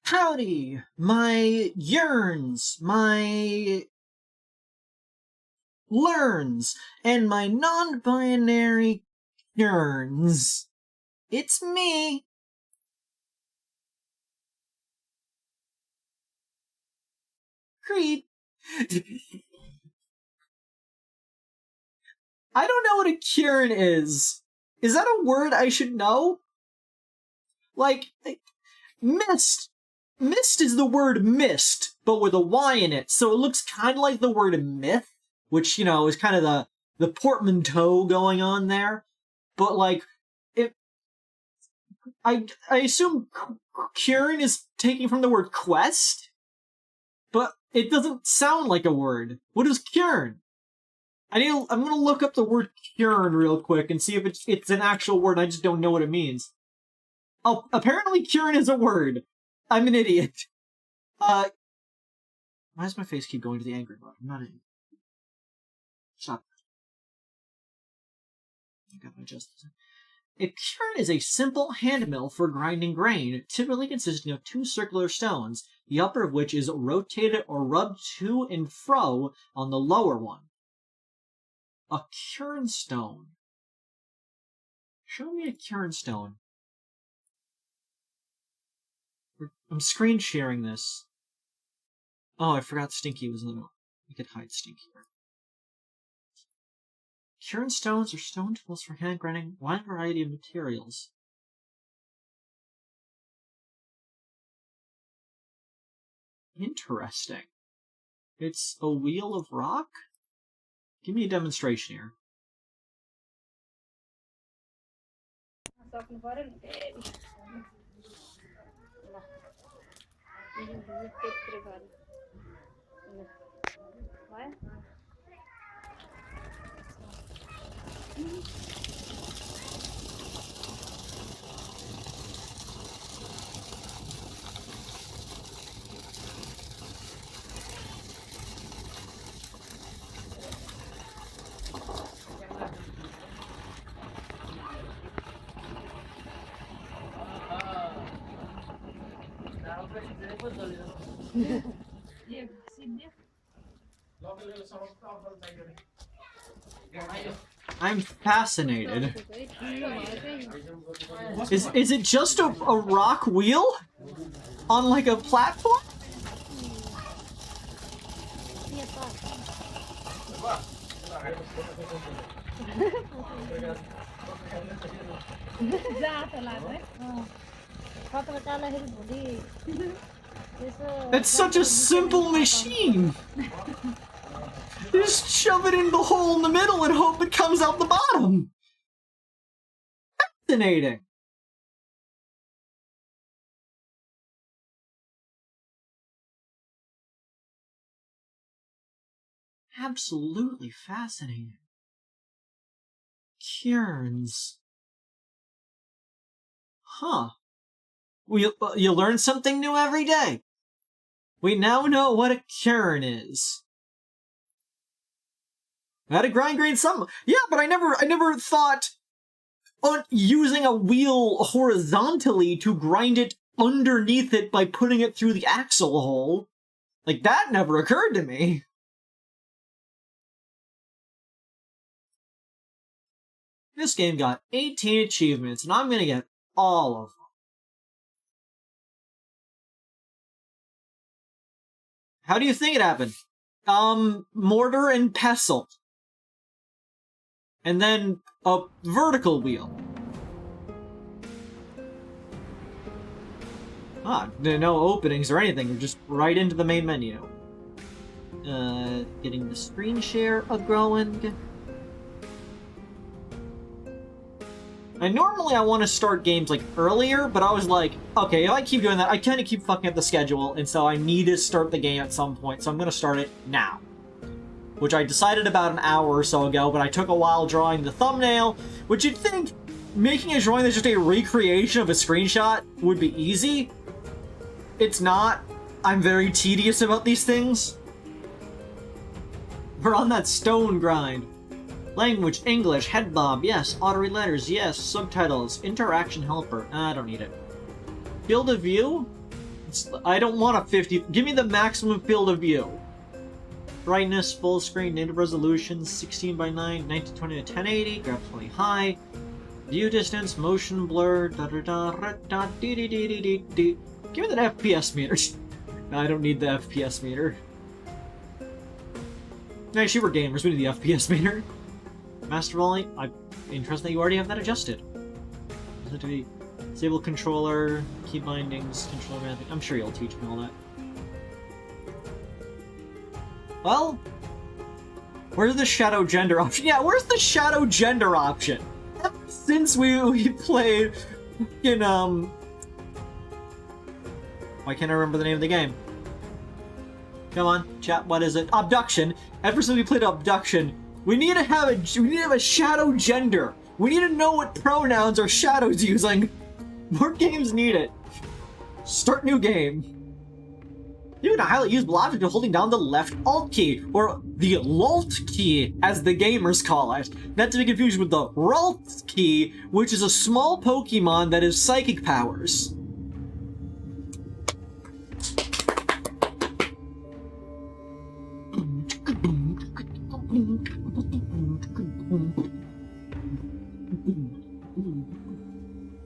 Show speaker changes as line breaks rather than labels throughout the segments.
Howdy, my yearns, my learns, and my non-binary yearns. It's me. Creed. I don't know what a Quern is. Is that a word I should know? Like, Myst. Myst is the word mist, but with a Y in it, so it looks kind of like the word myth, which, you know, is kind of the portmanteau going on there. But, like, I assume Quern is taken from the word quest, but it doesn't sound like a word. What is Quern? I'm gonna look up the word Quern real quick and see if it's an actual word. I just don't know what it means. Oh, apparently Quern is a word. I'm an idiot. Why does my face keep going to the angry button? I'm not an idiot. Stop. I gotta adjust this. A quern is a simple hand mill for grinding grain, typically consisting of two circular stones, the upper of which is rotated or rubbed to and fro on the lower one. A quern stone. Show me a quern stone. I'm screen sharing this. Oh, I forgot Stinky was in the middle. We could hide Stinky. Quern stones are stone tools for hand grinding a wide variety of materials. Interesting. It's a wheel of rock? Give me a demonstration here. I'm fascinated. Is it just a rock wheel? On like a platform? It's such a simple machine! Just shove it in the hole in the middle and hope it comes out the bottom! Fascinating! Absolutely fascinating. Querns. Huh. You learn something new every day. We now know what a quern is. How to grind grain some. Yeah, but I never thought on using a wheel horizontally to grind it underneath it by putting it through the axle hole. Like, that never occurred to me. This game got 18 achievements, and I'm gonna get all of them. How do you think it happened? Mortar and pestle. And then a vertical wheel. Ah, no openings or anything. We're just right into the main menu. Getting the screen share going. And normally I want to start games like earlier, but I was like, okay, if I keep doing that, I kind of keep fucking up the schedule, and so I need to start the game at some point, so I'm going to start it now. Which I decided about an hour or so ago, but I took a while drawing the thumbnail, which you'd think making a drawing that's just a recreation of a screenshot would be easy. It's not. I'm very tedious about these things. We're on that stone grind. Language, English, head bob, yes. Auto-read letters, yes. Subtitles, interaction helper. I don't need it. Field of view? I don't want a 50. Give me the maximum field of view. Brightness, full screen, native resolution, 16 by 9, 1920 to 1080, grab 20 high. View distance, motion blur, da da da da da dee dee dee dee dee dee. Give me that FPS meter. No, I don't need the FPS meter. Actually, we're gamers. We need the FPS meter. Master volume. I'm interested that you already have that adjusted. Does it to be disable controller, key bindings, controller method? I'm sure you'll teach me all that. Well, where's the shadow gender option? Yeah, where's the shadow gender option? Since we played in why can't I remember the name of the game? Come on, chat. What is it? Abduction. Ever since we played Abduction, we need to have a shadow gender. We need to know what pronouns our shadow's using. More games need it. Start new game. You can highly usable object of holding down the left Alt key, or the Lalt key, as the gamers call it. Not to be confused with the Ralt key, which is a small Pokemon that has psychic powers.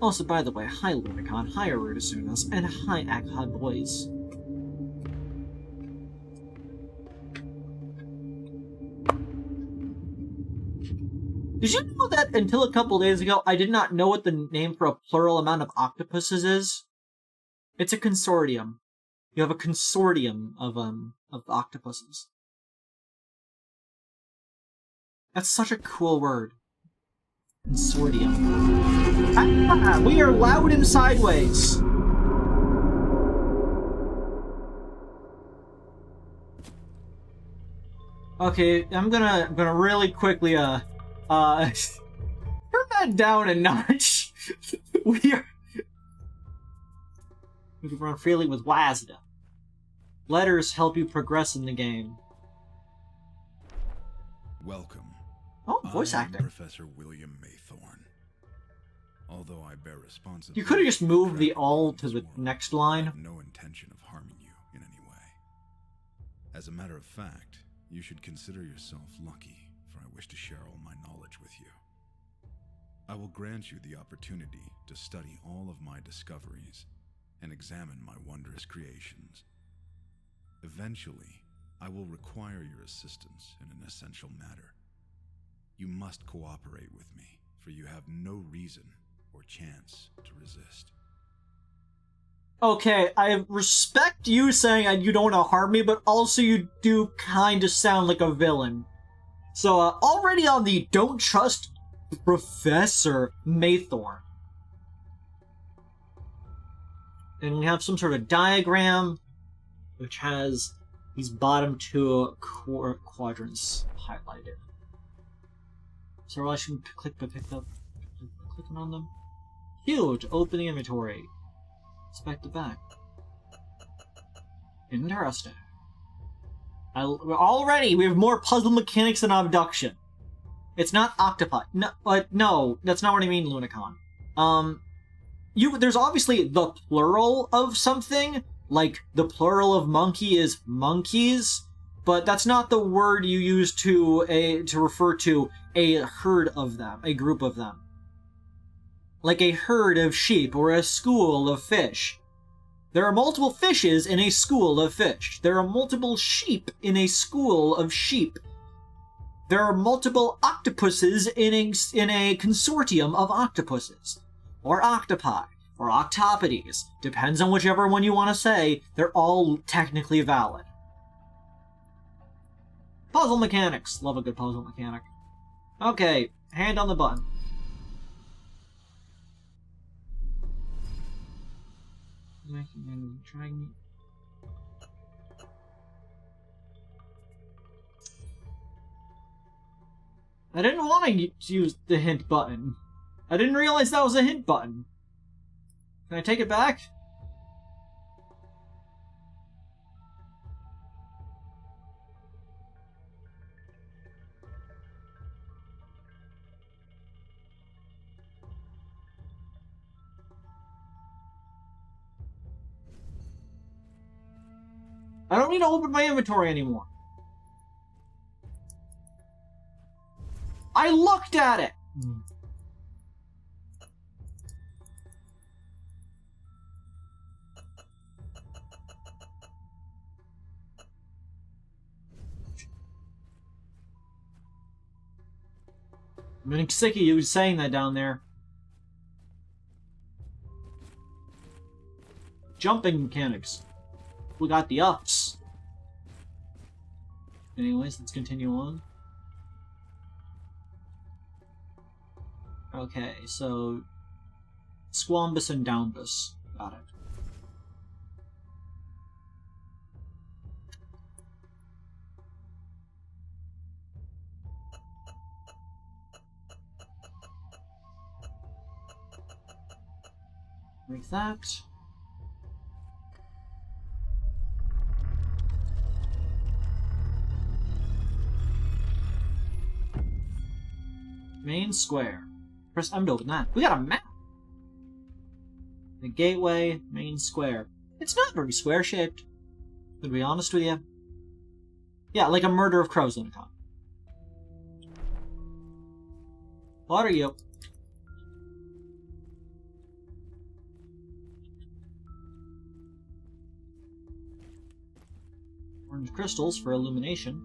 Also, by the way, hi Lunicon, hi Arudasunas, and hi Akhad Boys. Did you know that until a couple days ago, I did not know what the name for a plural amount of octopuses is? It's a consortium. You have a consortium of octopuses. That's such a cool word. Consortium. Ah, we are loud and sideways. Okay, I'm gonna really quickly turn that down a notch. We can run freely with WASD. Letters help you progress in the game.
Welcome.
Oh, voice acting.
Professor William Maythorn. Although I bear responsibility.
You could have just moved the all to the next line.
I have no intention of harming you in any way. As a matter of fact, you should consider yourself lucky, for I wish to share all my knowledge with you. I will grant you the opportunity to study all of my discoveries and examine my wondrous creations. Eventually, I will require your assistance in an essential matter. You must cooperate with me, for you have no reason or chance to resist.
Okay, I respect you saying you don't want to harm me, but also you do kind of sound like a villain. So, already on the don't trust Professor Maythorn. And we have some sort of diagram, which has these bottom two quadrants highlighted. So I should click clicking on them. Huge! Open the inventory. Inspect the back. Interesting. Already, we have more puzzle mechanics than abduction. It's not octopi. No, that's not what I mean, Lunicon. There's obviously the plural of something, like the plural of monkey is monkeys, but that's not the word you use to refer to a herd of them, a group of them. Like a herd of sheep or a school of fish. There are multiple fishes in a school of fish. There are multiple sheep in a school of sheep. There are multiple octopuses in a consortium of octopuses. Or octopi. Or octopodes. Depends on whichever one you want to say. They're all technically valid. Puzzle mechanics. Love a good puzzle mechanic. Okay, hand on the button. I didn't want to use the hint button. I didn't realize that was a hint button. Can I take it back? I don't need to open my inventory anymore. I looked at it! I'm getting sick of you saying that down there. Jumping mechanics. We got the ups. Anyways, let's continue on. Okay, so Squambus and Downbus. Got it. Like that. Main square. Press M to open that. We got a map! The gateway, main square. It's not very square-shaped, to be honest with you. Yeah, like a murder of crows in a con. What are you? Orange crystals for illumination.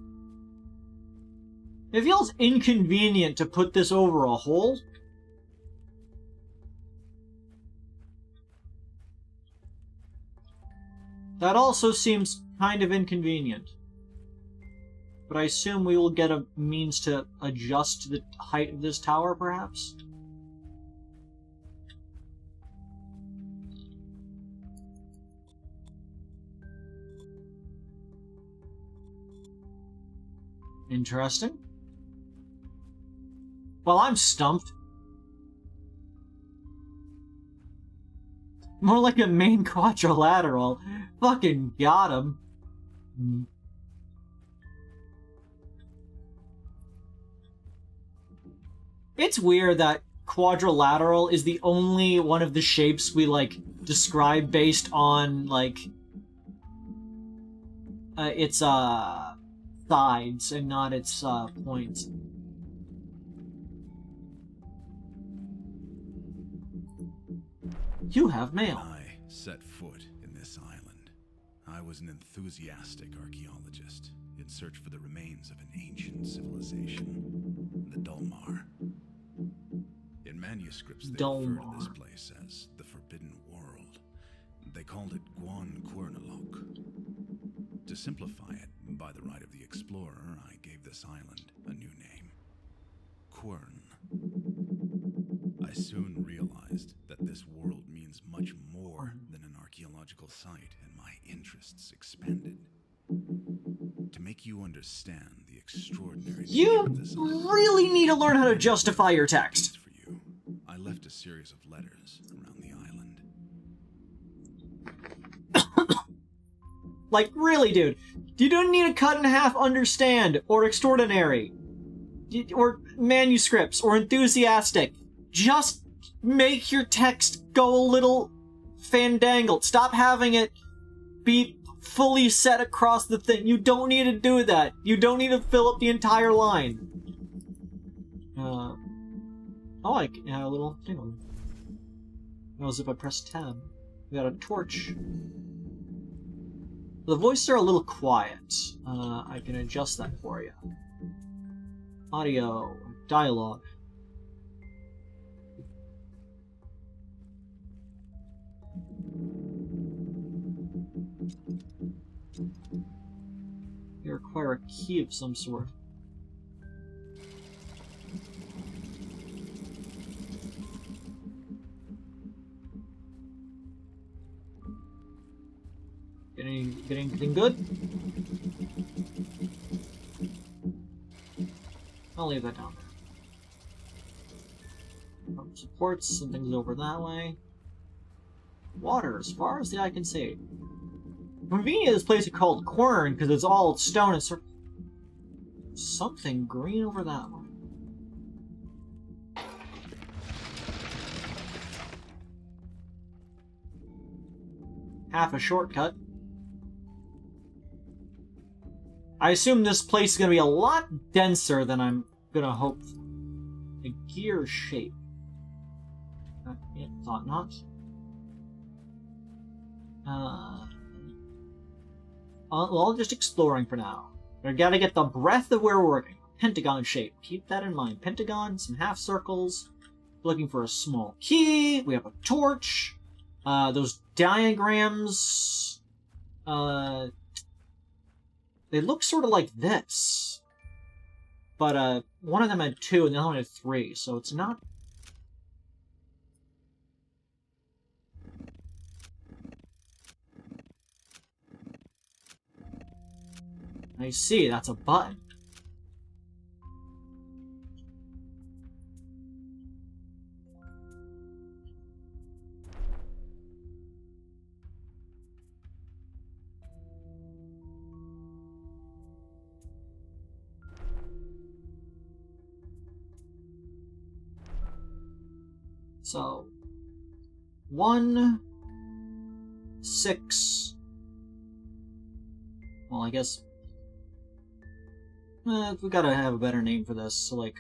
It feels inconvenient to put this over a hole. That also seems kind of inconvenient. But I assume we will get a means to adjust the height of this tower, perhaps? Interesting. Well, I'm stumped. More like a main quadrilateral. Fucking got him. It's weird that quadrilateral is the only one of the shapes we, like, describe based on, like, its, sides and not its, points. You have mail.
When I set foot in this island, I was an enthusiastic archaeologist in search for the remains of an ancient civilization, the Dulmar. In manuscripts, they refer to this place as the Forbidden World. They called it Quern. To simplify it, by the right of the explorer, I gave this island a new name, Quern. I soon realized that this world means much more than an archaeological site, and my interests expanded. To make you understand the extraordinary nature of this island,
you really need to learn how to justify your text.
for you, I left a series of letters around the island.
Like, really, dude. You don't need to cut in half understand, or extraordinary, or manuscripts, or enthusiastic. Just make your text go a little fandangled. Stop having it be fully set across the thing. You don't need to do that. You don't need to fill up the entire line. Oh, I had a little thing on. That was if I press tab. We got a torch. The voices are a little quiet. I can adjust that for you. Audio, dialogue. You require a key of some sort. Get anything good? I'll leave that down there. Supports, some things over that way. Water, as far as the eye can see. Convenient, this place is called Quern because it's all stone and something green over that one. Half a shortcut. I assume this place is going to be a lot denser than I'm going to hope for. A gear shape. Yeah, thought not. Well, just exploring for now. We gotta get the breadth of where we're working. Pentagon shape. Keep that in mind. Pentagon, some half circles. Looking for a small key. We have a torch. Those diagrams. They look sort of like this. But one of them had 2 and the other one had 3, so it's not... I see, that's a button. So, 1, 6... Well, I guess... we gotta have a better name for this, so like...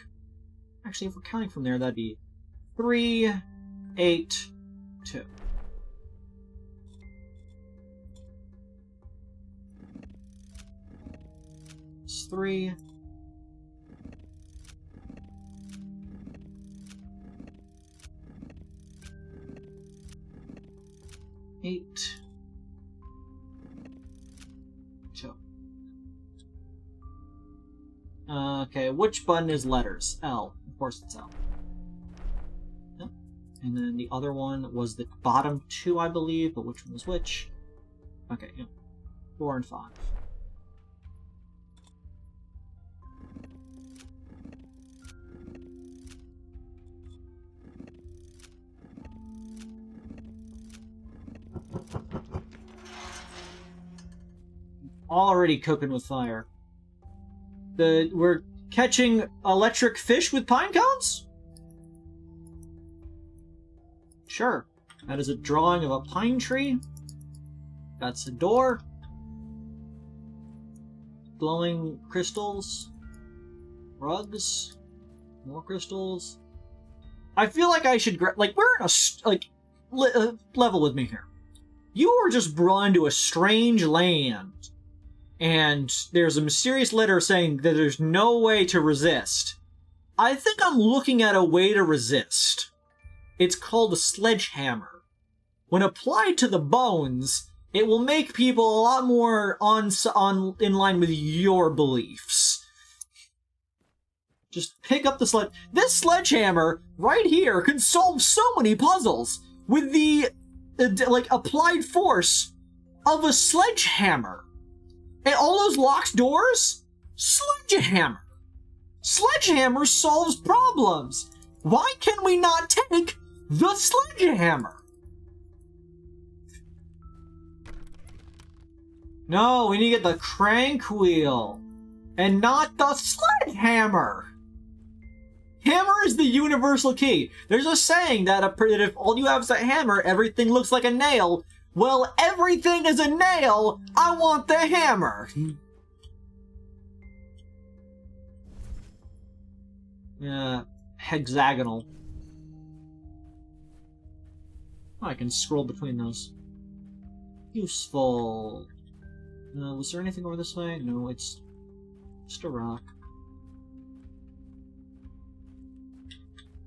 Actually, if we're counting from there, that'd be 3, 8, 2. It's 3... 8, 2. Okay, which button is letters? L. Of course it's L. Yep. And then the other one was the bottom 2, I believe, but which one was which? Okay, yep. 4 and 5. Already cooking with fire. We're catching electric fish with pine cones? Sure. That is a drawing of a pine tree. That's a door. Glowing crystals. Rugs. More crystals. I feel like I should... Like, we're in a... level with me here. You were just brought into a strange land. And there's a mysterious letter saying that there's no way to resist. I think I'm looking at a way to resist. It's called a sledgehammer. When applied to the bones, it will make people a lot more in line with your beliefs. Just pick up the This sledgehammer right here could solve so many puzzles with the applied force of a sledgehammer. And all those locked doors? Sledgehammer. Sledgehammer solves problems. Why can we not take the sledgehammer? No, we need to get the crank wheel. And not the sledgehammer. Hammer is the universal key. There's a saying that if all you have is a hammer, everything looks like a nail. Well, everything is a nail. I want the hammer. Yeah, hexagonal. Oh, I can scroll between those. Useful. Was there anything over this way? No, it's just a rock.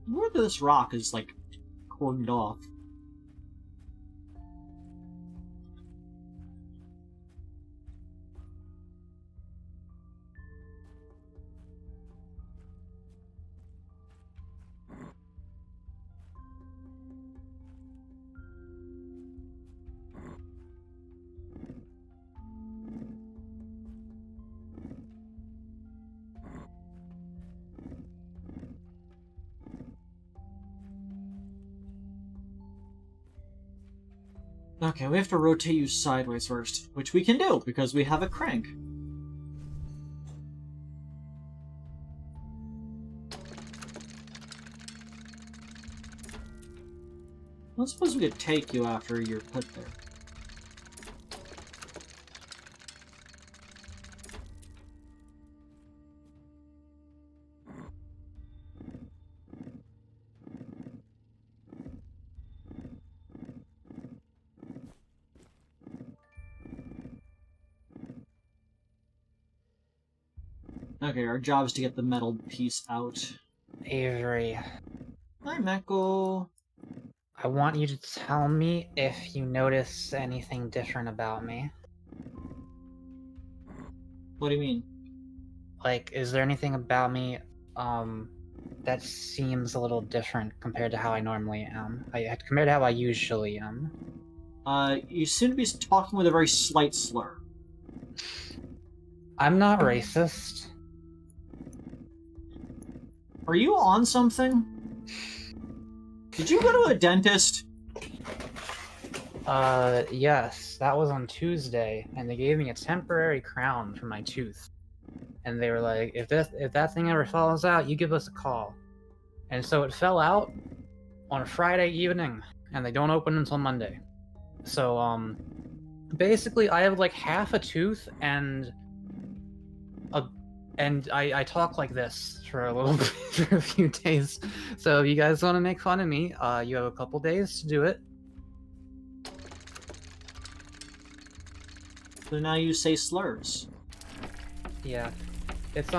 Where this rock is, like, cordoned off. Okay, we have to rotate you sideways first, which we can do, because we have a crank. I suppose we could take you after you're put there. Okay, our job is to get the metal piece out.
Avery,
Hi, Mako.
I want you to tell me if you notice anything different about me.
What do you mean?
Like, is there anything about me, that seems a little different compared to how I normally am? Compared to how I usually am.
You seem to be talking with a very slight slur.
I'm not racist.
Are you on something? Did you go to a dentist?
Yes, that was on Tuesday, and they gave me a temporary crown for my tooth. And they were like, if that thing ever falls out, you give us a call. And so it fell out on Friday evening, and they don't open until Monday. So, basically I have like half a tooth and I talk like this for a little bit, for a few days. So if you guys want to make fun of me, you have a couple days to do it.
So now you say slurs.
Yeah, it's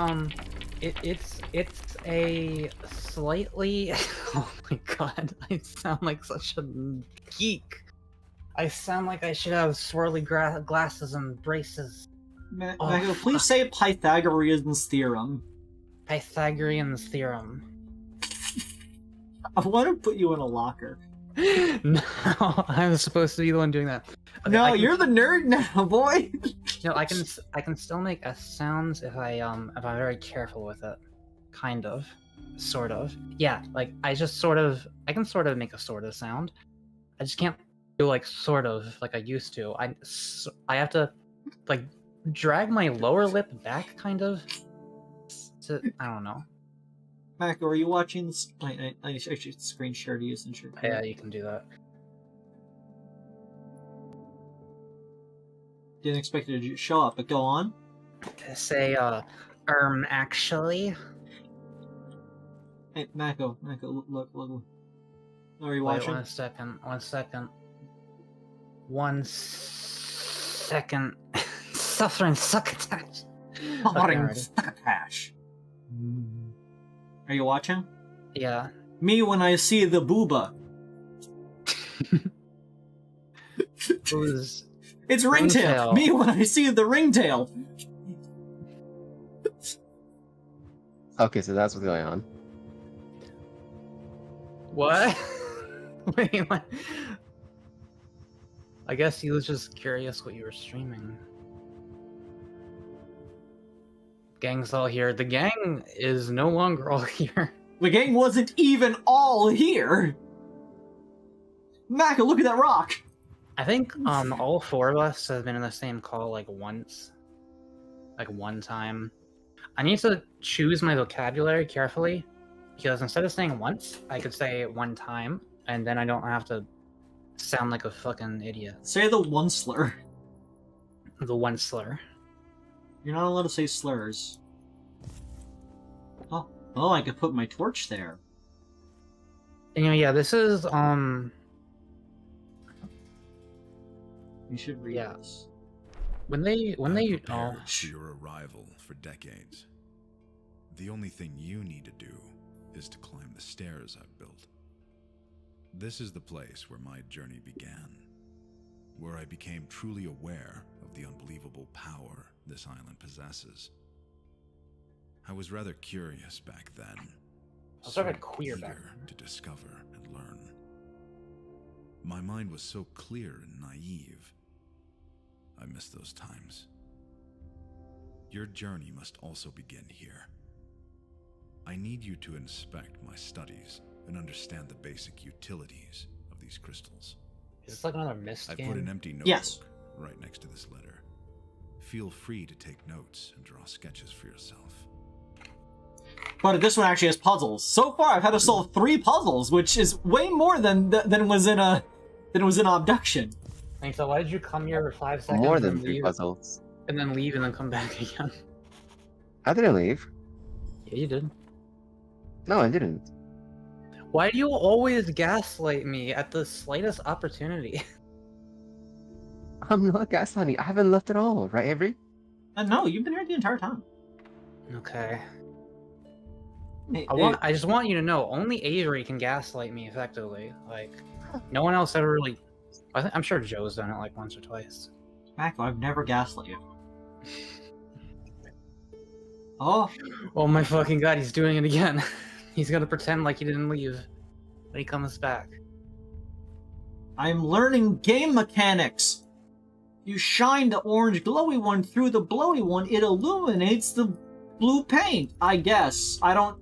a slightly. Oh my god, I sound like such a geek. I sound like I should have swirly glasses and braces.
Mako, please say Pythagorean's theorem.
Pythagorean's theorem.
I want to put you in a locker.
No, I'm supposed to be the one doing that. Okay,
No, you're the nerd now, boy.
No, I can still make S sounds if I'm very careful with it. Kind of. Sort of. Yeah, like I can sort of make a sort of sound. I just can't do like sort of like I used to. I have to like drag my lower lip back kind of. I don't know.
Mako, are you watching this? I should screen share to you since you're
Yeah, you can do that.
Didn't expect it to show up, but go on.
To say, actually.
Hey, Mako, look. Are you
Wait,
watching?
1 second. 1 second. 1 second. Suffering succotash.
Suffering succotash. Are you watching?
Yeah.
Me when I see the booba.
Who's...
It's Ringtail. Me when I see the Ringtail.
Okay, so that's what's going on.
What? Wait, what? I guess he was just curious what you were streaming. Gang's all here. The gang is no longer all here.
The gang wasn't even all here. Maka, look at that rock.
I think all four of us have been in the same call like once. Like one time. I need to choose my vocabulary carefully, because instead of saying once, I could say it one time, and then I don't have to sound like a fucking idiot.
Say the one slur.
The one slur.
You're not allowed to say slurs. Oh, I could put my torch there.
You know, yeah, this is
You should read this.
when they
prepared for your arrival for decades. The only thing you need to do is to climb the stairs I've built. This is the place where my journey began, where I became truly aware of the unbelievable power this island possesses. I was rather curious back then.
I was sort of queer
eager
back then.
to discover and learn. My mind was so clear and naive. I miss those times. Your journey must also begin here. I need you to inspect my studies and understand the basic utilities of these crystals.
Is this like another Myst
I
game?
put an empty notebook
Yes.
right next to this letter. Feel free to take notes and draw sketches for yourself.
But this one actually has puzzles. So far, I've had to solve 3 puzzles, which is way more than was in Abduction.
And so why did you come here for 5 seconds?
More
and
than 3
leave,
puzzles.
and then leave and then come back again?
How did I leave?
Yeah, you did.
No, I didn't.
Why do you always gaslight me at the slightest opportunity?
I'm not gaslighting. I haven't left at all, right, Avery?
No, you've been here the entire time.
Okay.
Hey,
I just want you to know, only Avery can gaslight me effectively. Like, no one else ever really. I'm sure Joe's done it like once or twice.
Mako, I've never gaslit you. Oh,
Oh my fucking god, he's doing it again. He's gonna pretend like he didn't leave when he comes back.
I'm learning game mechanics. You shine the orange glowy one through the blowy one, it illuminates the blue paint. I guess. I don't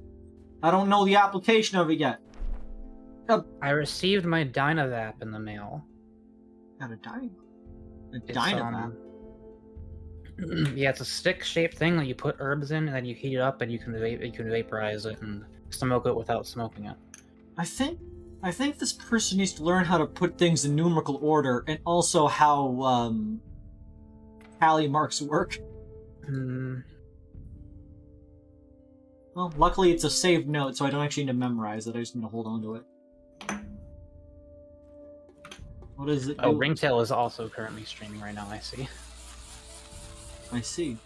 know the application of it yet.
I received my Dynavac in the mail.
Got a Dynavac. A
It's,
Dynavac.
Yeah, it's a stick-shaped thing that you put herbs in, and then you heat it up, and you can vaporize it and smoke it without smoking it.
I think this person needs to learn how to put things in numerical order, and also how tally marks work.
Hmm.
Well, luckily it's a saved note, so I don't actually need to memorize it. I just need to hold on to it. What is it?
Oh, Ringtail is also currently streaming right now, I see.
I see.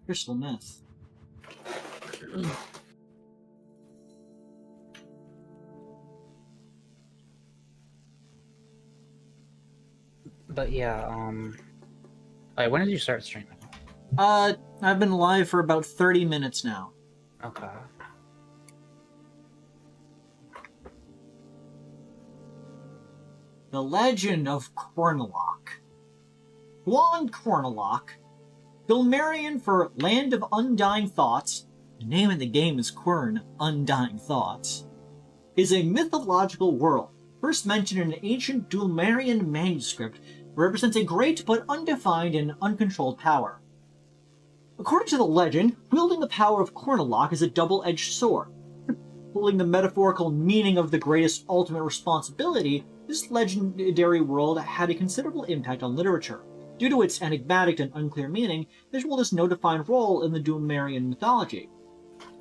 Crystal meth.
But yeah, Wait, when did you start streaming?
I've been live for about 30 minutes now.
Okay.
The Legend of Quernlock. Juan Quernlock, Gilmarian for Land of Undying Thoughts, the name of the game is Quern, Undying Thoughts, is a mythological world, first mentioned in an ancient Dulmarian manuscript, represents a great but undefined and uncontrolled power. According to the legend, wielding the power of Quernlock is a double-edged sword. Holding the metaphorical meaning of the greatest ultimate responsibility, this legendary world had a considerable impact on literature. Due to its enigmatic and unclear meaning, this world has no defined role in the Dulmarian mythology.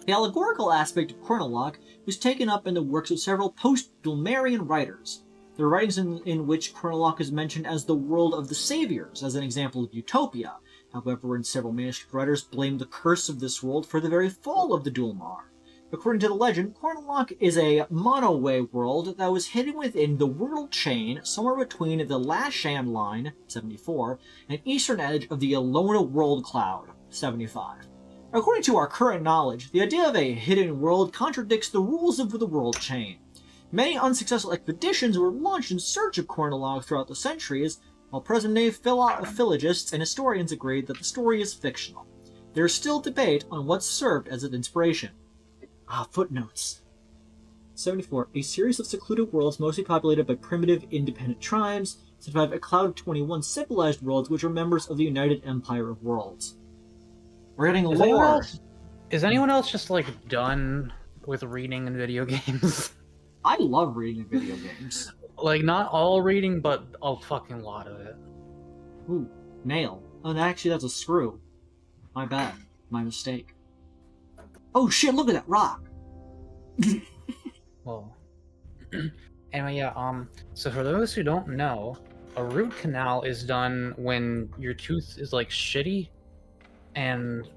The allegorical aspect of Quernlock was taken up in the works of several post-Dulmarian writers. There are writings in which Quernlock is mentioned as the world of the saviors, as an example of Utopia. However, several manuscript writers blame the curse of this world for the very fall of the Dulmar. According to the legend, Quernlock is a mono-way world that was hidden within the world chain somewhere between the Lashan line, 74, and eastern edge of the Ilona world cloud, 75. According to our current knowledge, the idea of a hidden world contradicts the rules of the world chain. Many unsuccessful expeditions were launched in search of Quernlock throughout the centuries, while present-day philologists and historians agreed that the story is fictional. There is still debate on what served as an inspiration. Footnotes. 74. A series of secluded worlds mostly populated by primitive, independent tribes, 75. A cloud of 21 civilized worlds which are members of the United Empire of Worlds. We're getting lore.
Is anyone else just, like, done with reading in video games?
I love reading in video games.
Like, not all reading, but a fucking lot of it.
Ooh, nail. Oh, actually, that's a screw. My bad. My mistake. Oh shit, look at that rock!
Well, anyway, yeah, so for those who don't know, a root canal is done when your tooth is, like, shitty, and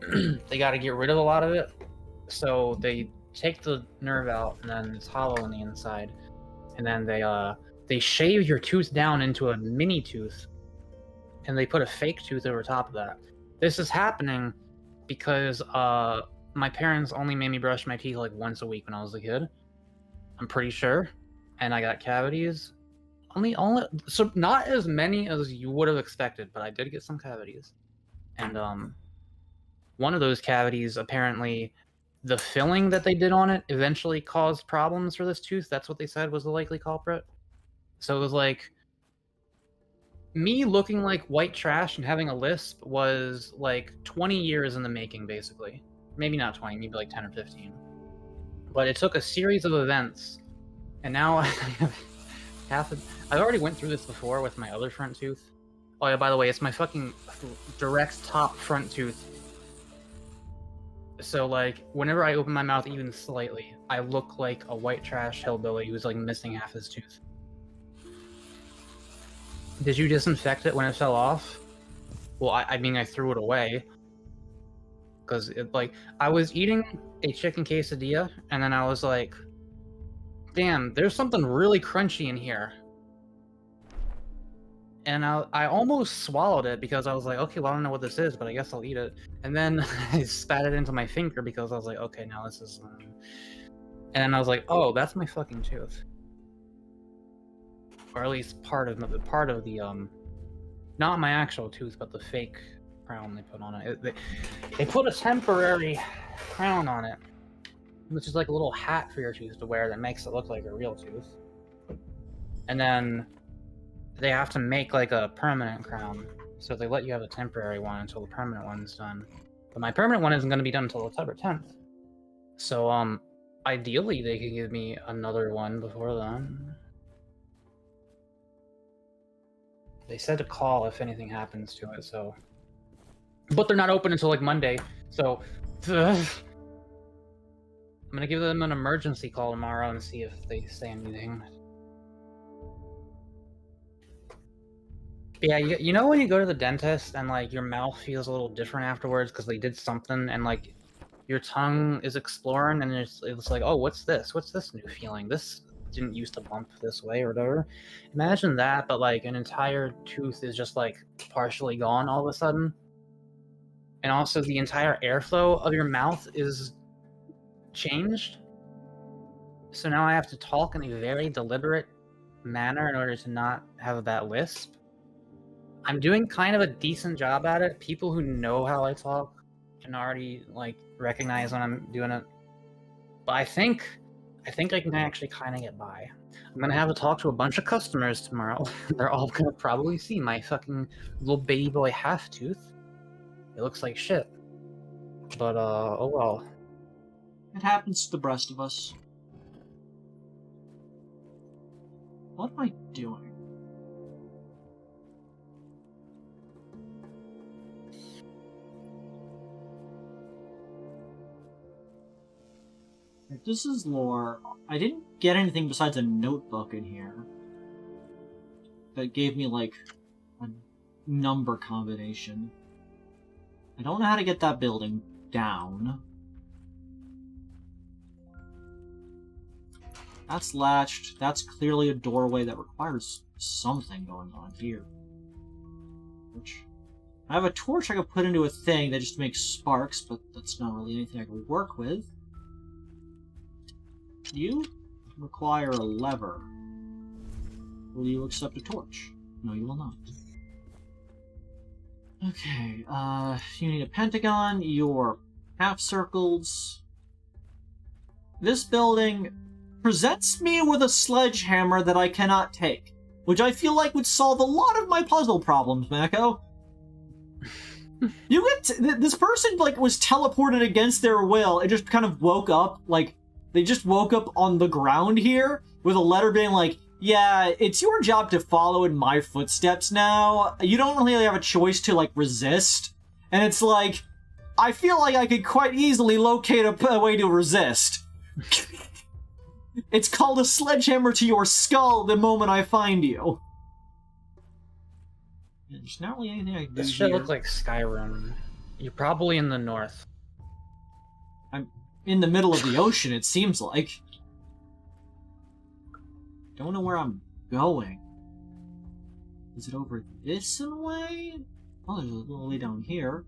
they gotta get rid of a lot of it, so they take the nerve out, and then it's hollow on the inside, and then they shave your tooth down into a mini tooth, and they put a fake tooth over top of that. This is happening because, my parents only made me brush my teeth like once a week when I was a kid. I'm pretty sure. And I got cavities. So not as many as you would have expected, but I did get some cavities. And one of those cavities, apparently, the filling that they did on it eventually caused problems for this tooth. That's what they said was the likely culprit. So it was like, me looking like white trash and having a lisp was like 20 years in the making, basically. Maybe not 20, maybe like 10 or 15. But it took a series of events, and now I have I've already went through this before with my other front tooth. Oh yeah, by the way, it's my fucking direct top front tooth. So like, whenever I open my mouth even slightly, I look like a white trash hillbilly who's like missing half his tooth. Did you disinfect it when it fell off? Well, I mean, I threw it away. Because it, like, I was eating a chicken quesadilla, and then I was like, damn, there's something really crunchy in here. And I almost swallowed it because I was like, okay, well, I don't know what this is, but I guess I'll eat it. And then I spat it into my finger because I was like, okay, now this is... And then I was like, oh, that's my fucking tooth. Or at least part of the, not my actual tooth, but the fake crown they put on it. They put a temporary crown on it, which is like a little hat for your tooth to wear that makes it look like a real tooth. And then they have to make like a permanent crown, so they let you have a temporary one until the permanent one's done. But my permanent one isn't going to be done until October 10th. So ideally they could give me another one before then. They said to call if anything happens to it, so... But they're not open until like Monday, so... I'm gonna give them an emergency call tomorrow and see if they say anything. But yeah, you know when you go to the dentist and like your mouth feels a little different afterwards because they did something and like your tongue is exploring and it's like, oh, what's this? What's this new feeling? This didn't used to bump this way or whatever. Imagine that, but like an entire tooth is just like partially gone all of a sudden. And also the entire airflow of your mouth is changed. So now I have to talk in a very deliberate manner in order to not have that lisp. I'm doing kind of a decent job at it. People who know how I talk can already like recognize when I'm doing it. But I think I can actually kind of get by. I'm gonna have to talk to a bunch of customers tomorrow. They're all gonna probably see my fucking little baby boy half tooth. It looks like shit. But oh well.
It happens to the rest of us. What am I doing? If this is lore, I didn't get anything besides a notebook in here that gave me, like, a number combination. I don't know how to get that building down. That's latched. That's clearly a doorway that requires something going on here. Which... I have a torch I could put into a thing that just makes sparks, but that's not really anything I can work with. You require a lever. Will you accept a torch? No, you will not. Okay, you need a pentagon, your half circles. This building presents me with a sledgehammer that I cannot take, which I feel like would solve a lot of my puzzle problems, Mako. You get this person like was teleported against their will and just kind of woke up, like they just woke up on the ground here with a letter being like, yeah, it's your job to follow in my footsteps now. You don't really have a choice to like resist. And it's like, I feel like I could quite easily locate a way to resist. It's called a sledgehammer to your skull the moment I find you. Yeah, there's not really anything I can do
This should
here.
look like Skyrim. You're probably in the north.
I'm in the middle of the ocean, it seems like. Don't know where I'm going. Is it over this way? Oh, there's a little way down here.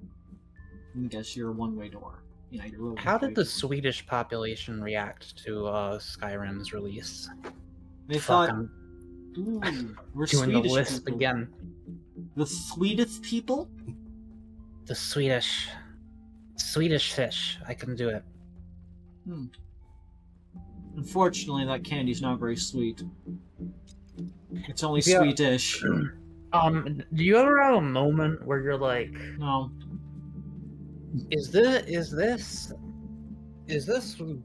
I guess you're a one-way door. Yeah, you're a little
How did the
way.
Swedish population react to Skyrim's release?
They
Fuck,
thought,
I'm
ooh, we're
doing
Swedish
the lisp
people.
again.
The Swedish people?
The Swedish fish. I can do it.
Unfortunately, that candy's not very sweet. It's only
Yeah.
Swedish.
Do you ever have a moment where you're like,
No.
is this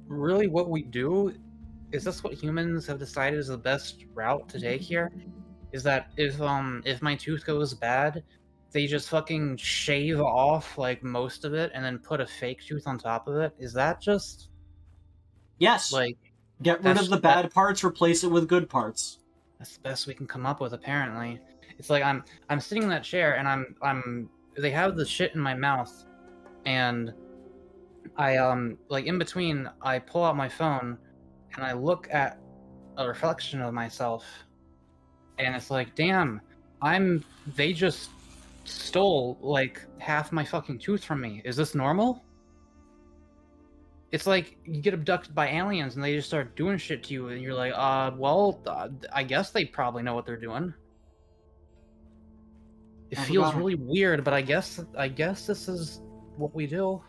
really what we do? is this what humans have decided is the best route to take here? Is that if my tooth goes bad, they just fucking shave off like most of it and then put a fake tooth on top of it? Is that just
Yes.
like
Get rid of the bad parts, replace it with good parts.
that's the best we can come up with apparently. It's like I'm sitting in that chair and I'm they have the shit in my mouth and I like in between I pull out my phone and I look at a reflection of myself and it's like, damn, they just stole like half my fucking tooth from me. Is this normal? It's like you get abducted by aliens and they just start doing shit to you and you're like, I guess they probably know what they're doing. It feels really weird, but I guess this is what we do.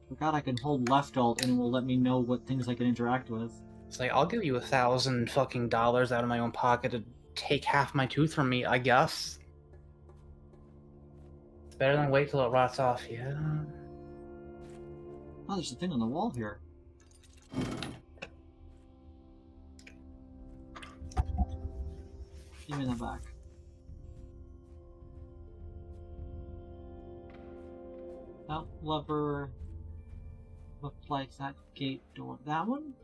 Forgot I can hold left alt and it will let me know what things I can interact with.
It's like, I'll give you $1,000 fucking dollars out of my own pocket to take half my tooth from me, I guess. It's better than wait till it rots off, yeah.
Oh, there's a thing on the wall here. Give me that back. That lever looked like that gate door. That one?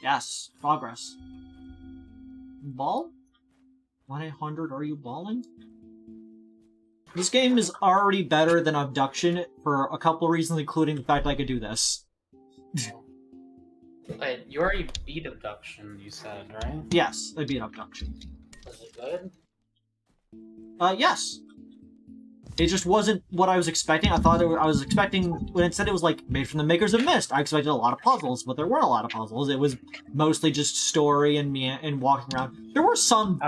Yes, progress. Ball? 1-800, are you balling? This game is already better than Abduction for a couple of reasons, including the fact I could do this.
Wait, you already beat Abduction, you said, right?
Yes, I beat Abduction.
Was it good?
Yes. It just wasn't what I was expecting. I was expecting, when it said it was like made from the makers of Myst, I expected a lot of puzzles, but there weren't a lot of puzzles. It was mostly just story and me and walking around. There were some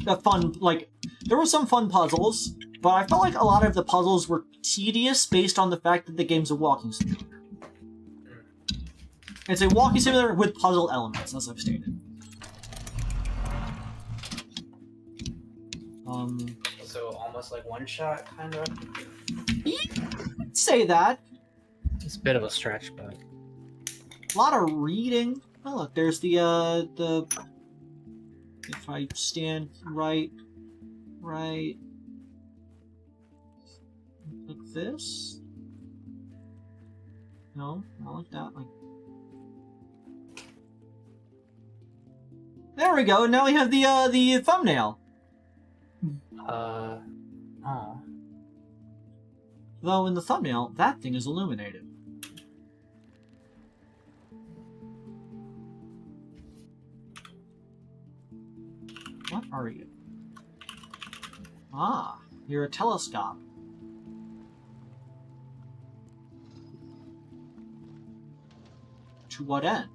there were some fun puzzles, but I felt like a lot of the puzzles were tedious based on the fact that the game's a walking simulator. It's a walking simulator with puzzle elements, as I've stated.
So almost like one shot, kind of?
Say that.
It's a bit of a stretch, but...
A lot of reading. Oh, look, there's the... If I stand right... like this? No, not like that, like... There we go, now we have the thumbnail.
Oh.
Though in the thumbnail, that thing is illuminated. What are you? Ah, you're a telescope. To what end?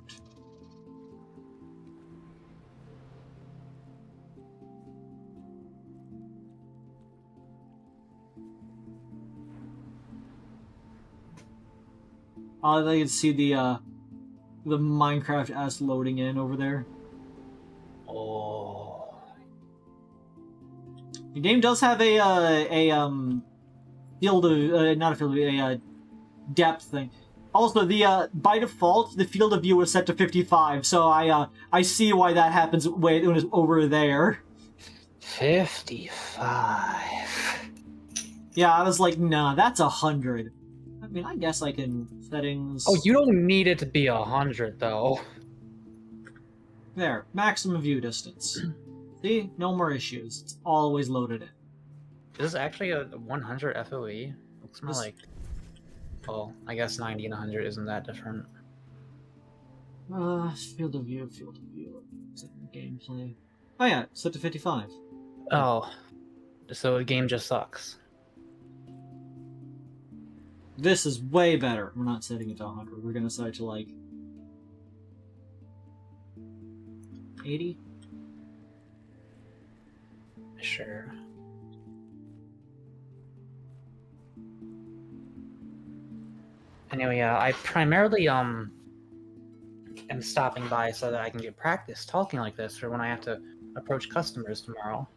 I can see the Minecraft S loading in over there.
Oh.
The game does have a field of not a field of a depth thing. Also, the by default the field of view is set to 55, so I see why that happens when it's over there.
55.
Yeah, I was like, nah, that's 100. I mean, I guess I can settings.
Oh, you don't need it to be 100 though.
There, maximum view distance. See, no more issues. It's always loaded in.
Is this actually a 100 FOE? Looks more like... Oh, I guess 90 and 100 isn't that different.
Field of view. Gameplay. Oh yeah, it's set to 55.
Oh, so the game just sucks.
This is way better. We're not setting it to 100. We're gonna set it to like 80.
Sure. Anyway, I primarily am stopping by so that I can get practice talking like this for when I have to approach customers tomorrow.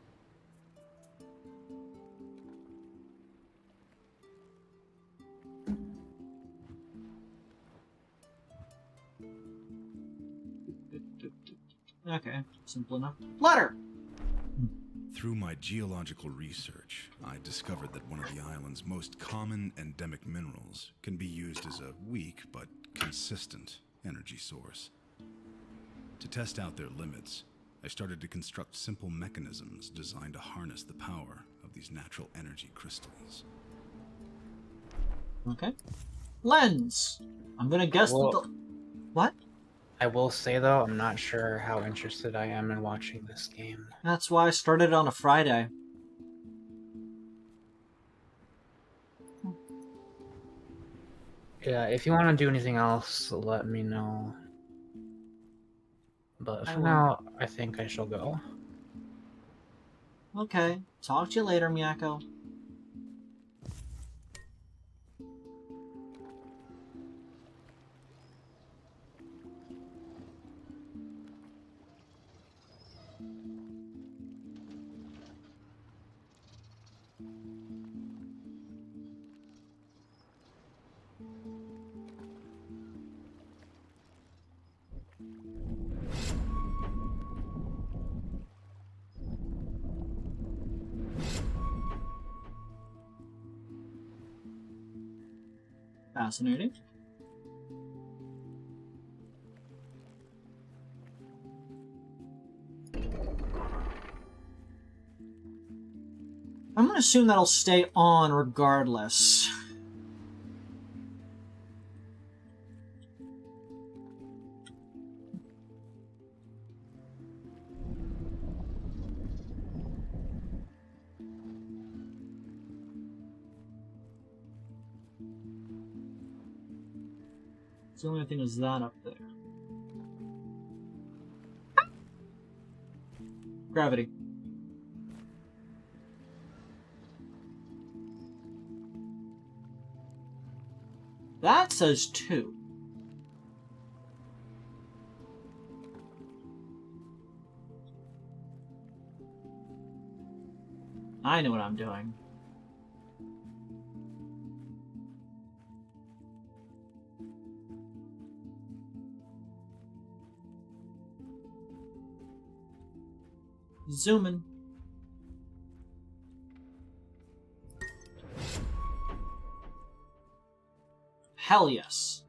Okay, simple enough. Letter!
Through my geological research, I discovered that one of the island's most common endemic minerals can be used as a weak but consistent energy source. To test out their limits, I started to construct simple mechanisms designed to harness the power of these natural energy crystals.
Okay. Lens! I'm gonna guess
Well-
that the... What?
I will say though, I'm not sure how interested I am in watching this game.
That's why I started on a Friday.
Yeah, if you want to do anything else, let me know. But
I
for
will.
now, I think I shall go.
Okay. Talk to you later, Miyako. Fascinating. I'm gonna assume that'll stay on regardless. The only thing is that up there. Gravity. That says 2. I know what I'm doing. Zoom in. Hell yes.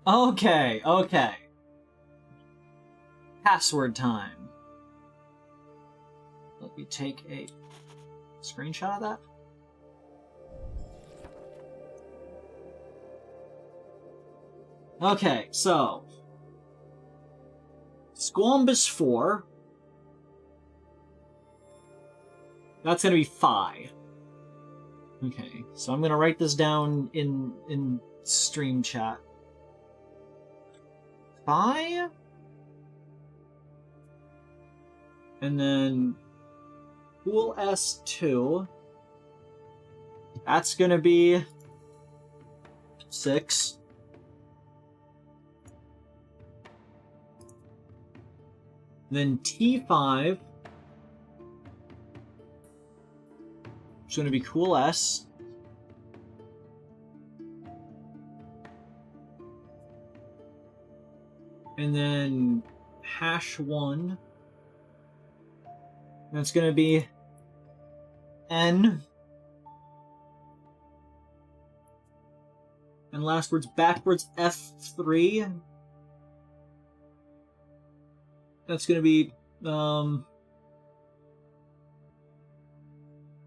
Okay, okay. Password time. Let me take a screenshot of that. Okay, so Squambus 4. That's gonna be 5. Okay, so I'm gonna write this down in stream chat. 5? And then Pool S2. That's gonna be 6. Then T5. It's going to be Cool S. And then hash 1. That's going to be N. And last words backwards F3. That's going to be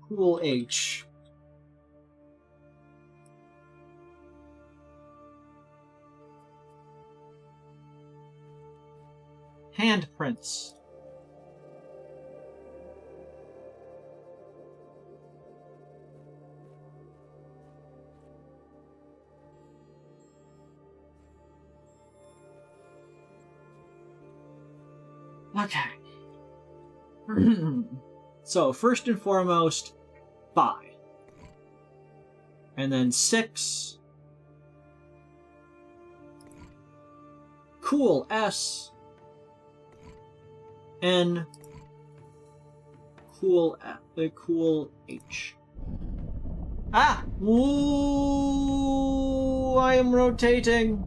Cool H. Handprints. Okay. So, first and foremost, 5. And then 6. Cool S. N. Cool cool H. Ah! Ooh, I am rotating.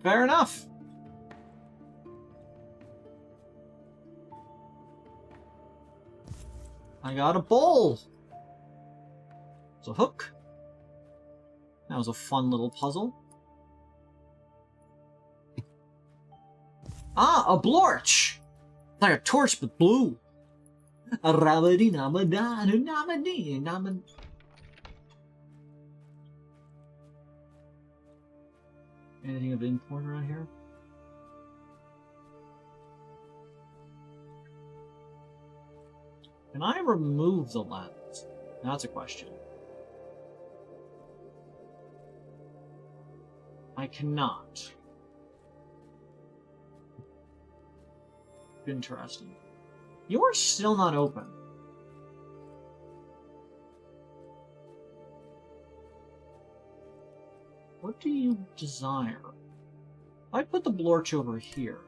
Fair enough. I got a bowl. It's a hook. That was a fun little puzzle. Ah, a blorch! Like a torch but blue. A rabadi namada namadi namad. Anything of import around here? Can I remove the lens? That's a question. I cannot. Interesting. You are still not open. What do you desire? I put the blorch over here.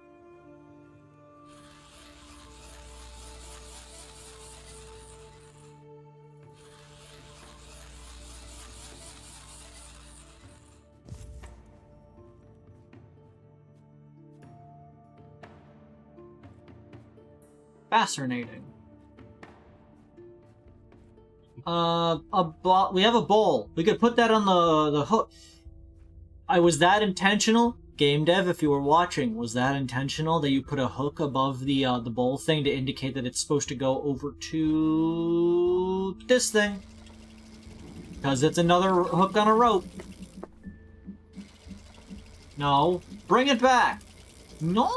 Fascinating. We have a bowl. We could put that on the hook. Was that intentional? Game dev, if you were watching, was that intentional that you put a hook above the bowl thing to indicate that it's supposed to go over to this thing? Because it's another hook on a rope. No. Bring it back. No!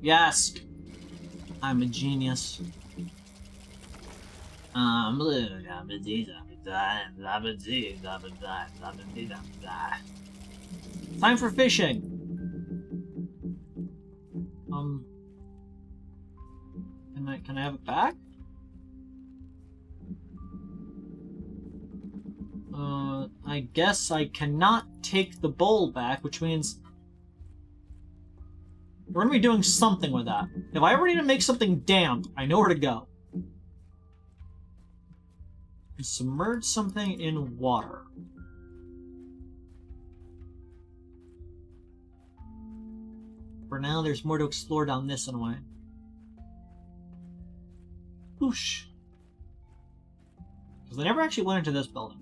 Yes. I'm a genius. Time for fishing. Can I have it back? I guess I cannot take the bowl back, which means we're gonna be doing something with that. If I ever need to make something damp, I know where to go. Submerge something in water. For now, there's more to explore down this anyway. Whoosh. Because I never actually went into this building.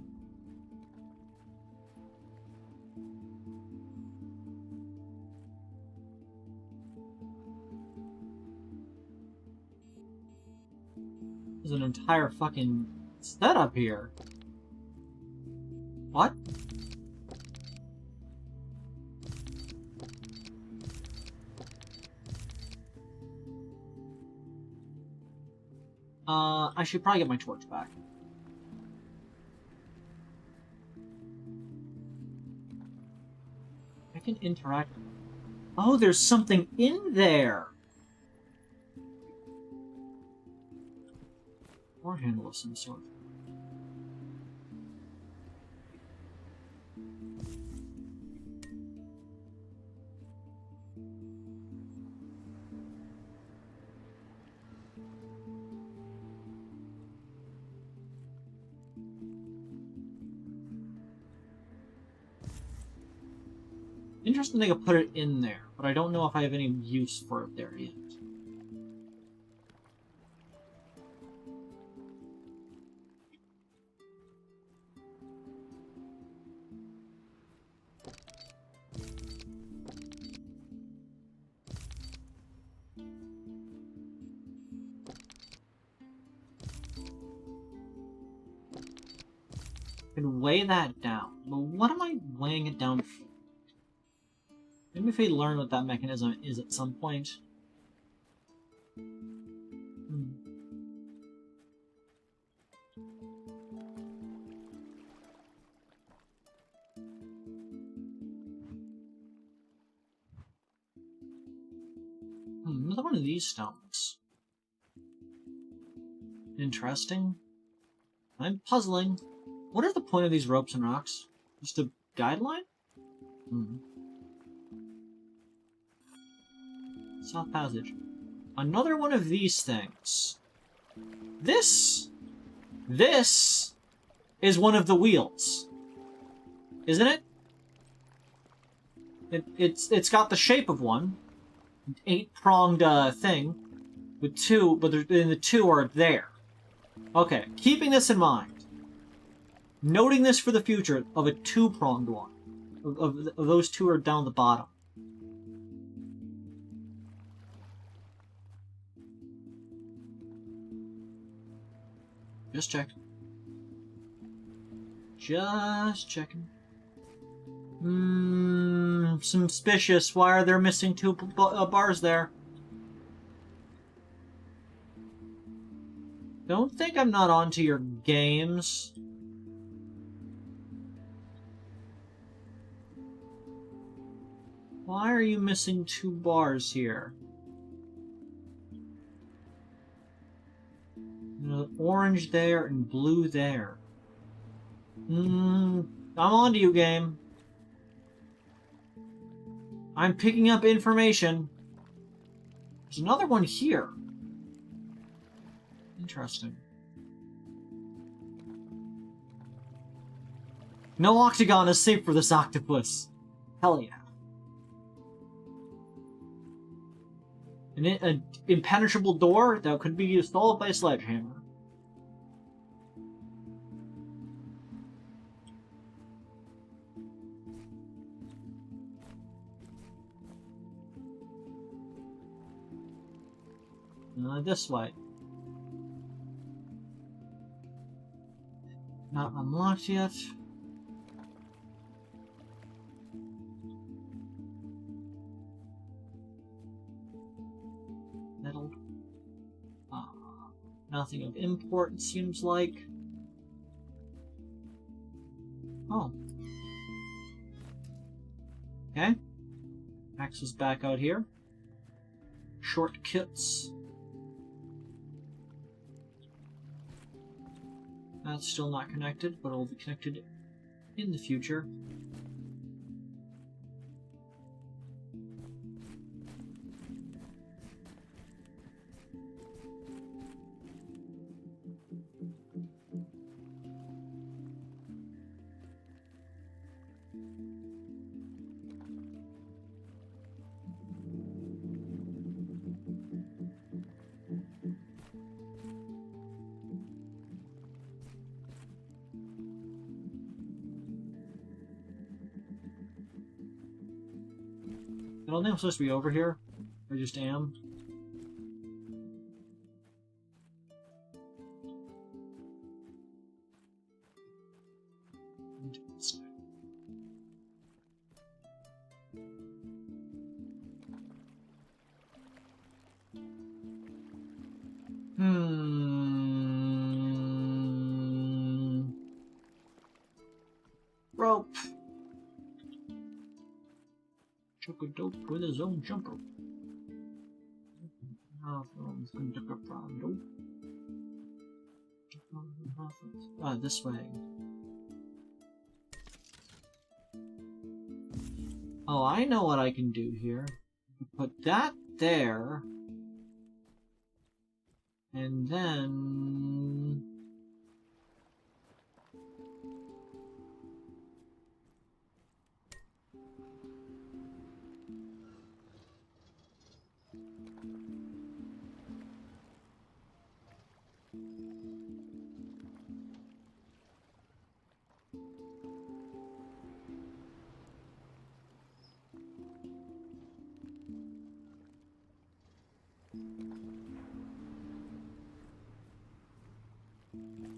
There's an entire fucking setup here. What? I should probably get my torch back. I can interact. Oh, there's something in there! Or handle of some sort. Interesting they could put it in there, but I don't know if I have any use for it there yet. I can weigh that down, but what am I weighing it down for? Maybe if we learn what that mechanism is at some point. Another one of these stones. Interesting. I'm puzzling. What is the point of these ropes and rocks? Just a guideline? South Passage. Another one of these things. This is one of the wheels. Isn't it? It's got the shape of one. 8-pronged thing. With 2, but the 2 are there. Okay, keeping this in mind. Noting this for the future of a 2-pronged one. Of those 2 are down the bottom. Just checking. Just checking. Suspicious. Why are there missing 2 bars there? Don't think I'm not onto your games. Why are you missing 2 bars here? Orange there and blue there. I'm onto you, game. I'm picking up information. There's another one here. Interesting. No octagon is safe for this octopus. Hell yeah. An impenetrable door that could be solved by a sledgehammer. This way. Not unlocked yet. Metal. Nothing of import, it seems like. Oh. Okay. Axe is back out here. Shortcuts. That's still not connected, but it'll be connected in the future. I don't think I'm supposed to be over here. I just am. Rope. Chocodope with his own jumper. This way. Oh, I know what I can do here. Put that there. And then...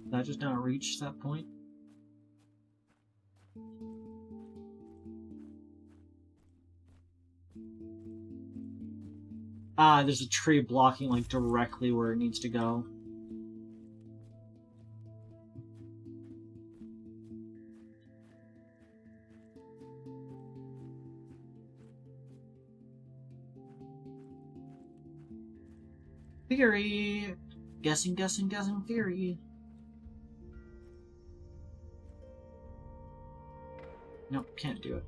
Did I just now reach that point? Ah, there's a tree blocking, like, directly where it needs to go. Theory! Guessing theory. Nope, can't do it.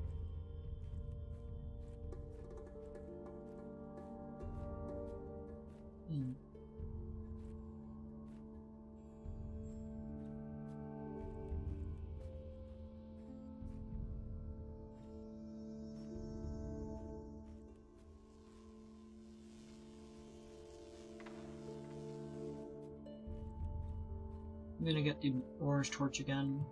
I'm gonna get the orange torch again.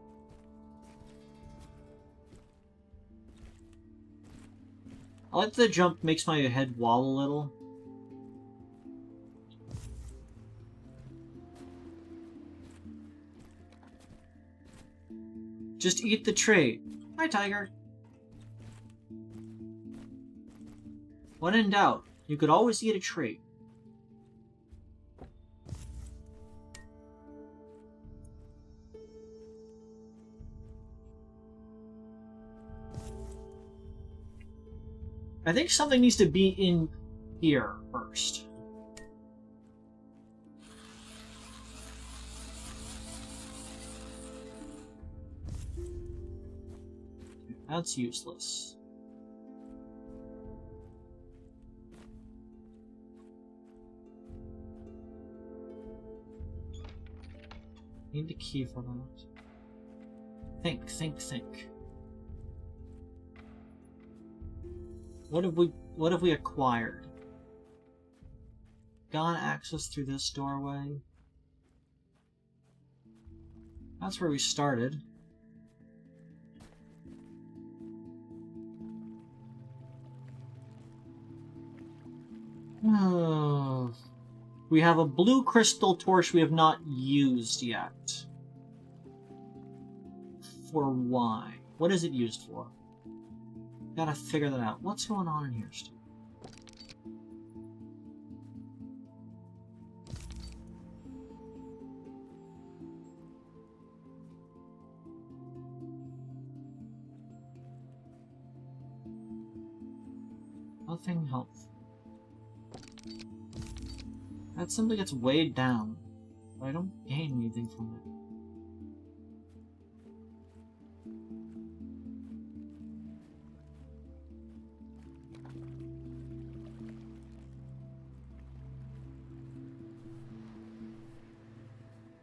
I like the jump makes my head wobble a little. Just eat the tree. Hi, tiger. When in doubt, you could always eat a tree. I think something needs to be in here first. That's useless. Need the key for that. Think, think, think. What have we acquired? Gone access through this doorway. That's where we started. We have a blue crystal torch we have not used yet. For why? What is it used for? Gotta figure that out. What's going on in here still? Nothing helpful. That simply gets weighed down. But I don't gain anything from it.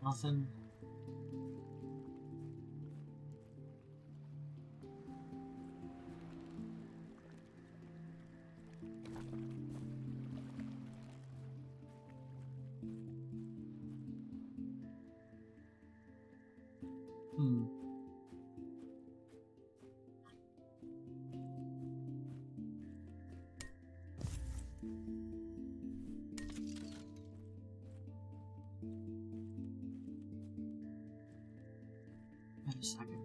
Nothing. Wait a second.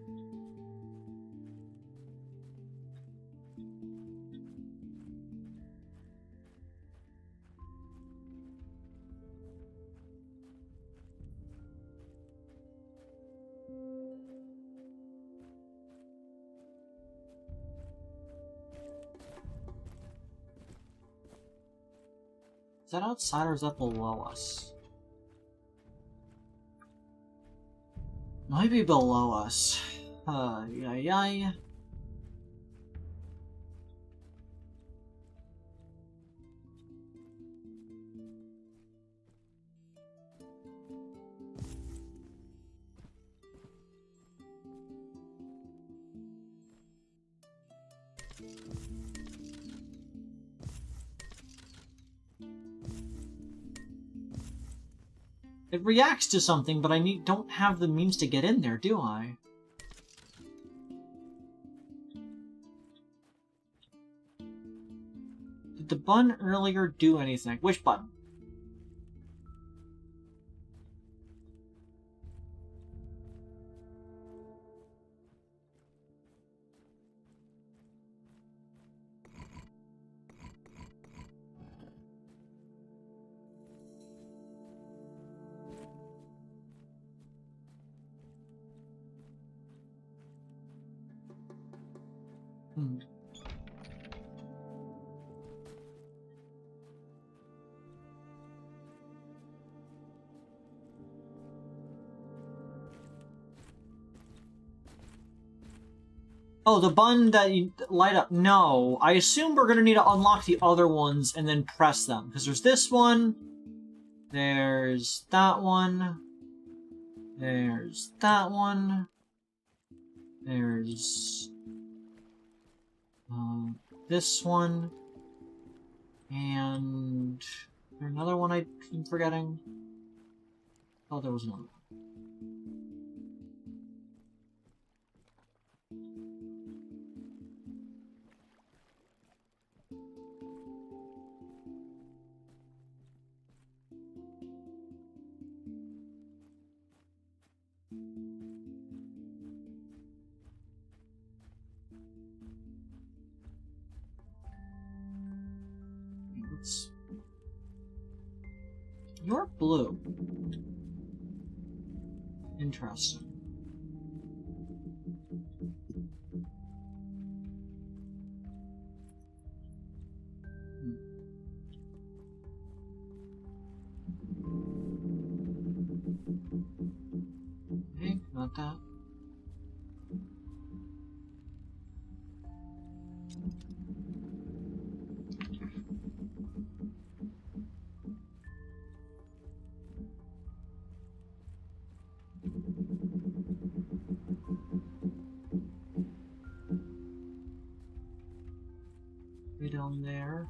Is that outside or is that below us? Might be below us. Yay. It reacts to something, but I don't have the means to get in there, do I? Did the button earlier do anything? Which button? Oh, the button that you light up. No, I assume we're going to need to unlock the other ones and then press them. Because there's this one. There's that one. There's that one. There's this one. And is there another one I'm forgetting? Oh, there was another one. You're blue. Interesting. Okay, not that. Way down there.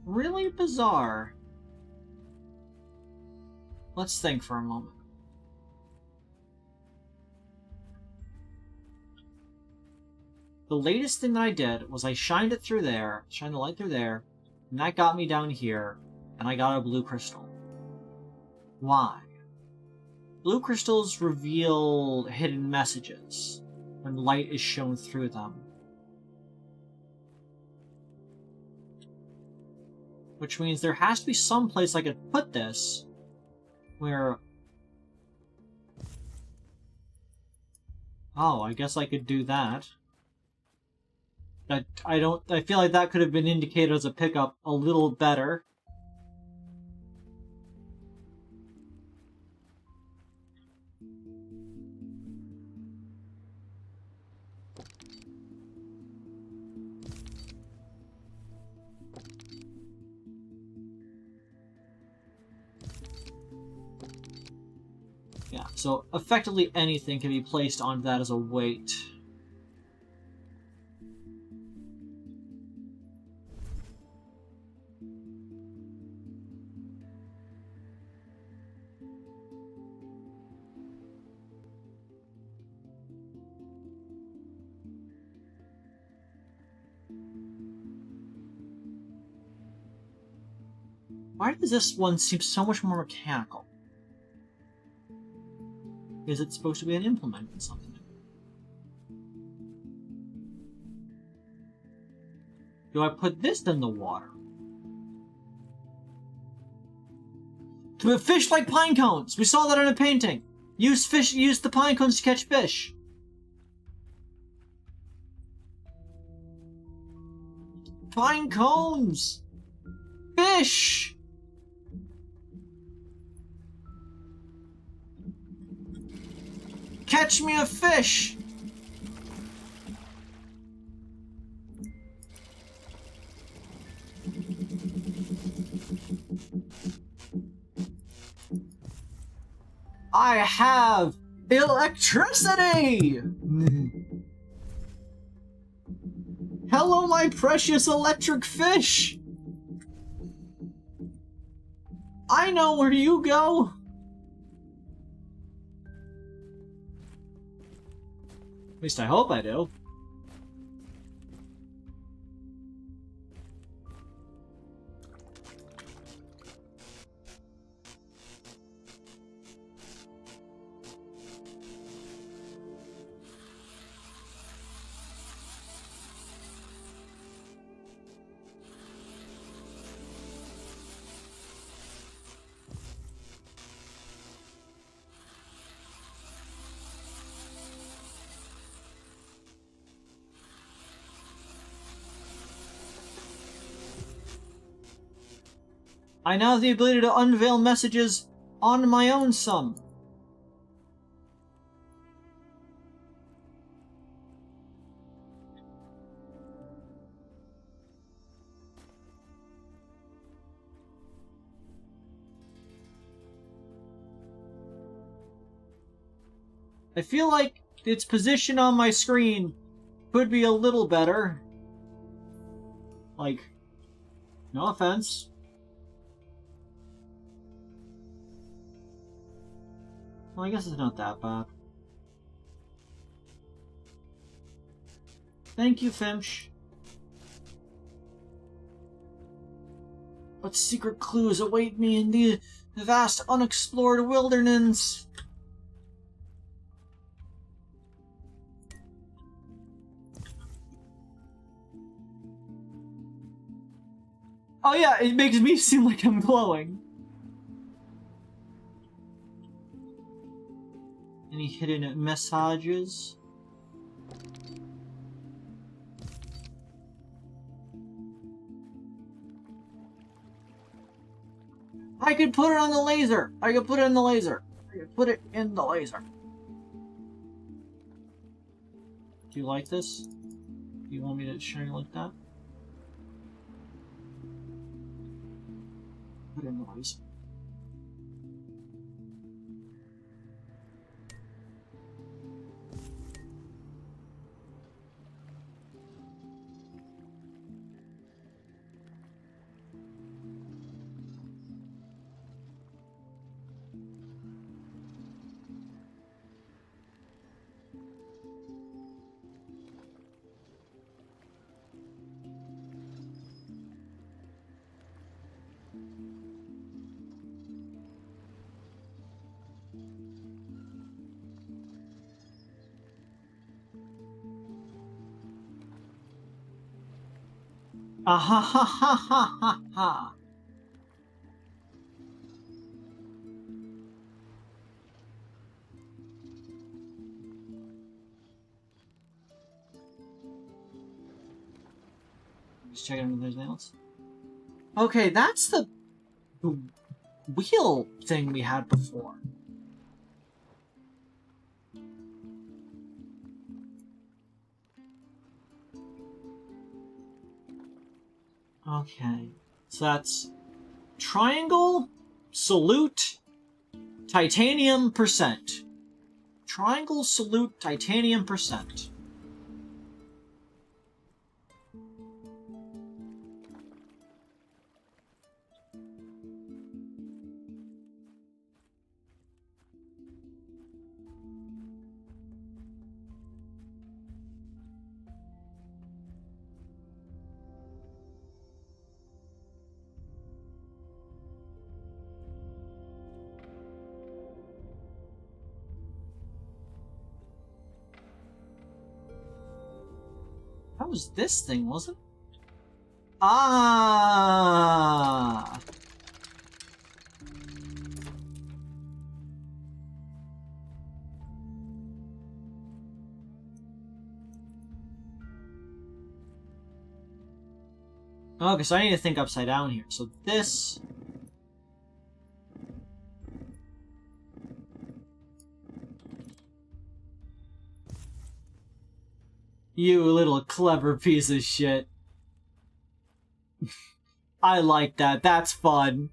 Really bizarre. Let's think for a moment. The latest thing that I did was I shined it through there, shined the light through there, and that got me down here, and I got a blue crystal. Why? Blue crystals reveal hidden messages when light is shown through them. Which means there has to be some place I could put this where... Oh, I guess I could do that. I feel like that could have been indicated as a pickup a little better. Yeah, so effectively anything can be placed on that as a weight. Why does this one seem so much more mechanical? Is it supposed to be an implement or something? Do I put this in the water? To fish like pine cones! We saw that in a painting! Use the pine cones to catch fish! Pine cones! Fish! Catch me a fish! I have electricity! Hello, my precious electric fish! I know where you go! At least I hope I do. I now have the ability to unveil messages on my own some. I feel like its position on my screen could be a little better. Like, no offense. Well, I guess it's not that bad. Thank you, Finch. What secret clues await me in the vast unexplored wilderness? Oh yeah, it makes me seem like I'm glowing. Any hidden messages? I could put it on the laser. I could put it in the laser. I could put it in the laser. Do you like this? Do you want me to shine it like that? Put it in the laser. Ah ha ha ha ha ha ha. Just checking if there's anything else. Okay, that's the wheel thing we had before. Okay, so that's triangle, salute, titanium percent. Triangle, salute, titanium percent. That was this thing, wasn't it? Ah! Okay, so I need to think upside down here. So this... You little clever piece of shit. I like that. That's fun.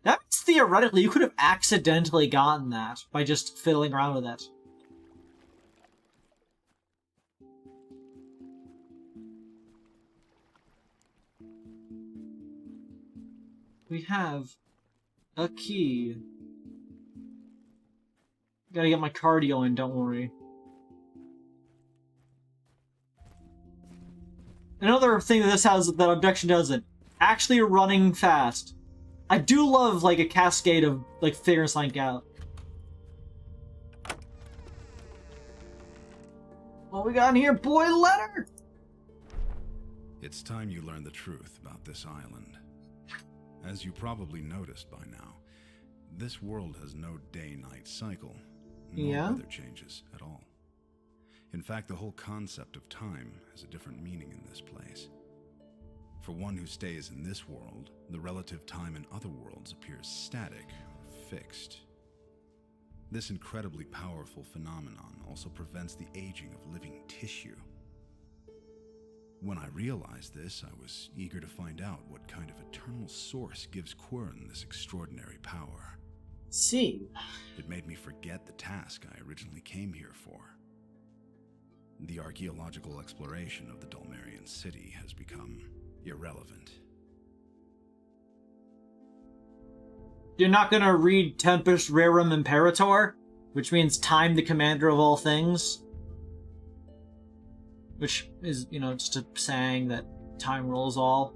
That's theoretically, you could have accidentally gotten that by just fiddling around with it. We have a key. Gotta get my cardio in, don't worry. Another thing that this has that Abduction doesn't. Actually running fast. I do love, like, a cascade of, like, figuring something out. What we got in here, boy? Letter!
It's time you learn the truth about this island. As you probably noticed by now, this world has no day-night cycle, no weather changes at all. In fact, the whole concept of time has a different meaning in this place. For one who stays in this world, the relative time in other worlds appears static or fixed. This incredibly powerful phenomenon also prevents the aging of living tissue. When I realized this, I was eager to find out what kind of eternal source gives Quern this extraordinary power.
See.
It made me forget the task I originally came here for. The archaeological exploration of the Dulmerian city has become irrelevant.
You're not gonna read Tempus Rerum Imperator? Which means time the commander of all things? which is, you know, just a saying that time rules all.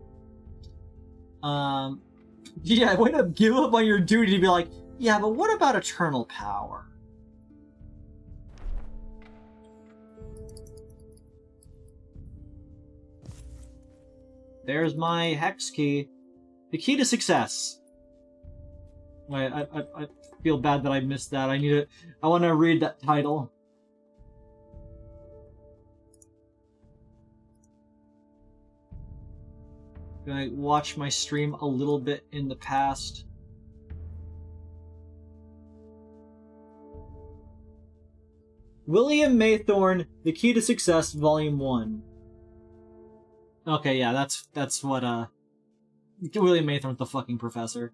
Yeah, way to give up on your duty to be like, yeah, but what about eternal power? There's my hex key. The key to success. Wait, I feel bad that I missed that. I want to read that title. Gonna watch my stream a little bit in the past. William Maythorne, The Key to Success, Volume 1. Okay, yeah, that's what, William Maythorne's the fucking professor.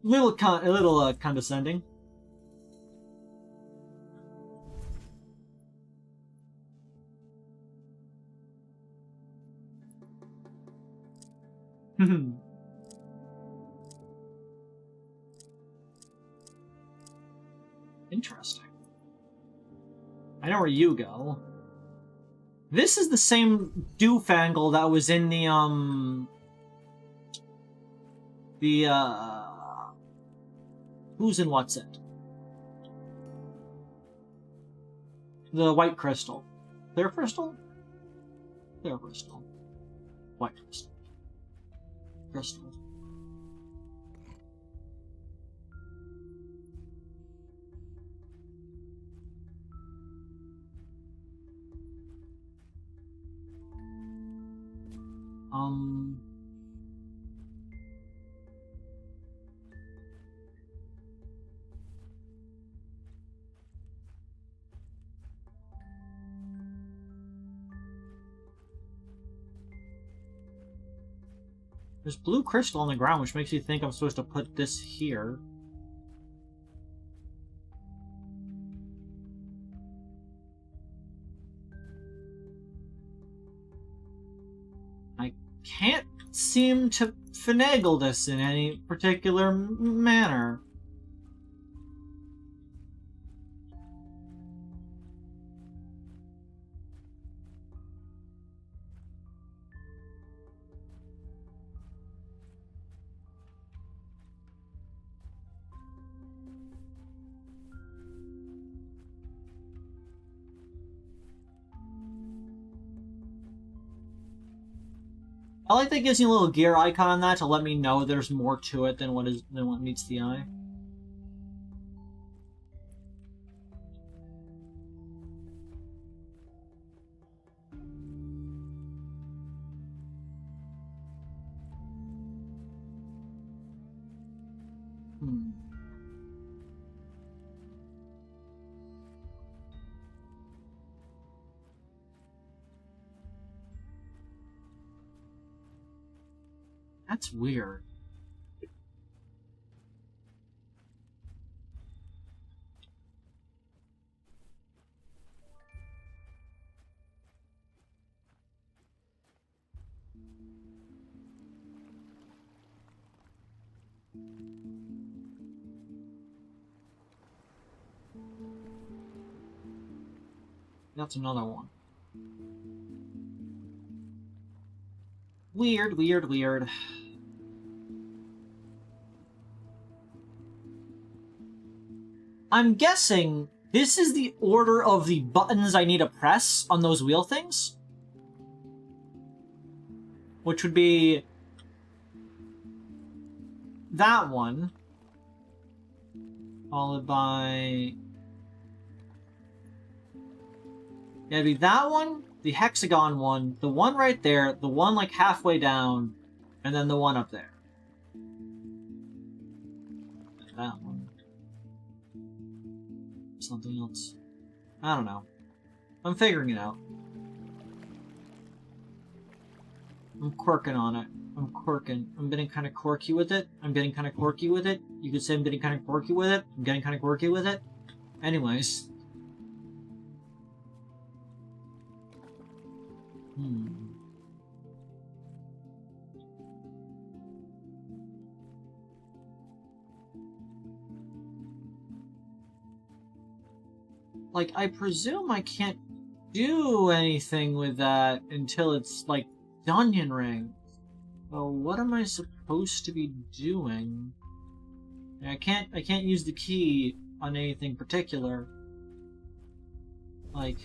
A little condescending. Interesting. I know where you go. This is the same doofangle that was in the who's in what's it? The white crystal. Clear crystal? Clear crystal. White crystal. Crystal. There's blue crystal on the ground, which makes you think I'm supposed to put this here. I can't seem to finagle this in any particular manner. I like that it gives you a little gear icon on that to let me know there's more to it than what meets the eye. That's weird. That's another one. Weird, weird, weird. I'm guessing this is the order of the buttons I need to press on those wheel things? Which would be that one, followed by... Yeah, it'd be that one, the hexagon one, the one right there, the one like halfway down, and then the one up there. That one. Something else. I don't know. I'm figuring it out. I'm quirking on it. I'm quirking. I'm getting kind of quirky with it. I'm getting kind of quirky with it. You could say I'm getting kind of quirky with it. I'm getting kind of quirky with it. Anyways. Like, I presume I can't do anything with that until it's like Dungeon Ring. Well, what am I supposed to be doing? I can't use the key on anything particular. Like,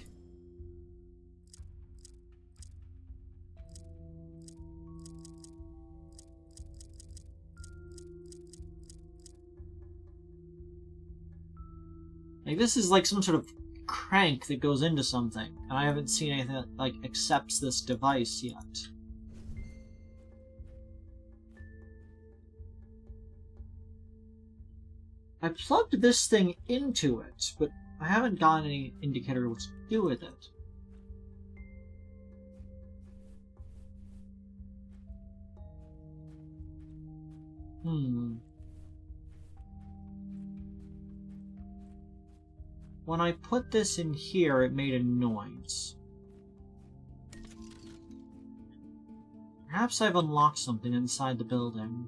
this is like some sort of crank that goes into something, and I haven't seen anything that like accepts this device yet. I plugged this thing into it, but I haven't gotten any indicator what to do with it. When I put this in here, it made a noise. Perhaps I've unlocked something inside the building.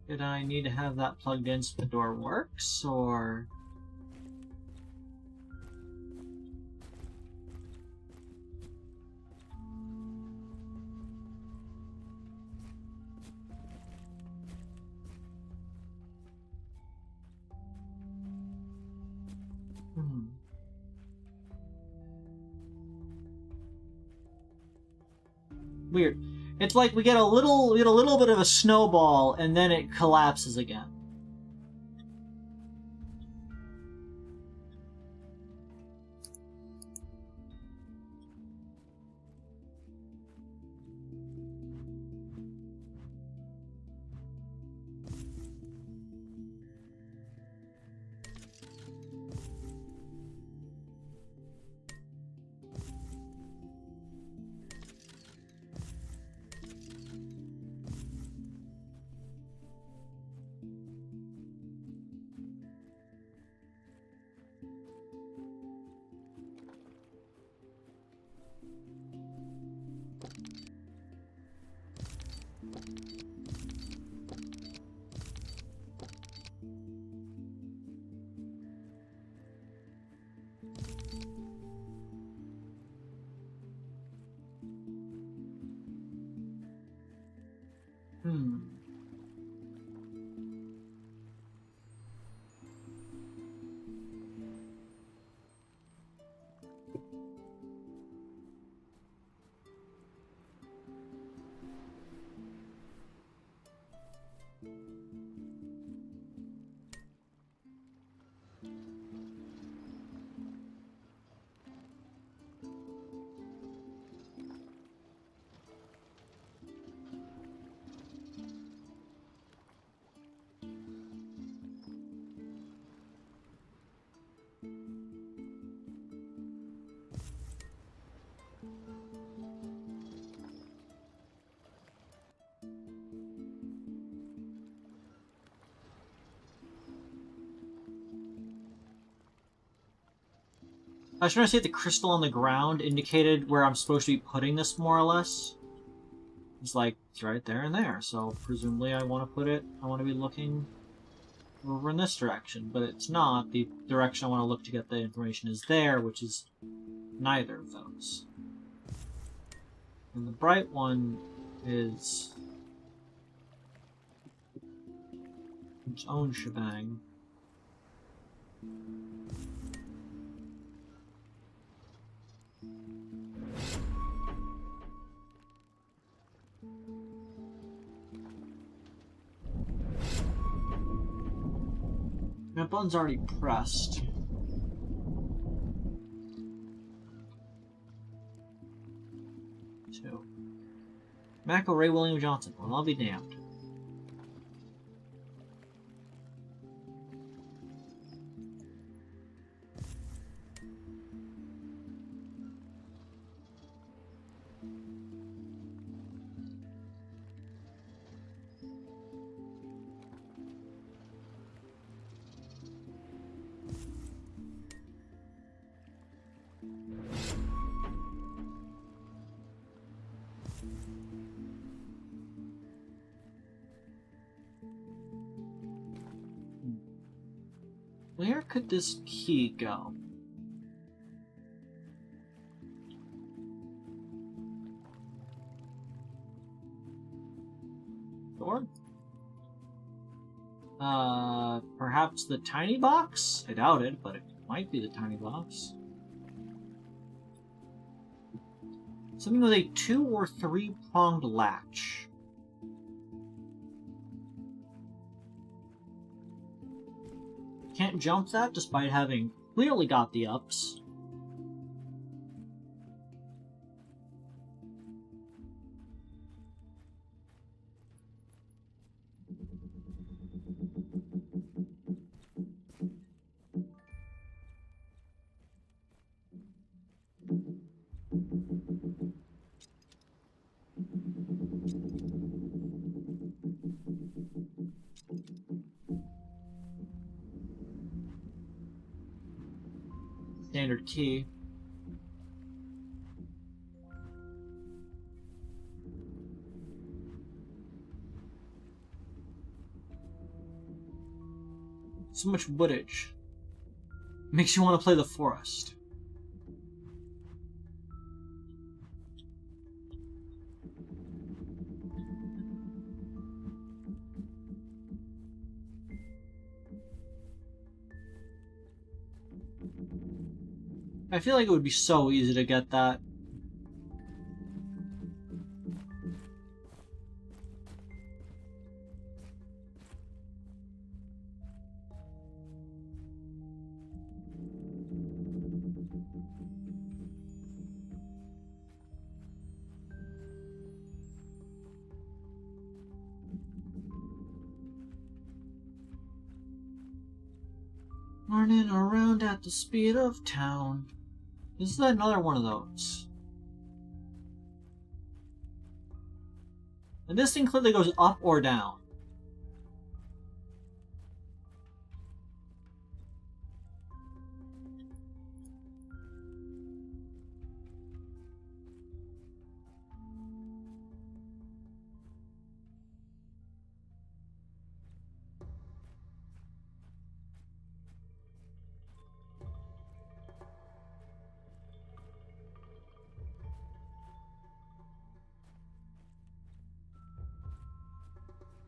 Did I need to have that plugged in so the door works, or... Weird. It's like we get a little bit of a snowball, and then it collapses again. I was trying to see if the crystal on the ground indicated where I'm supposed to be putting this, more or less. It's like, it's right there and there, so presumably I want to put it, I want to be looking over in this direction, but it's not. The direction I want to look to get the information is there, which is neither of those. And the bright one is its own shebang. My button's already pressed. Two. Macko Ray William Johnson. Well, I'll be damned. Where could this key go? Door? Perhaps the tiny box? I doubt it, but it might be the tiny box. Something with a 2 or 3 pronged latch. Can't jump that despite having clearly got the ups. Standard key. So much footage. Makes you want to play the forest. I feel like it would be so easy to get that. Running around at the speed of town. This is another one of those. And this thing clearly goes up or down.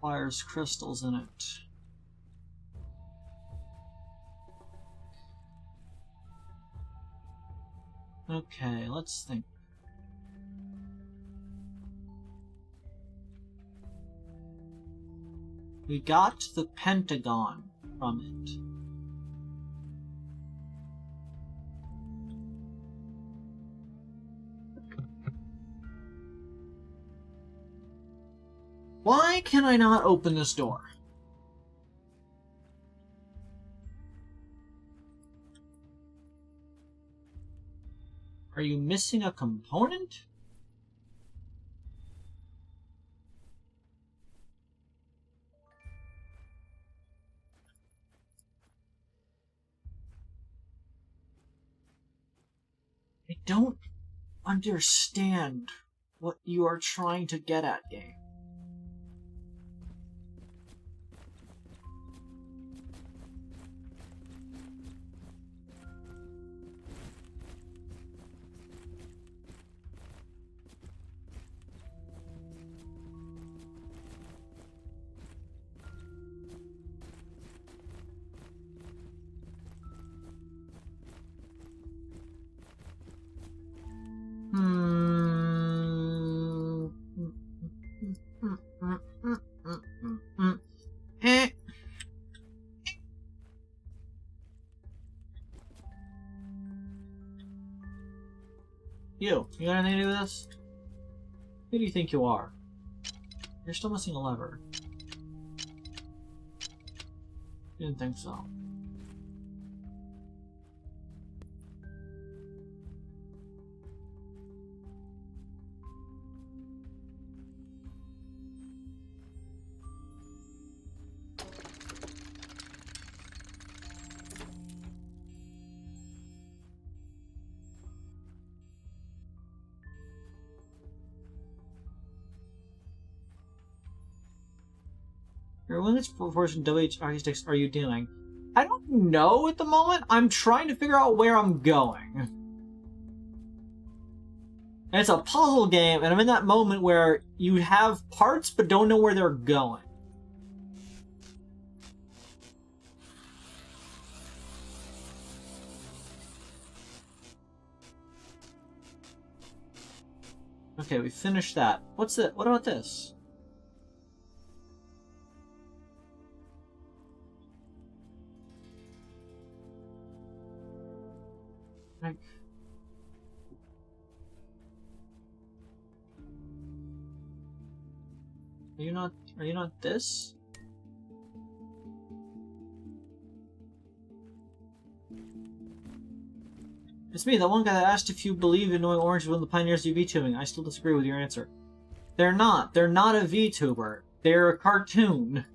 Requires crystals in it. Okay, let's think. We got the pentagon from it. Why can I not open this door? Are you missing a component? I don't understand what you are trying to get at, game. You got anything to do with this? Who do you think you are? You're still missing a lever. Didn't think so. Which proportion WH architects are you doing? I don't know at the moment. I'm trying to figure out where I'm going. And it's a puzzle game, and I'm in that moment where you have parts but don't know where they're going. Okay, we finished that. What's it? What about this? Like, are you not this? It's me, the one guy that asked if you believe in knowing Orange is one of the pioneers of VTubing. I still disagree with your answer. They're not. They're not a VTuber. They're a cartoon.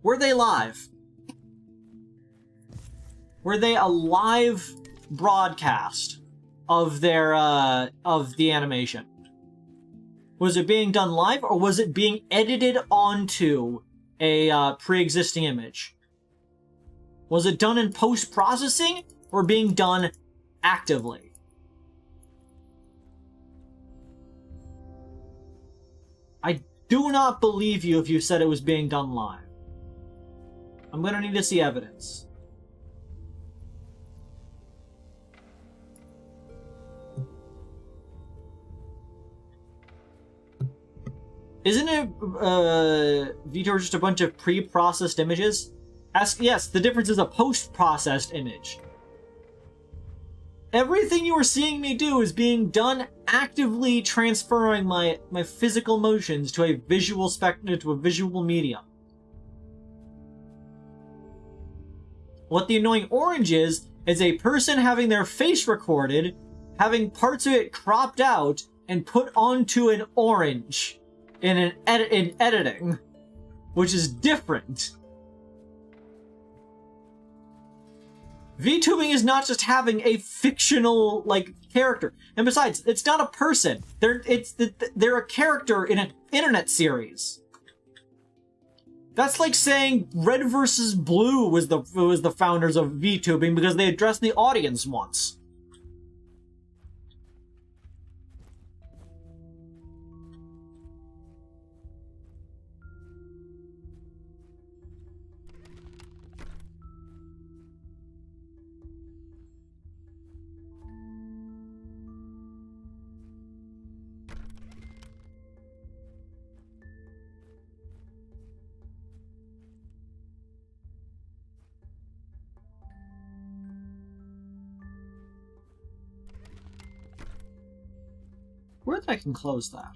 Were they live? Were they a live broadcast of their of the animation? Was it being done live, or was it being edited onto a pre-existing image? Was it done in post-processing, or being done actively? I do not believe you if you said it was being done live. I'm gonna need to see evidence. Isn't it, VTuber just a bunch of pre-processed images? Yes, the difference is a post-processed image. Everything you are seeing me do is being done actively transferring my physical motions to a visual to a visual medium. What the annoying orange is a person having their face recorded, having parts of it cropped out, and put onto an orange in editing, which is different. VTubing is not just having a fictional, like, character. And besides, it's not a person. They're a character in an internet series. That's like saying Red vs. Blue was the founders of VTubing because they addressed the audience once. Where I can close that?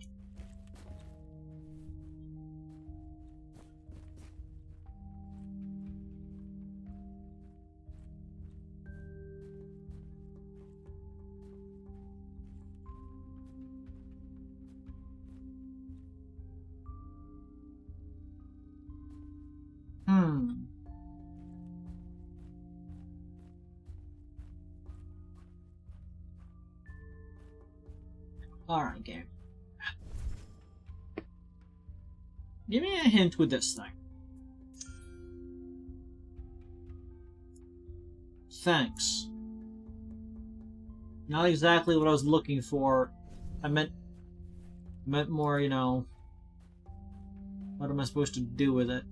Alright, game. Give me a hint with this thing. Thanks. Not exactly what I was looking for. I meant more, you know, what am I supposed to do with it?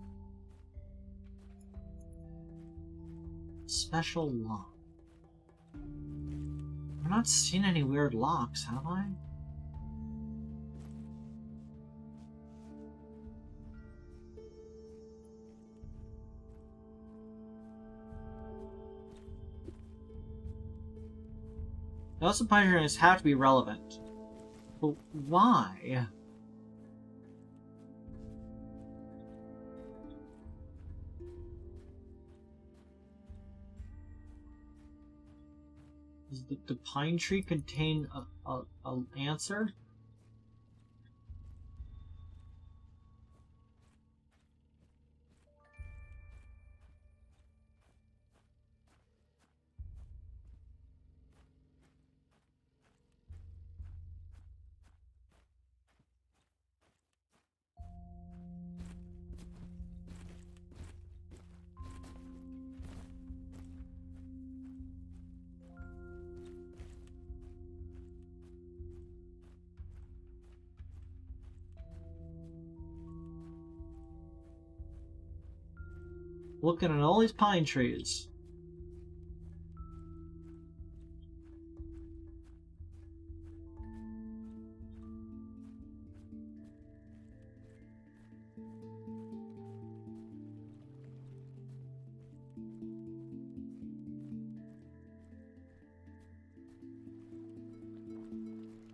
Special lock. I've not seen any weird locks, have I? Those pine trees have to be relevant. But why? Does the pine tree contain a answer? Looking at all these pine trees.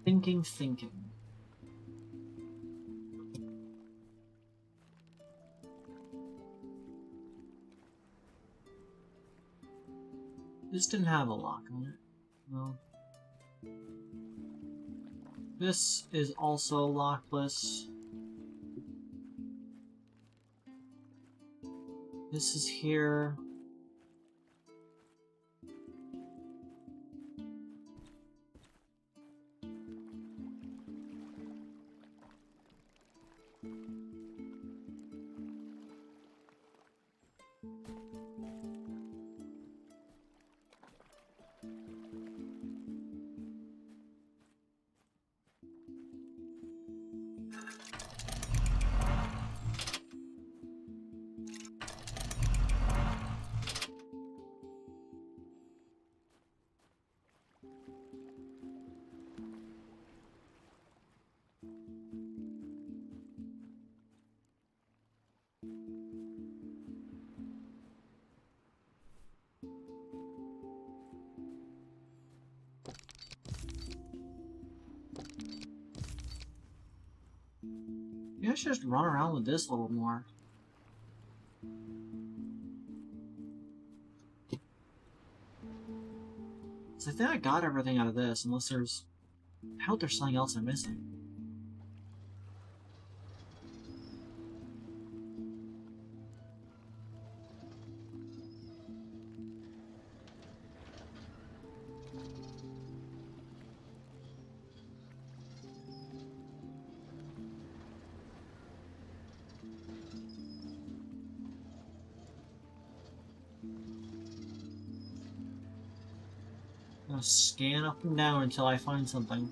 Thinking. This didn't have a lock on it. No. This is also lockless. This is here. Maybe I should just run around with this a little more. So I think I got everything out of this, unless there's... I hope there's something else I'm missing. I'm gonna scan up and down until I find something.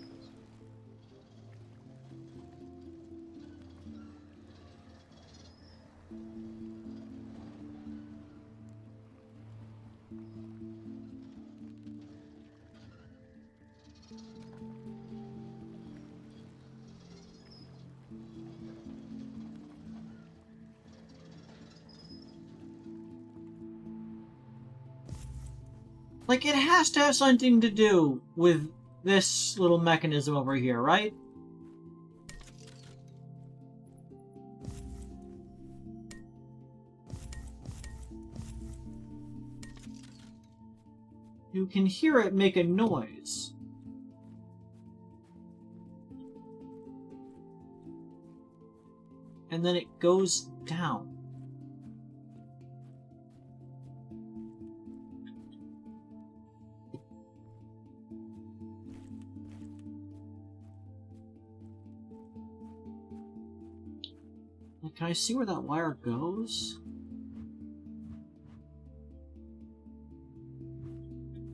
Like, it has to have something to do with this little mechanism over here, right? You can hear it make a noise. And then it goes down. Can I see where that wire goes?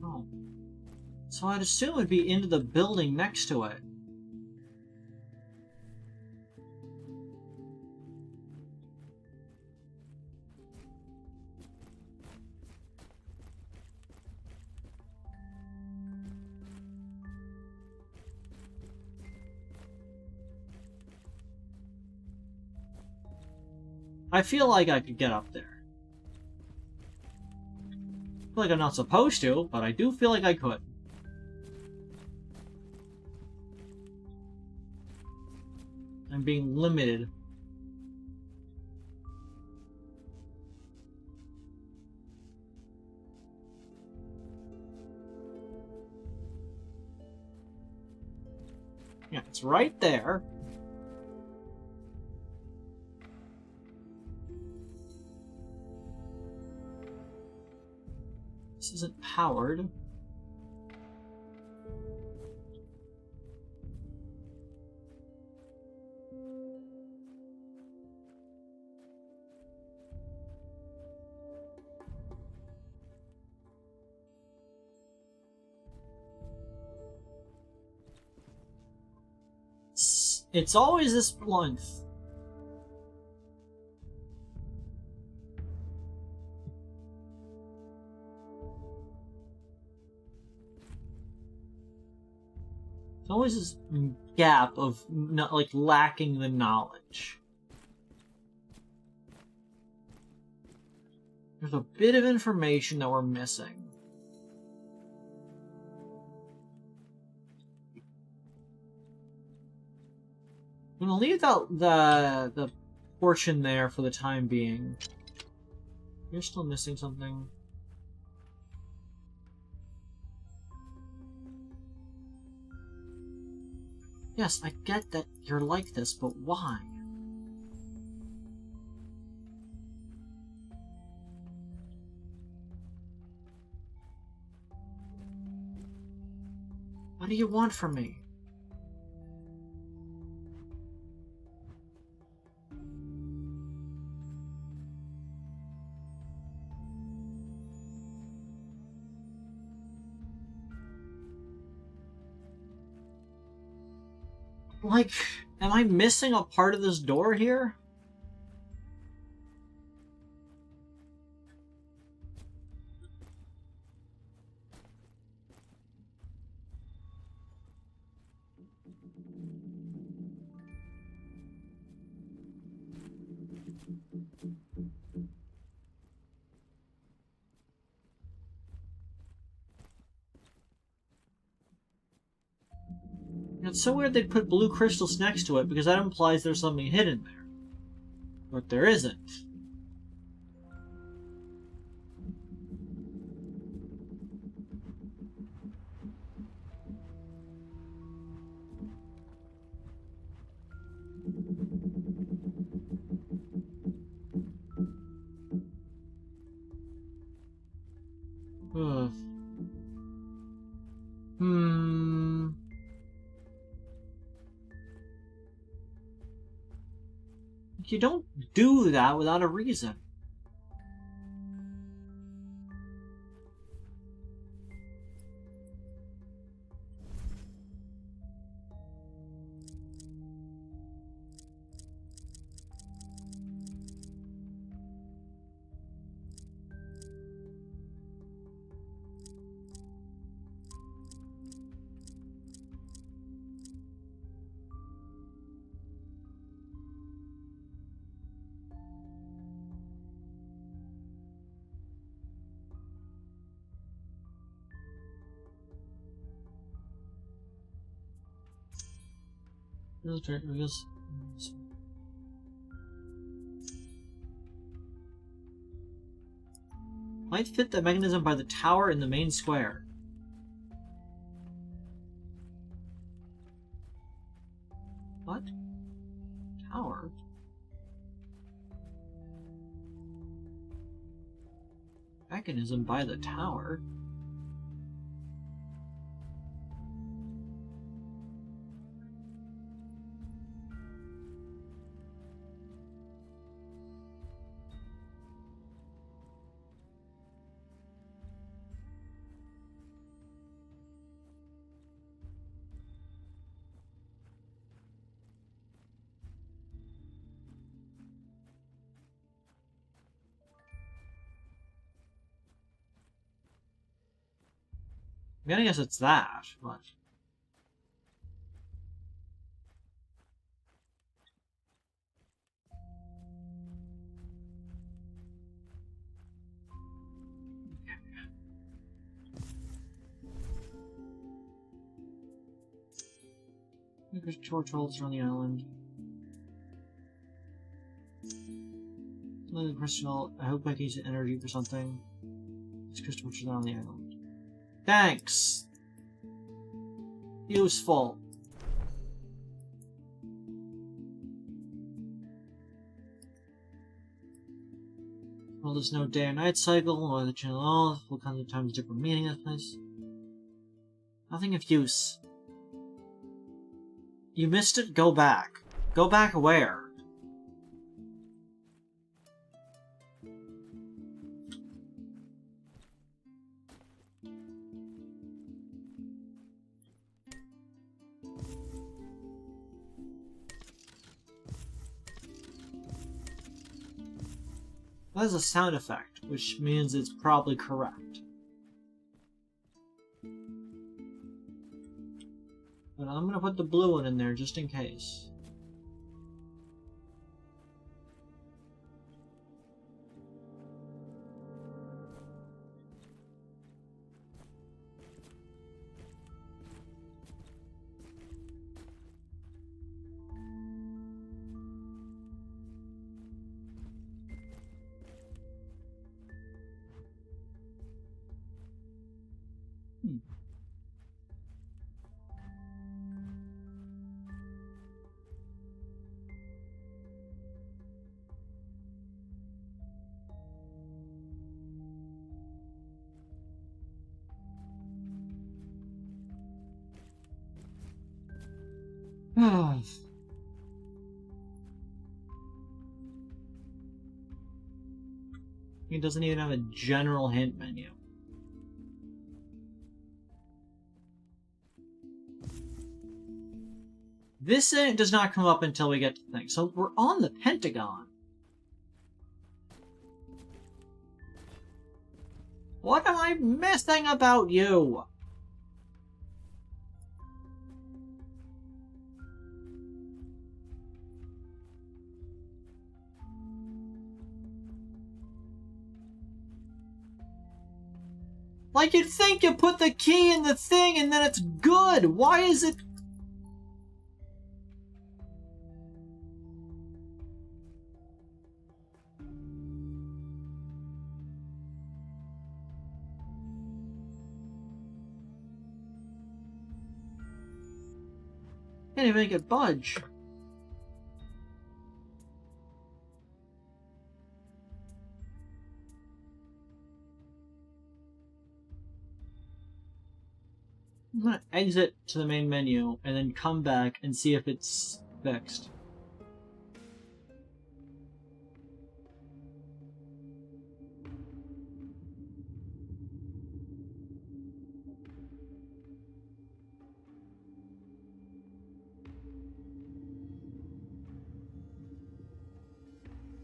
Oh. So I'd assume it'd be into the building next to it. I feel like I could get up there. I feel like I'm not supposed to, but I do feel like I could. I'm being limited. Yeah, it's right there. This isn't powered. It's always this length. It's always this gap of not like lacking the knowledge. There's a bit of information that we're missing. I'm gonna leave the portion there for the time being. You're still missing something. Yes, I get that you're like this, but why? What do you want from me? Like, am I missing a part of this door here? It's so weird they'd put blue crystals next to it, because that implies there's something hidden there. But there isn't. Ugh. You don't do that without a reason. Might fit the mechanism by the tower in the main square. What? Tower? Mechanism by the tower? I mean, I guess it's that, but... There's torch holes around the island. Crystal, I hope I can use energy for something. It's crystal which is not on the island. Thanks! Useful. Well, there's no day or night cycle, or the channel all, what kinds of times different meaning in this place. Nothing of use. You missed it? Go back. Go back where? That is a sound effect, which means it's probably correct. But I'm gonna put the blue one in there just in case. It doesn't even have a general hint menu. This does not come up until we get to the thing. So we're on the Pentagon. What am I missing about you? Like, you'd think you put the key in the thing and then it's good. Why is it... Can't even make it budge. I'm gonna exit to the main menu and then come back and see if it's fixed.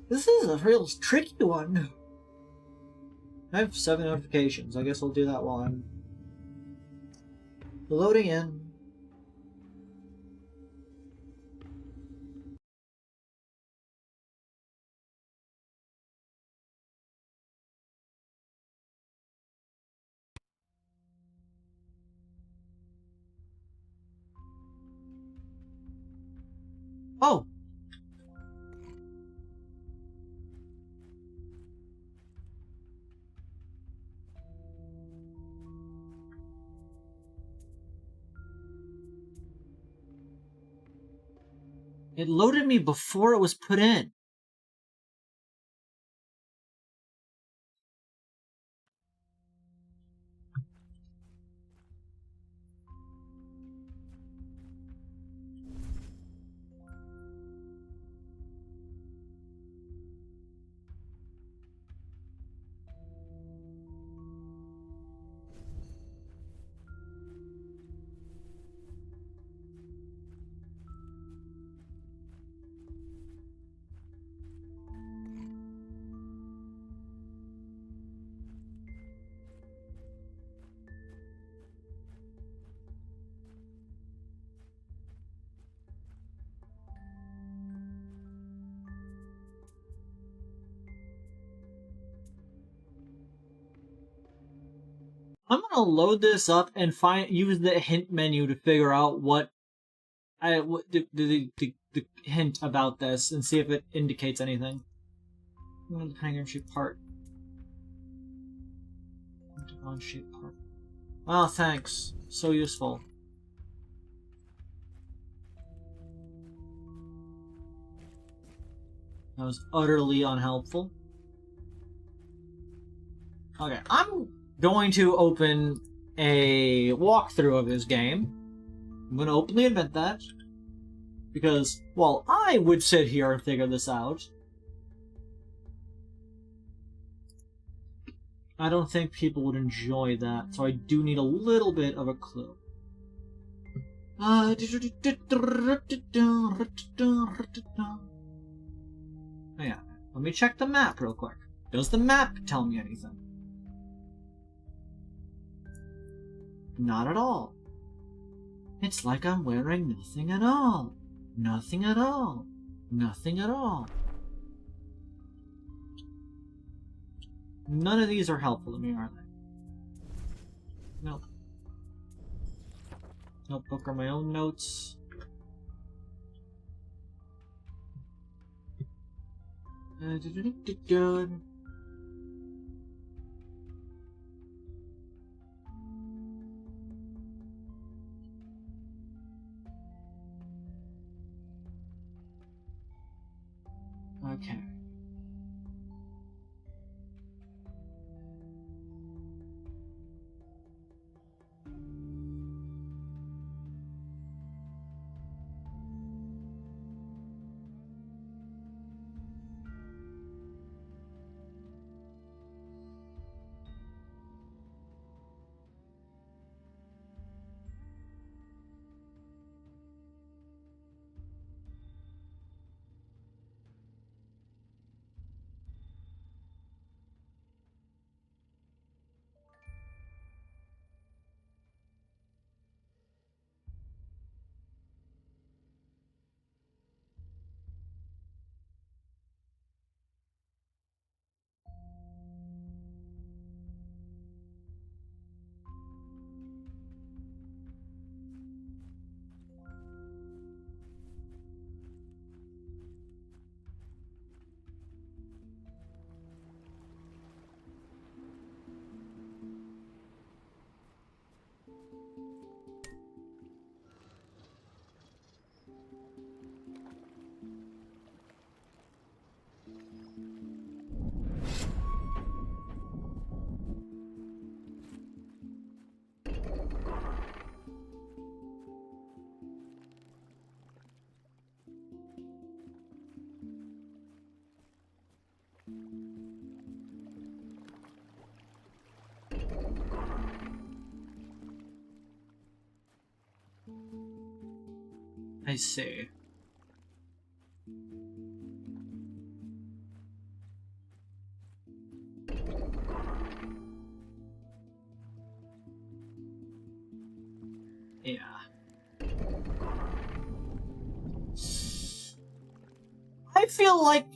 This is a real tricky one. I have 7 notifications. I guess I'll do that while I'm loading in. Oh! It loaded me before it was put in. I'm gonna load this up and use the hint menu to figure out what the hint about this and see if it indicates anything. The penguin-shaped part. Devon-shaped part. Oh, thanks. So useful. That was utterly unhelpful. Okay, I'm going to open a walkthrough of this game. I'm going to openly admit that. Because, well, I would sit here and figure this out. I don't think people would enjoy that, so I do need a little bit of a clue. Oh yeah, let me check the map real quick. Does the map tell me anything? Not at all. It's like I'm wearing nothing at all. Nothing at all. Nothing at all. None of these are helpful to me, are they? Nope. Notebook are my own notes. Good. Okay. I see. Yeah. I feel like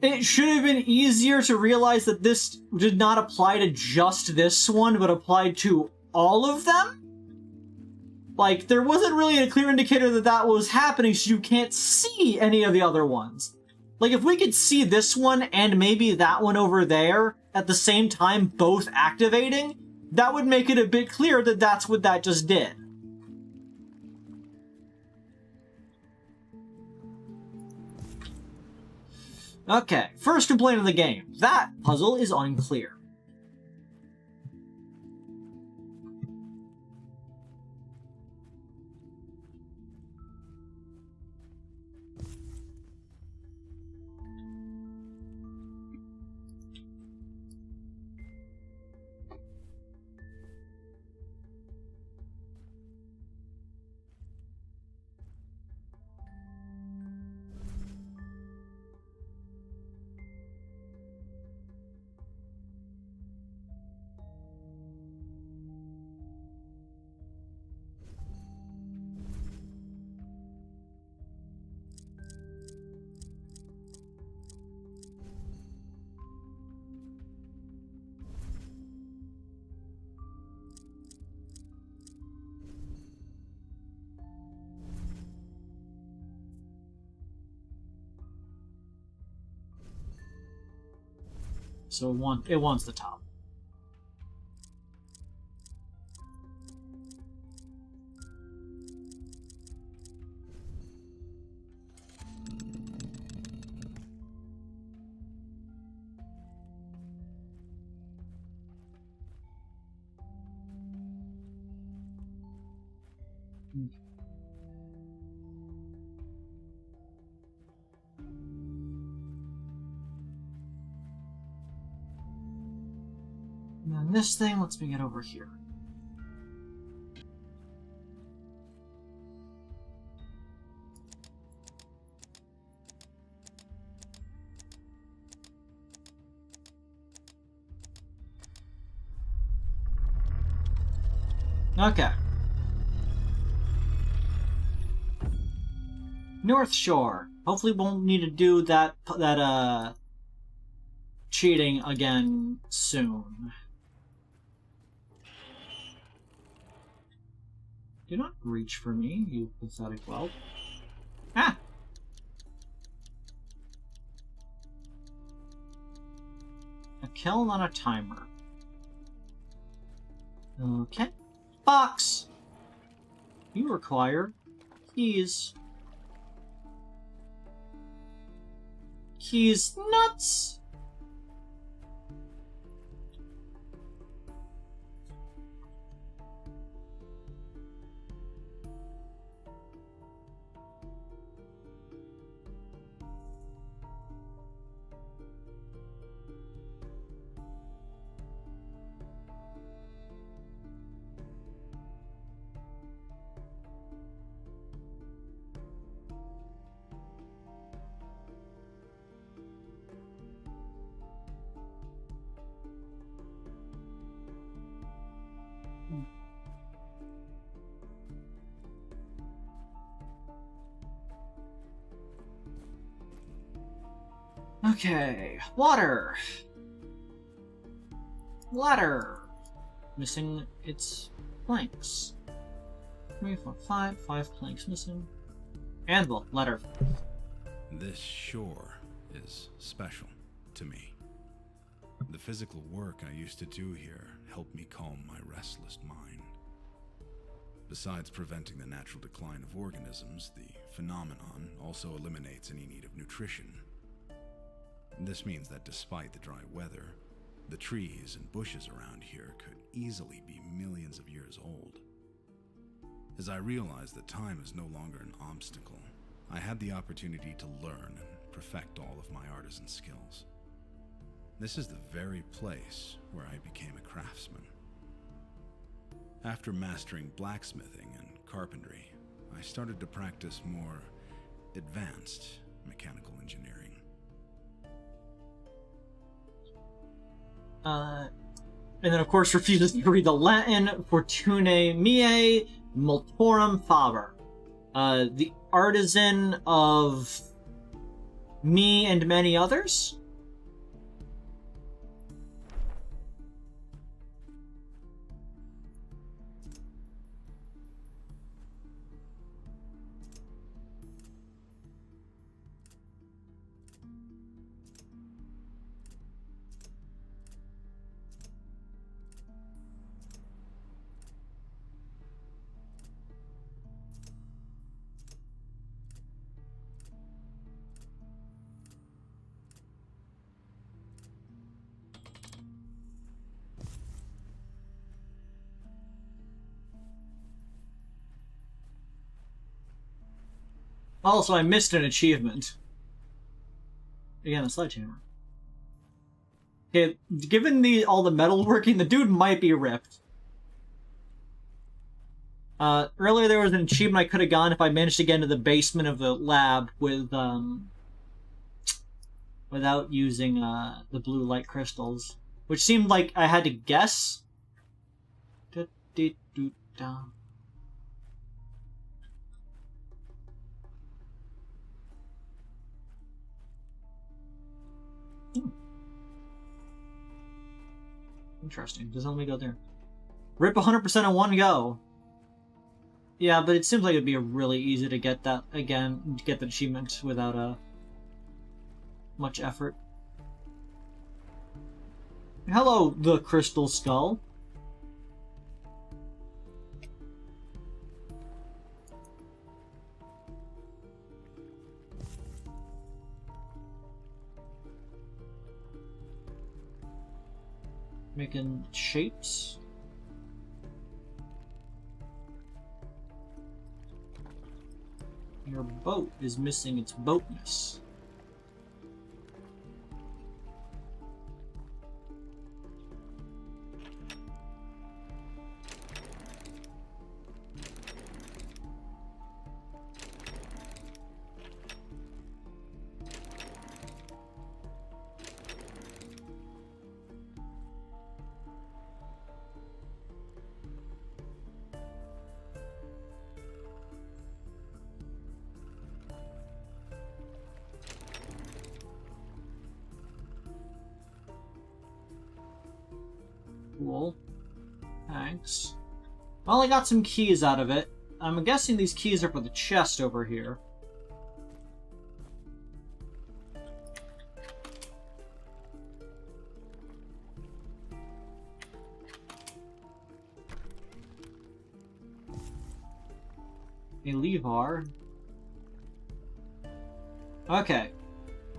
it should have been easier to realize that this did not apply to just this one, but applied to all of them? Like, there wasn't really a clear indicator that that was happening, so you can't see any of the other ones. Like, if we could see this one and maybe that one over there at the same time both activating, that would make it a bit clearer that that's what that just did. Okay, first complaint of the game. That puzzle is unclear. So it wants the top. And then this thing lets me get over here. Okay. North Shore. Hopefully won't need to do that cheating again soon. Do not reach for me, you pathetic whelp. Ah! A kiln on a timer. Okay. Box! You require keys. Keys nuts! Okay, water. Ladder. Missing its planks. 3, 4, 5 planks missing. Anvil, ladder.
This shore is special to me. The physical work I used to do here helped me calm my restless mind. Besides preventing the natural decline of organisms, the phenomenon also eliminates any need of nutrition. This means that despite the dry weather, the trees and bushes around here could easily be millions of years old. As I realized that time is no longer an obstacle, I had the opportunity to learn and perfect all of my artisan skills. This is the very place where I became a craftsman. After mastering blacksmithing and carpentry, I started to practice more advanced mechanical engineering.
And then of course refuses to read the Latin Fortunae Miae Multorum Faber. The artisan of me and many others? Also, I missed an achievement. Again, a sledgehammer. Okay, given all the metalworking, the dude might be ripped. Earlier there was an achievement I could have gone if I managed to get into the basement of the lab with, without using, the blue light crystals. Which seemed like I had to guess. Da-da-do-da. Interesting. Doesn't let me go there. Rip 100% in one go. Yeah, but it seems like it'd be really easy to get that again, to get the achievement without much effort. Hello, the Crystal Skull. Making shapes. Your boat is missing its boatness. Cool. Thanks. Well, I got some keys out of it. I'm guessing these keys are for the chest over here. A lever. Okay.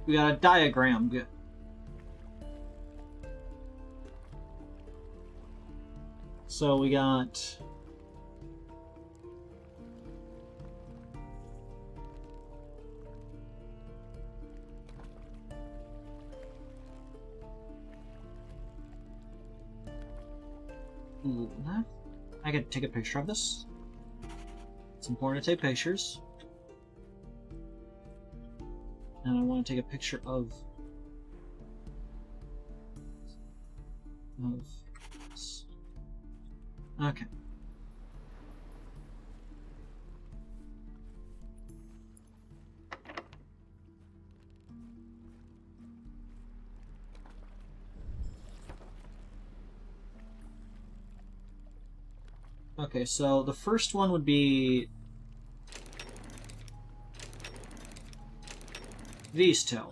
We got a diagram. Good. So we got... I could take a picture of this. It's important to take pictures. And I want to take a picture of this. Okay. Okay, so the first one would be these two.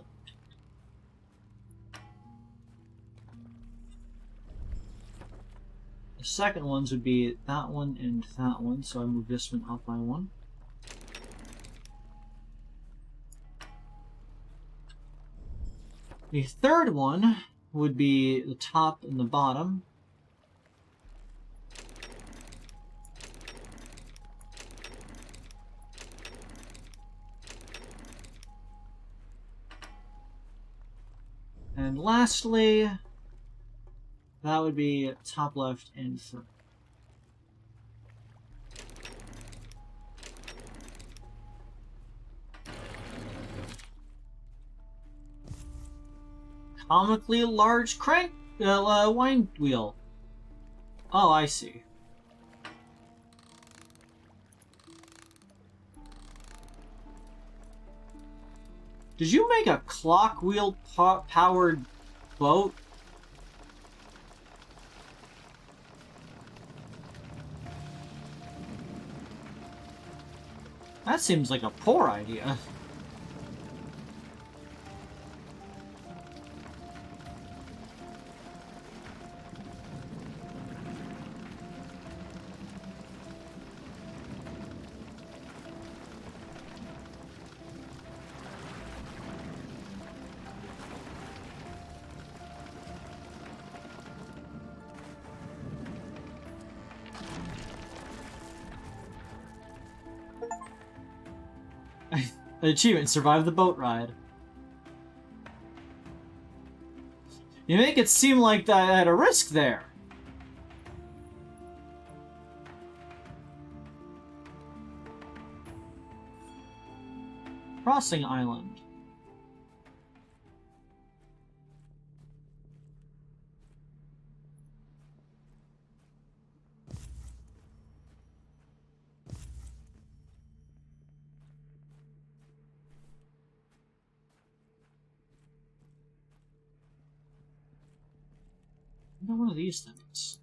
The second ones would be that one and that one, so I move this one up by one. The third one would be the top and the bottom. And lastly, that would be top left and front. Comically large crank wind wheel. Oh, I see. Did you make a clock wheel powered boat? That seems like a poor idea. Achievement, survive the boat ride. You make it seem like I had a risk there. Crossing island. What are one of these things?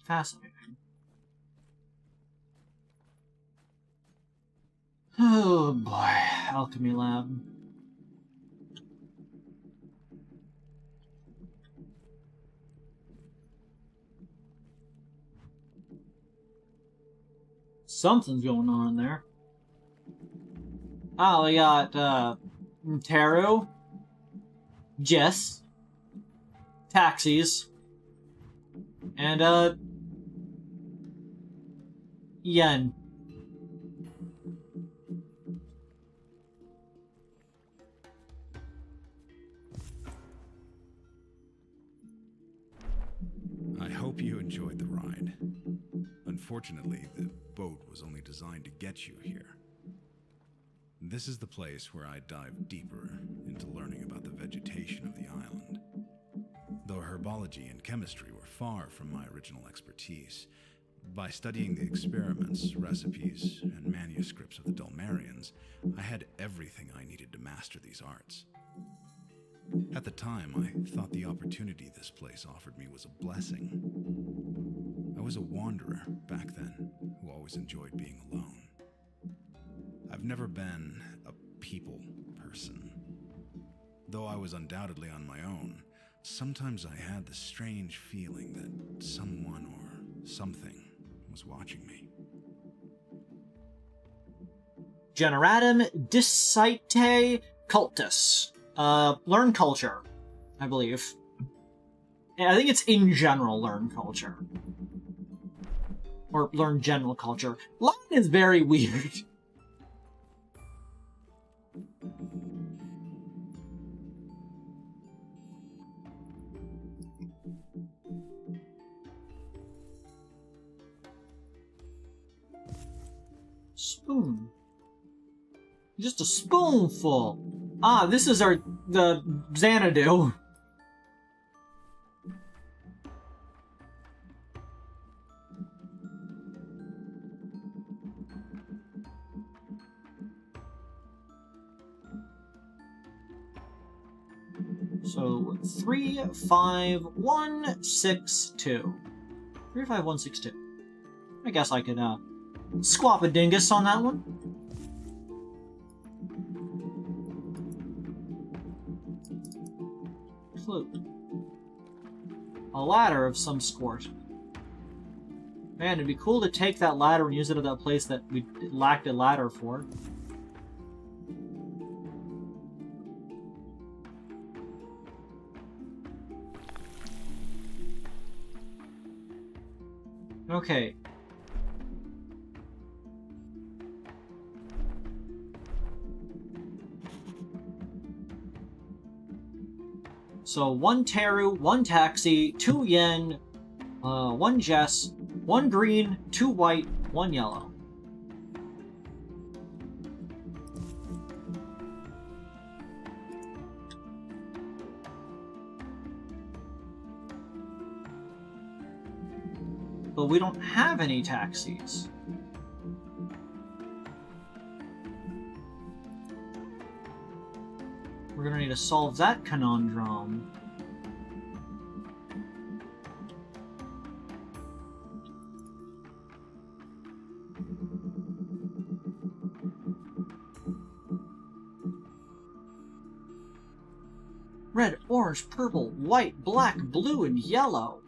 Fascinating. Oh boy, alchemy lab. Something's going on in there. Oh, we got, Teru, Jess, Taxis, and, Yen.
I hope you enjoyed the ride. Unfortunately, the boat was only designed to get you here. This is the place where I dive deeper into learning about the vegetation of the island. Though herbology and chemistry were far from my original expertise, by studying the experiments, recipes, and manuscripts of the Dulmarians, I had everything I needed to master these arts. At the time, I thought the opportunity this place offered me was a blessing. I was a wanderer back then, who always enjoyed being alone. I've never been a people person. Though I was undoubtedly on my own, sometimes I had the strange feeling that someone or something was watching me.
Generatum discite cultus. Learn culture, I believe. Yeah, I think it's in general learn culture. Or learn general culture. Latin is very weird. Spoon. Just a spoonful. Ah, this is the Xanadu. So 35162. 35162. I guess I could squap a dingus on that one. Flute. A ladder of some sort. Man, it'd be cool to take that ladder and use it at that place that we lacked a ladder for. Okay. So 1 Teru, 1 Taxi, 2 Yen, 1 Jess, 1 green, 2 white, 1 yellow. But we don't have any taxis. We're gonna need to solve that conundrum. Red, orange, purple, white, black, blue, and yellow.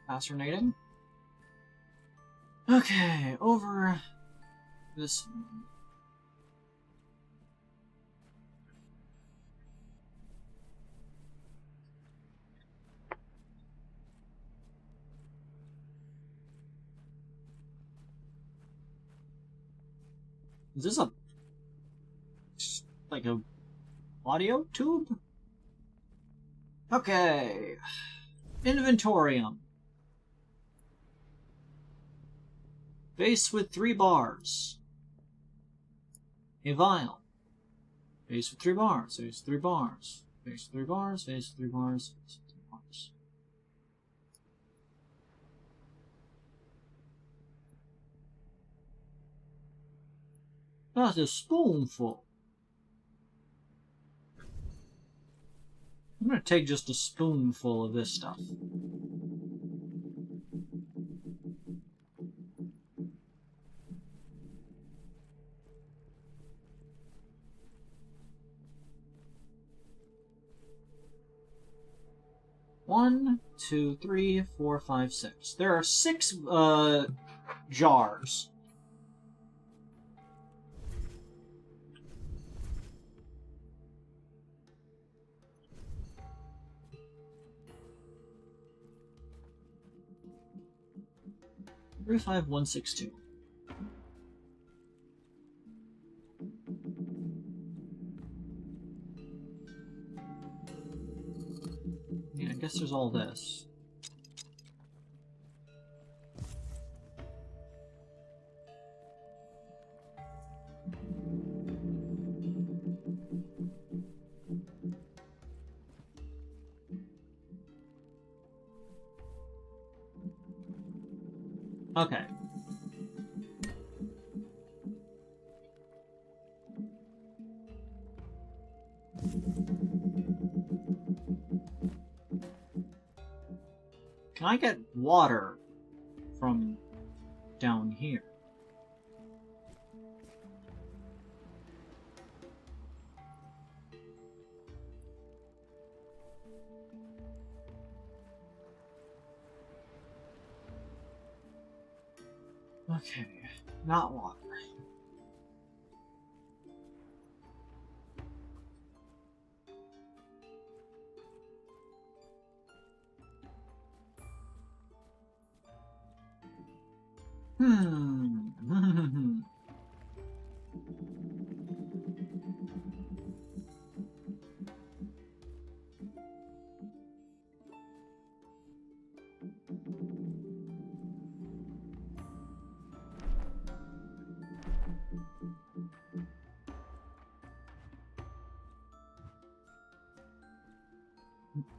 Fascinating. Okay, over this. Is this like a audio tube? Okay. Inventorium. Base with 3 bars. A vial. Base with 3 bars. Base with 3 bars. Base with 3 bars. Base with 3 bars. Base with 3 bars. That's a spoonful. gonna take just a spoonful of this stuff. One, two, three, four, five, six. There are 6 jars. Three, 5, 1, 6, 2. Yeah, I guess there's all this. Okay. Can I get water from down here? Okay, not water.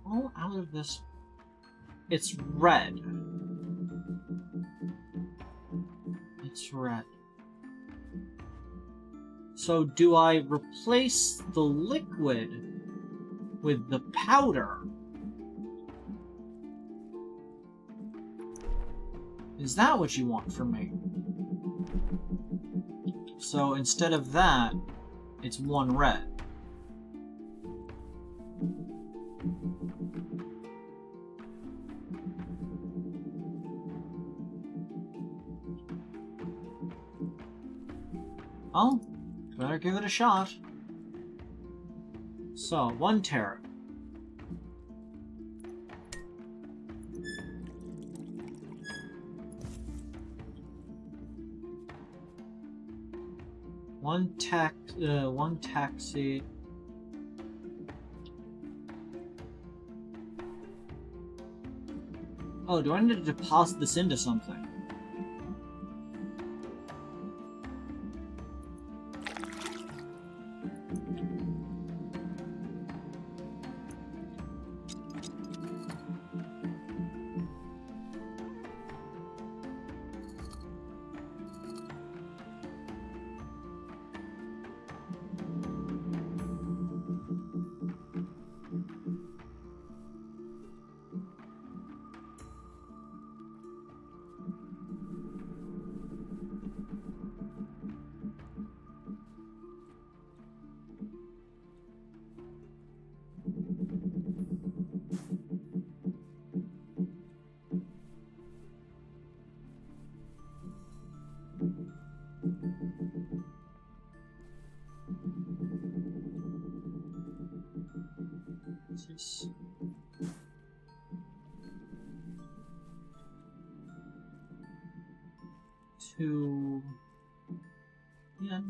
All out of this. It's red. It's red. So do I replace the liquid with the powder? Is that what you want from me? So instead of that, it's 1 red. Oh, better give it a shot. So, 1 tera. One taxi. Oh, do I need to deposit this into something? This. Two. Yeah.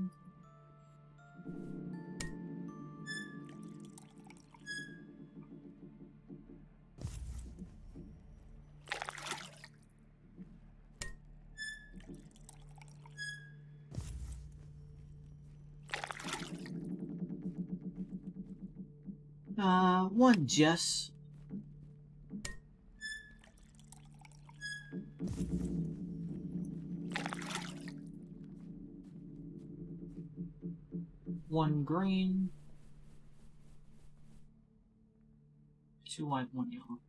One Jess. One green. 2 white, 1 yellow.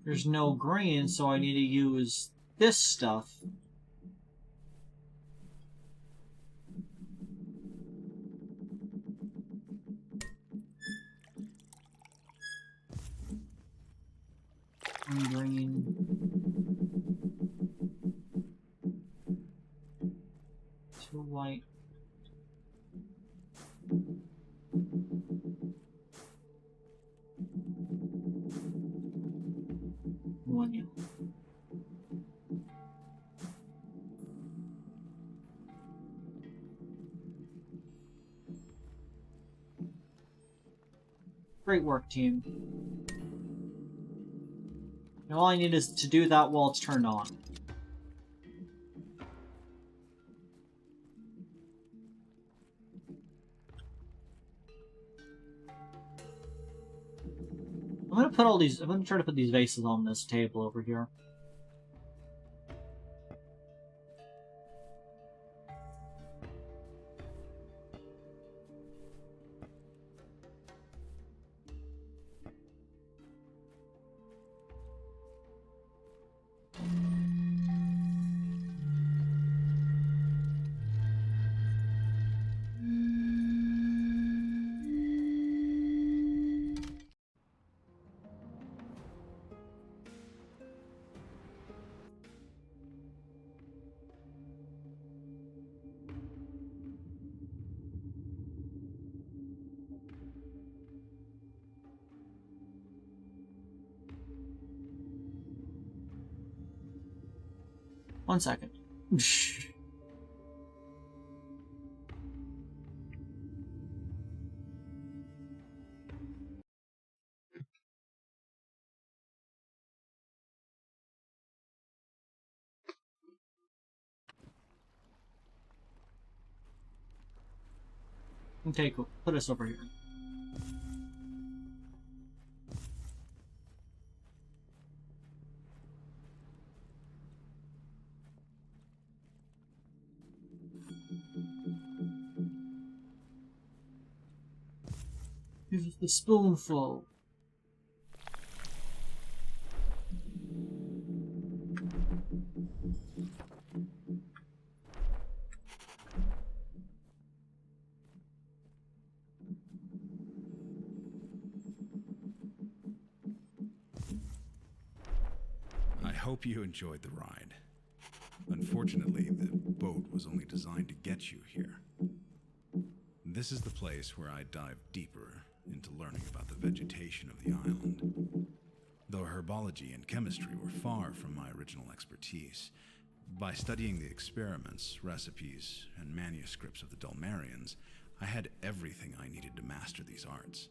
There's no green, so I need to use this stuff. One green. 2 white. One yellow. Great work, team. And all I need is to do that while it's turned on. I'm gonna try to put these vases on this table over here. One second. Okay, cool. Put us over here. This is the spoonful.
I hope you enjoyed the ride. Unfortunately, the boat was only designed to get you here. This is the place where I dive deeper into learning about the vegetation of the island. Though herbology and chemistry were far from my original expertise, by studying the experiments, recipes, and manuscripts of the Dulmarians, I had everything I needed to master these arts.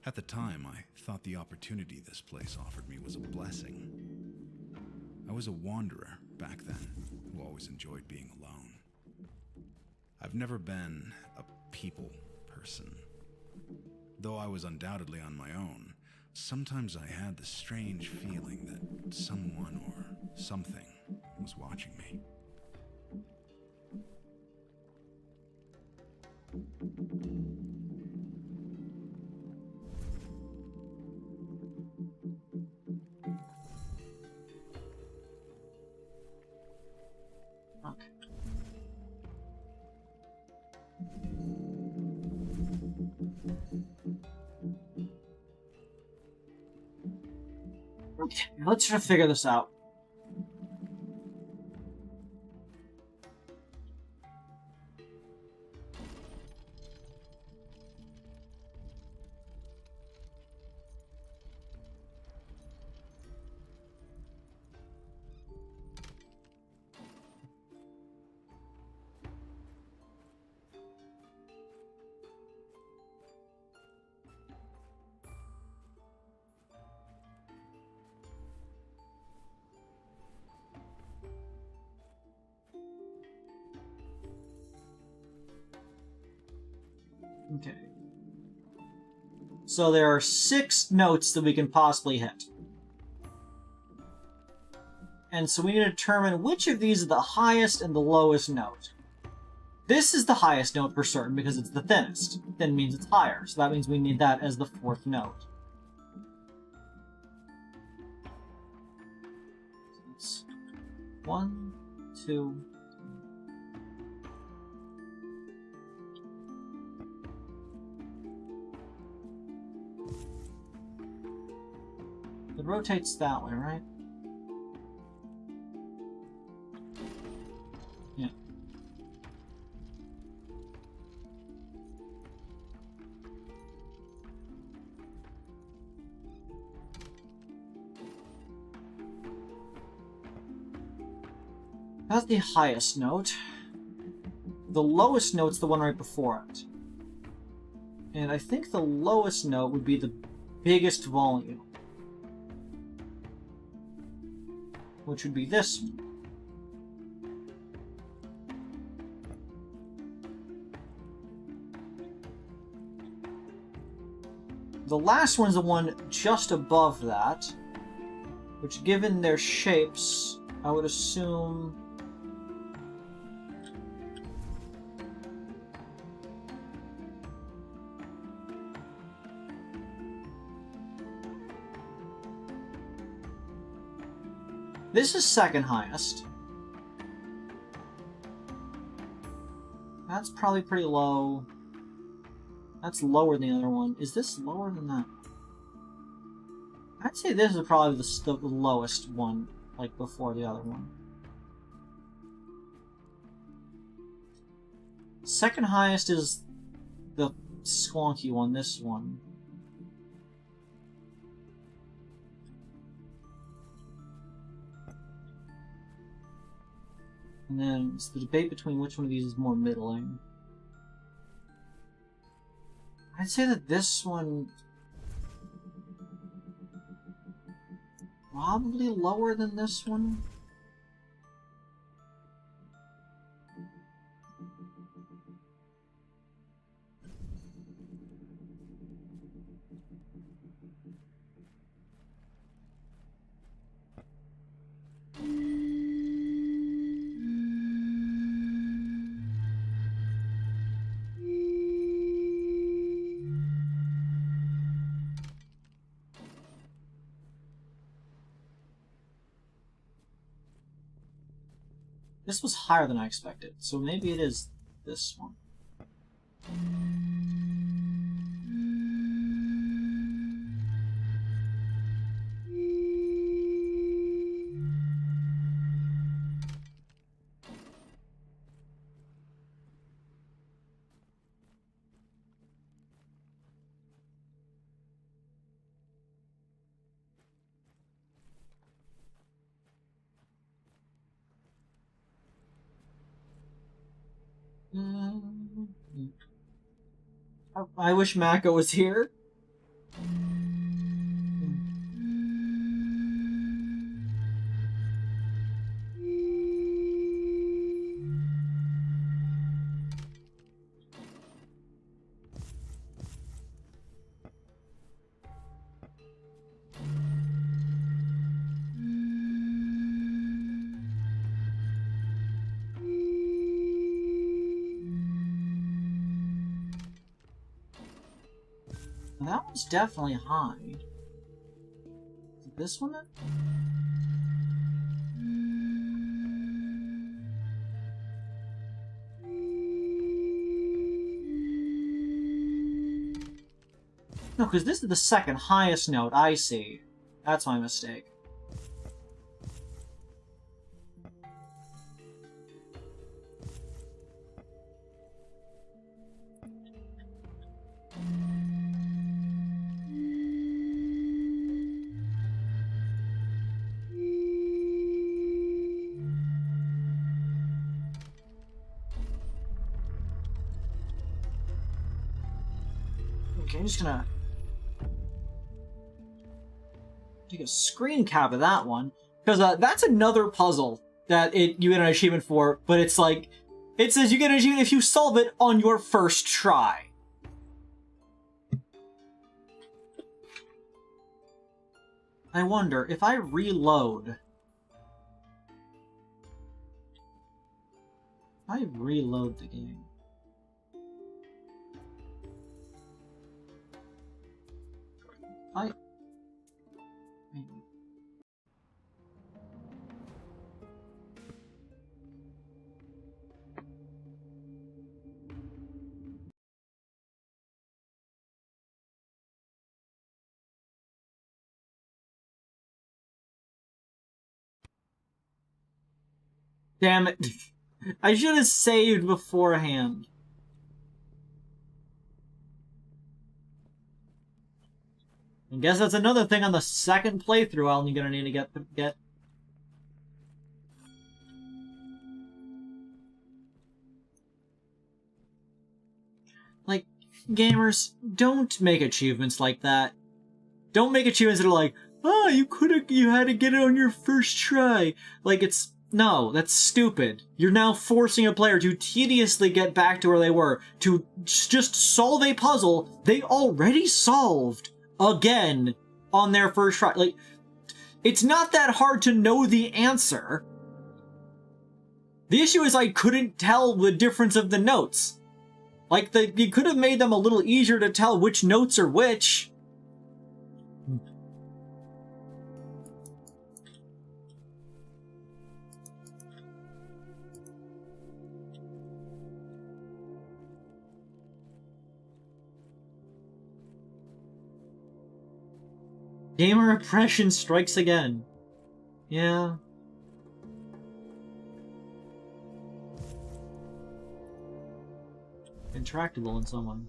At the time, I thought the opportunity this place offered me was a blessing. I was a wanderer back then, who always enjoyed being alone. I've never been a people person. Though I was undoubtedly on my own, sometimes I had the strange feeling that someone or something was watching me.
Okay, let's try to figure this out. Okay. So there are 6 notes that we can possibly hit. And so we need to determine which of these are the highest and the lowest note. This is the highest note for certain because it's the thinnest. Thin means it's higher, so that means we need that as the 4th note. So it's 1, 2... It rotates that way, right? Yeah. That's the highest note. The lowest note's the one right before it. And I think the lowest note would be the biggest volume, which would be this one. The last one's the one just above that, which, given their shapes, I would assume... This is second highest. That's probably pretty low. That's lower than the other one. Is this lower than that? I'd say this is probably the lowest one, like before the other one. Second highest is the squonky one, this one. And then it's the debate between which one of these is more middling. I'd say that this one... probably lower than this one. This was higher than I expected, so maybe it is this one. I wish Mako was here. That one's definitely high. Is it this one then? No, because this is the second highest note I see. That's my mistake. Okay, I'm just gonna take a screen cap of that one, because that's another puzzle that you get an achievement for, but it's like, it says you get an achievement if you solve it on your first try. I wonder, if I reload... If I I reload the game? Damn it. I should have saved beforehand. I guess that's another thing on the second playthrough I'm gonna need to get. Like, gamers, don't make achievements like that. Don't make achievements that are like, oh, you had to get it on your first try. Like, no, that's stupid. You're now forcing a player to tediously get back to where they were, to just solve a puzzle they already solved again on their first try. Like, it's not that hard to know the answer. The issue is I couldn't tell the difference of the notes. Like, you could have made them a little easier to tell which notes are which. Gamer oppression strikes again. Yeah. Intractable in someone.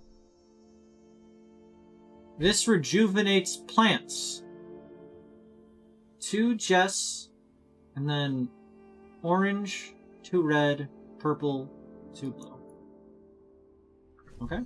This rejuvenates plants. 2 Jess, and then orange, 2 red, purple, 2 blue. Okay.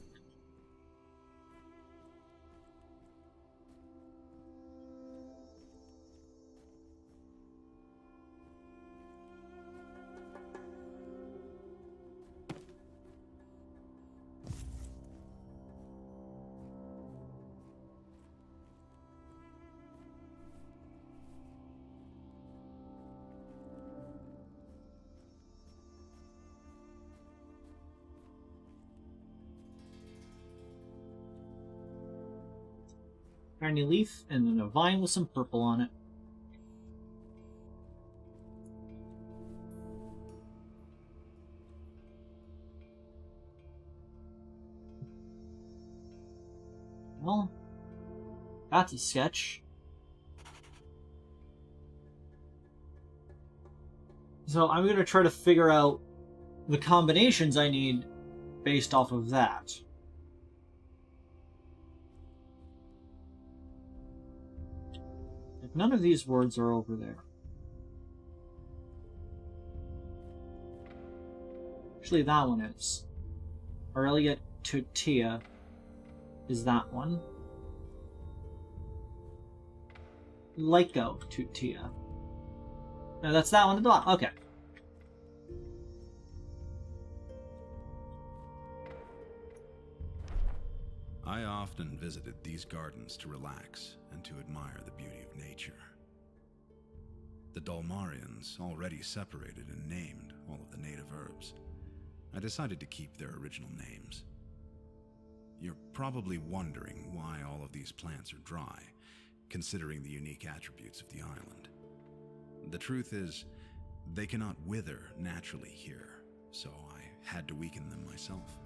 Tiny leaf, and then a vine with some purple on it. Well, that's a sketch. So I'm going to try to figure out the combinations I need based off of that. None of these words are over there. Actually, that one is. Aurelia Tutia is that one. Lyco Tutia. No, that's that one at the bottom. Okay.
I often visited these gardens to relax and to admire the beauty of nature. The Dalmarians already separated and named all of the native herbs. I decided to keep their original names. You're probably wondering why all of these plants are dry, considering the unique attributes of the island. The truth is, they cannot wither naturally here, so I had to weaken them myself.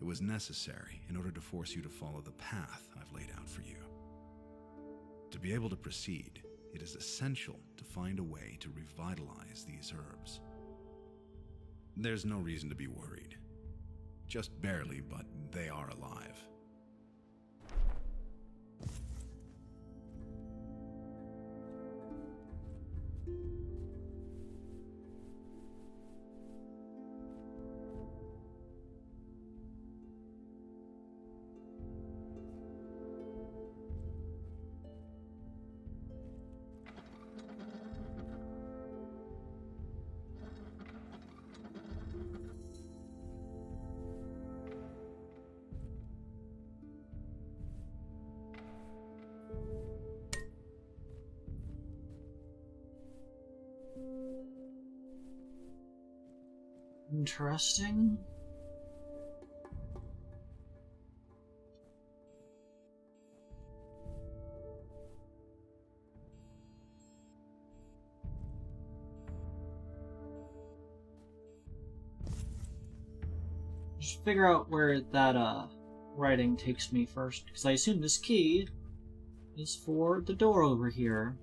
It was necessary in order to force you to follow the path I've laid out for you. To be able to proceed, it is essential to find a way to revitalize these herbs. There's no reason to be worried. Just barely, but they are alive.
Interesting. Just figure out where that writing takes me first, because I assume this key is for the door over here.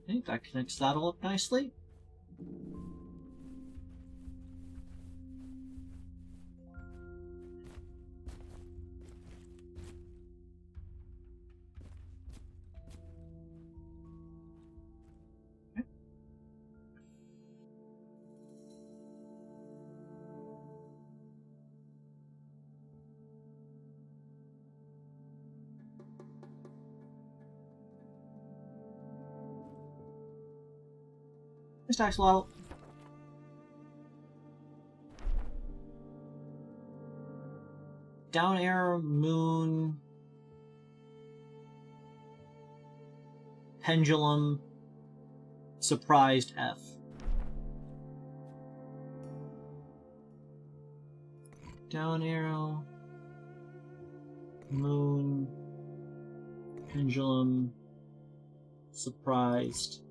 I think that connects that all up nicely. Mr. Axolotl. Down arrow, moon, pendulum, surprised F. Down arrow, moon, pendulum, surprised.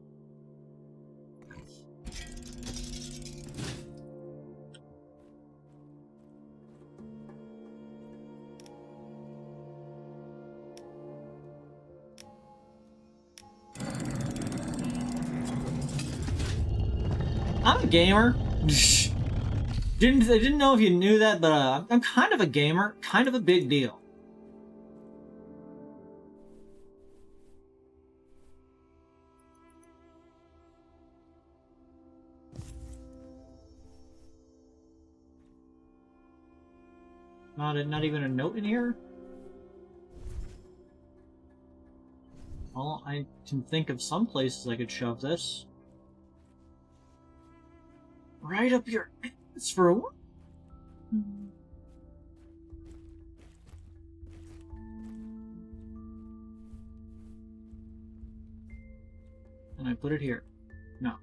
I'm a gamer. I didn't know if you knew that, but I'm kind of a gamer, kind of a big deal. Not even a note in here? Well, I can think of some places I could shove this. Right up your... It's for a... And I put it here. No.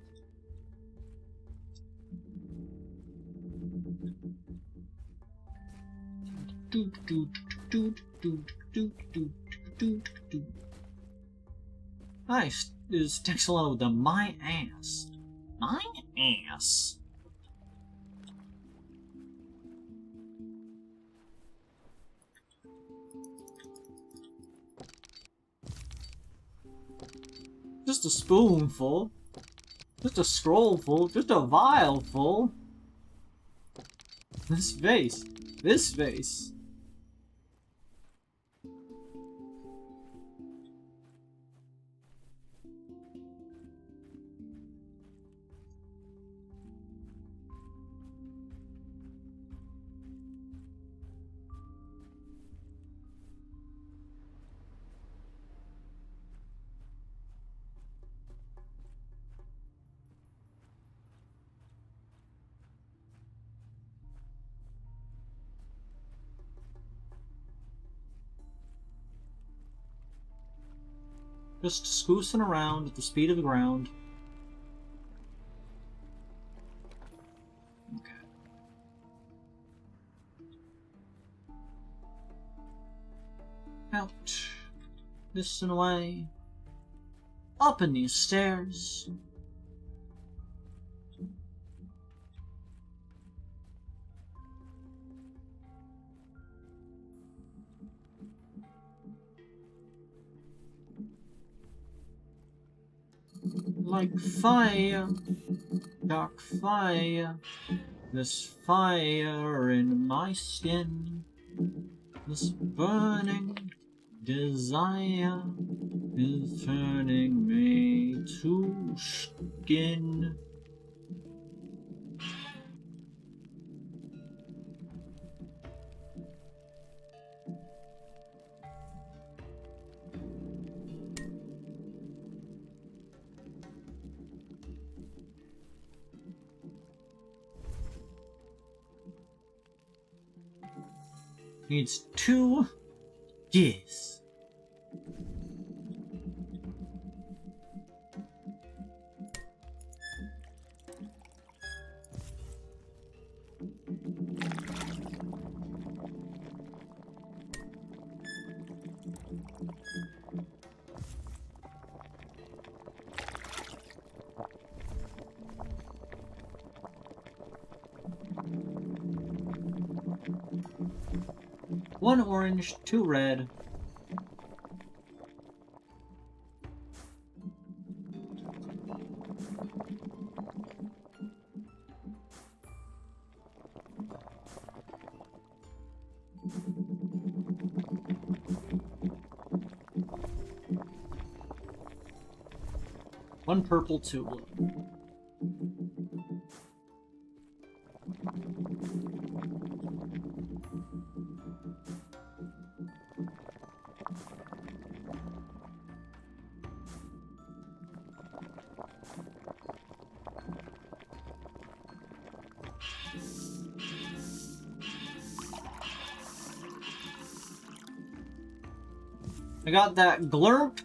Nice. This takes a lot with the my ass. My ass. Just a spoonful. Just a scrollful. Just a vial full. This vase. This vase. Just scoosing around at the speed of the ground. Okay. Out. This and away. Up in these stairs. Like fire, dark fire, this fire in my skin, this burning desire is turning me to skin. Needs 2 gears. One orange, 2 red. One purple, 2 blue. I got that glurp.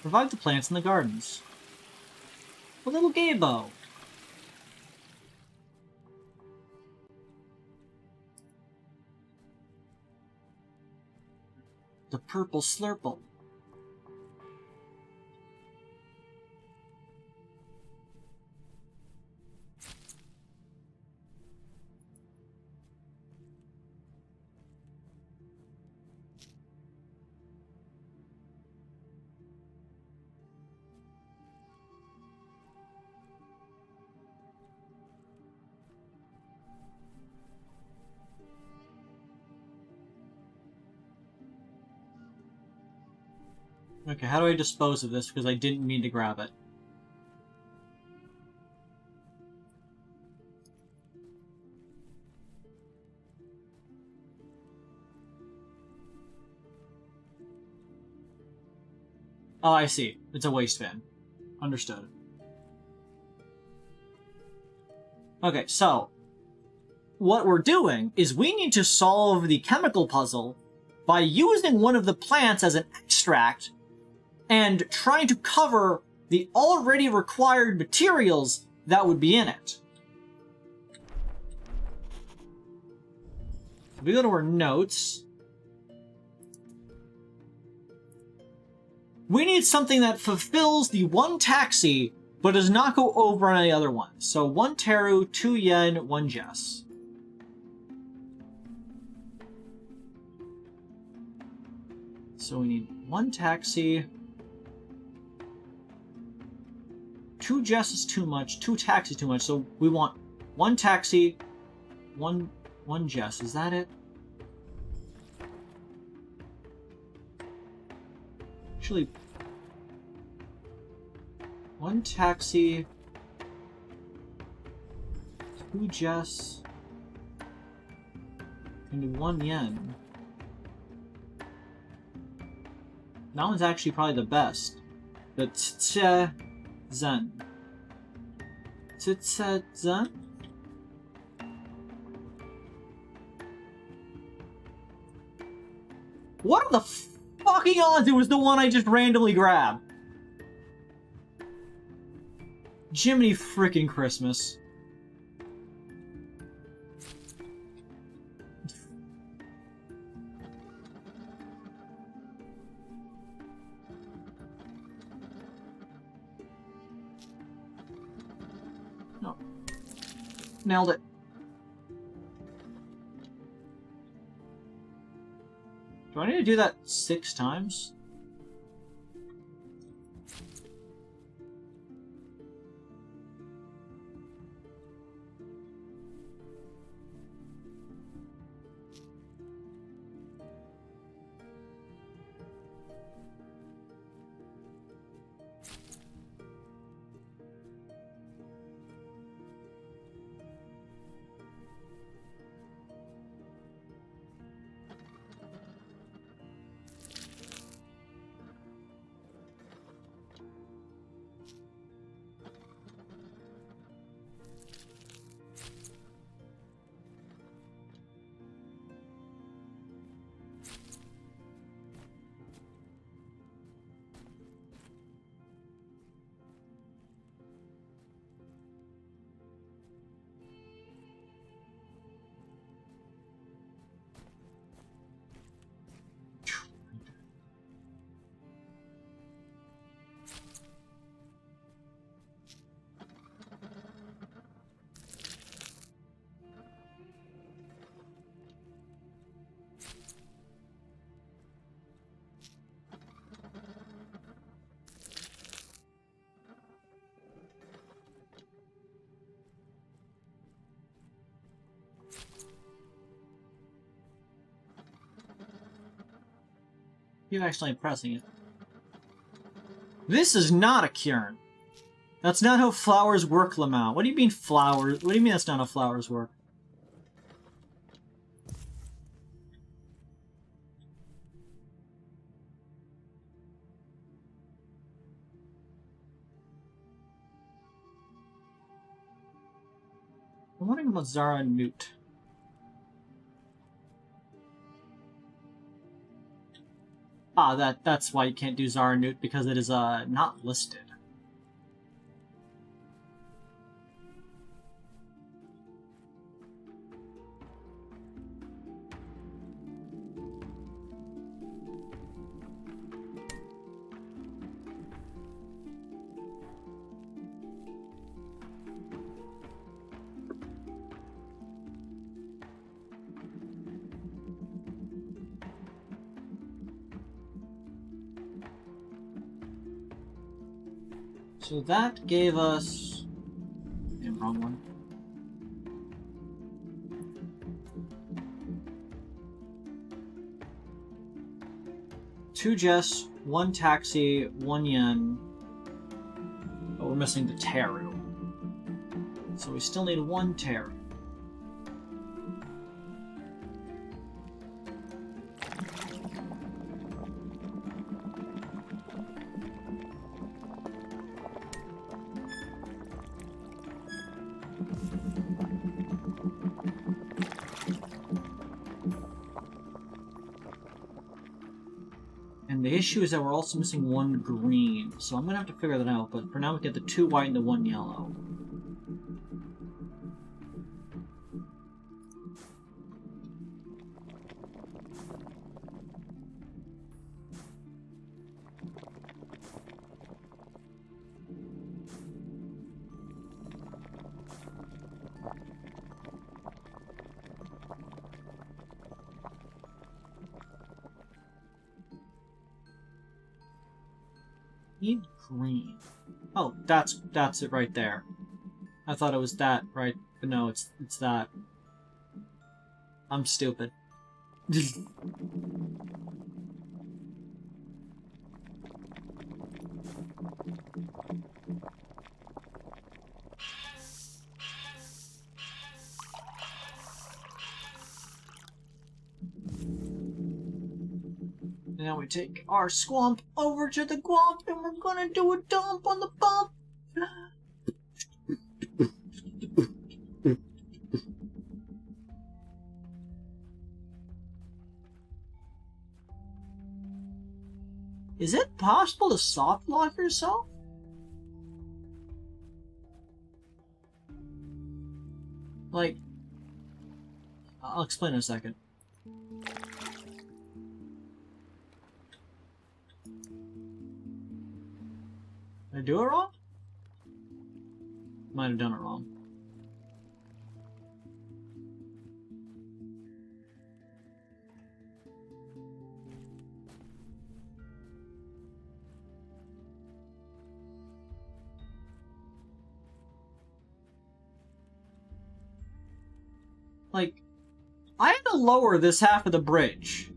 Revive the plants in the gardens. A little gaybo. The purple slurple. Okay, how do I dispose of this? Because I didn't mean to grab it. Oh, I see. It's a waste bin. Understood. Okay, so what we're doing is we need to solve the chemical puzzle by using one of the plants as an extract and trying to cover the already required materials that would be in it. If we go to our notes, we need something that fulfills the 1 taxi, but does not go over on any other ones. So 1 Teru, 2 Yen, 1 Jess. So we need 1 taxi. 2 Jess is too much, 2 taxi too much, so we want 1 taxi, 1 Jess. Is that it? Actually, 1 taxi, 2 Jess, and 1 Yen. That one's actually probably the best. The Zen. Zen? What are the fucking odds it was the one I just randomly grabbed? Jiminy freaking Christmas. No. Nailed it. Do I need to do that 6 times? You actually pressing it. This is not a Quern. That's not how flowers work, Lamau. What do you mean flowers? What do you mean that's not how flowers work? I'm wondering about Zara and Newt. Ah, that's why you can't do Zara and Newt, because it is not listed. So that gave us... Yeah, wrong one. Two Jess, one taxi, 1 yen. But we're missing the Teru. So we still need 1 Teru. And the issue is that we're also missing 1 green, so I'm gonna have to figure that out, but for now we get the 2 white and the 1 yellow. Need green. Oh, that's it right there. I thought it was that, right? But no, it's that. I'm stupid. Now we take our swamp over to the Gwump, and we're gonna do a dump on the bump. Is it possible to soft lock yourself? Like, I'll explain in a second. Did I do it wrong? Might have done it wrong. Like, I had to lower this half of the bridge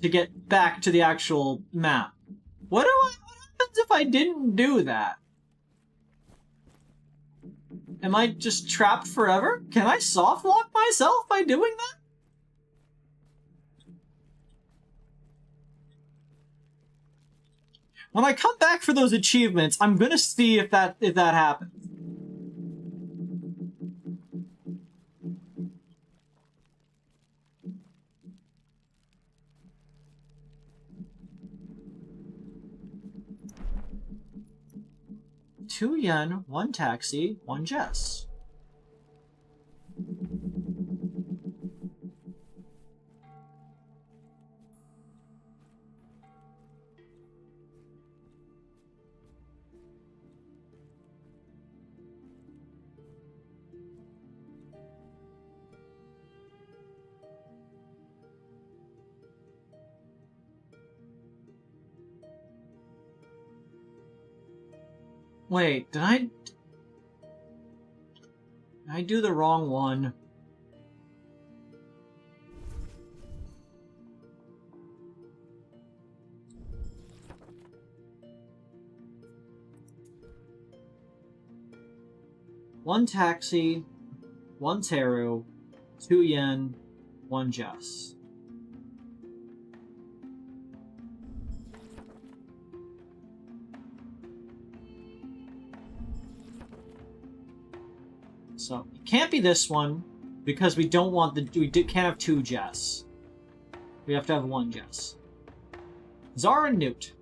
to get back to the actual map. What happens if I didn't do that? Am I just trapped forever? Can I soft lock myself by doing that? When I come back for those achievements, I'm gonna see if that happens. Two yen, 1 taxi, 1 Jess. Wait, did I do the wrong one? 1 taxi, 1 teru, 2 yen, 1 jess. So it can't be this one because we don't want can't have 2 jess. We have to have 1 jess. Zara Newt.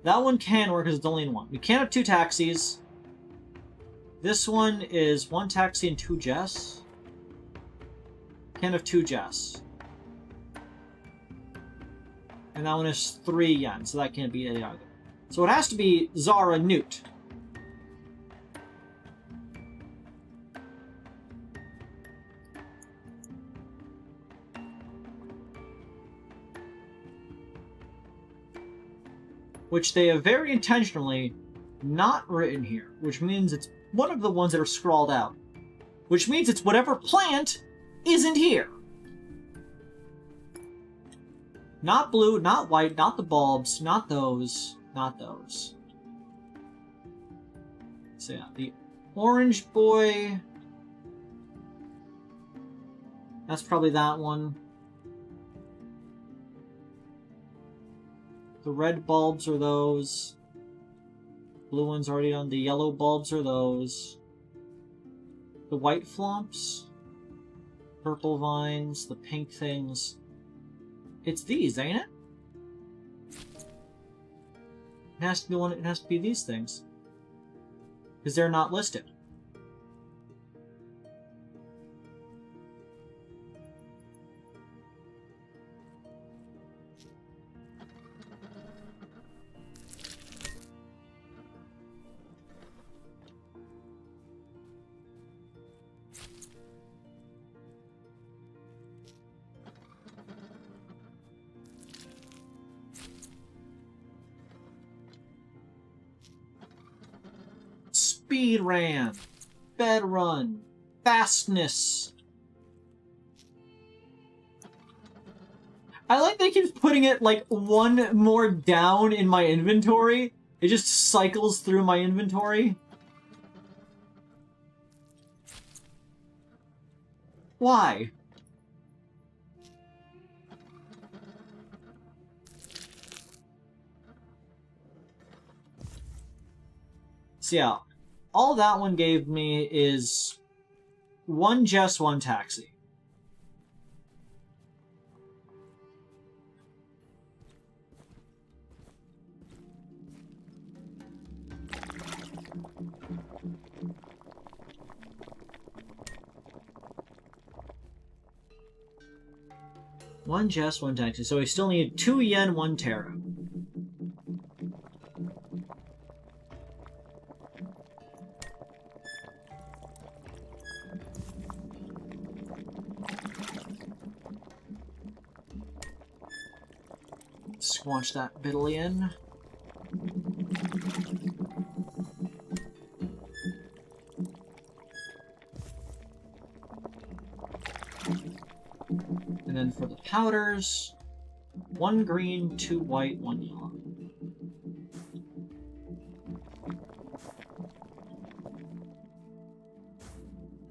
That one can work because it's only in 1. We can't have 2 taxis. This one is 1 taxi and 2 jess. Can't have 2 jess. And that one is 3 yen, so that can't be it either. So it has to be Zara Newt. Which they have very intentionally not written here, which means it's one of the ones that are scrawled out. Which means it's whatever plant isn't here. Not blue, not white, not the bulbs, not those, not those. So yeah, the orange boy. That's probably that one. The red bulbs are those. Blue one's already on. The yellow bulbs are those. The white flumps. Purple vines. The pink things. It's these, ain't it? It has to be one. It has to be these things. Because they're not listed. Speed ran, bed run, fastness. I like that it keeps putting it like 1 more down in my inventory. It just cycles through my inventory. Why? So yeah. All that one gave me is 1 Jess, 1 taxi. One Jess, 1 taxi. So we still need 2 yen, 1 taro. Squanch that bitterly in. And then for the powders, 1 green, 2 white, 1 yellow.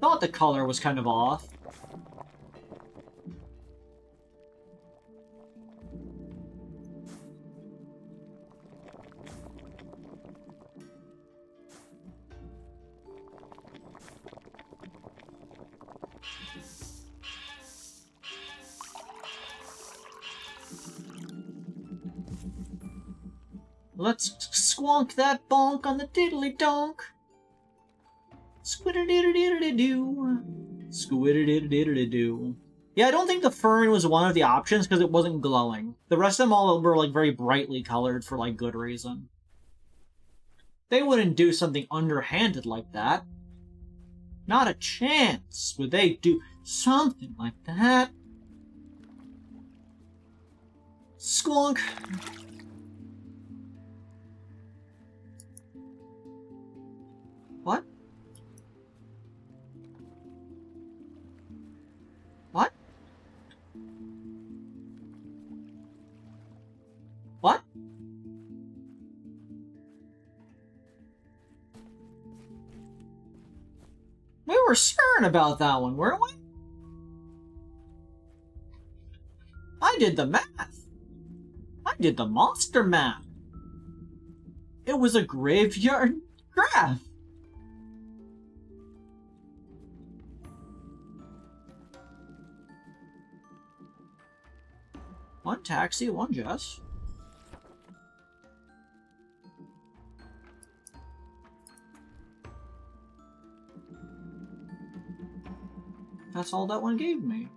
Thought the color was kind of off. Let's squonk that bonk on the diddly donk. Squiddle-diddle-diddle-doo. Squiddle-diddle-diddle-doo. Yeah, I don't think the fern was one of the options because it wasn't glowing. The rest of them all were like very brightly colored for like good reason. They wouldn't do something underhanded like that. Not a chance would they do something like that. Squonk. What? What? What? were certain about that one, weren't we? I did the math. I did the monster math. It was a graveyard graph. One taxi, one Jess. That's all that one gave me.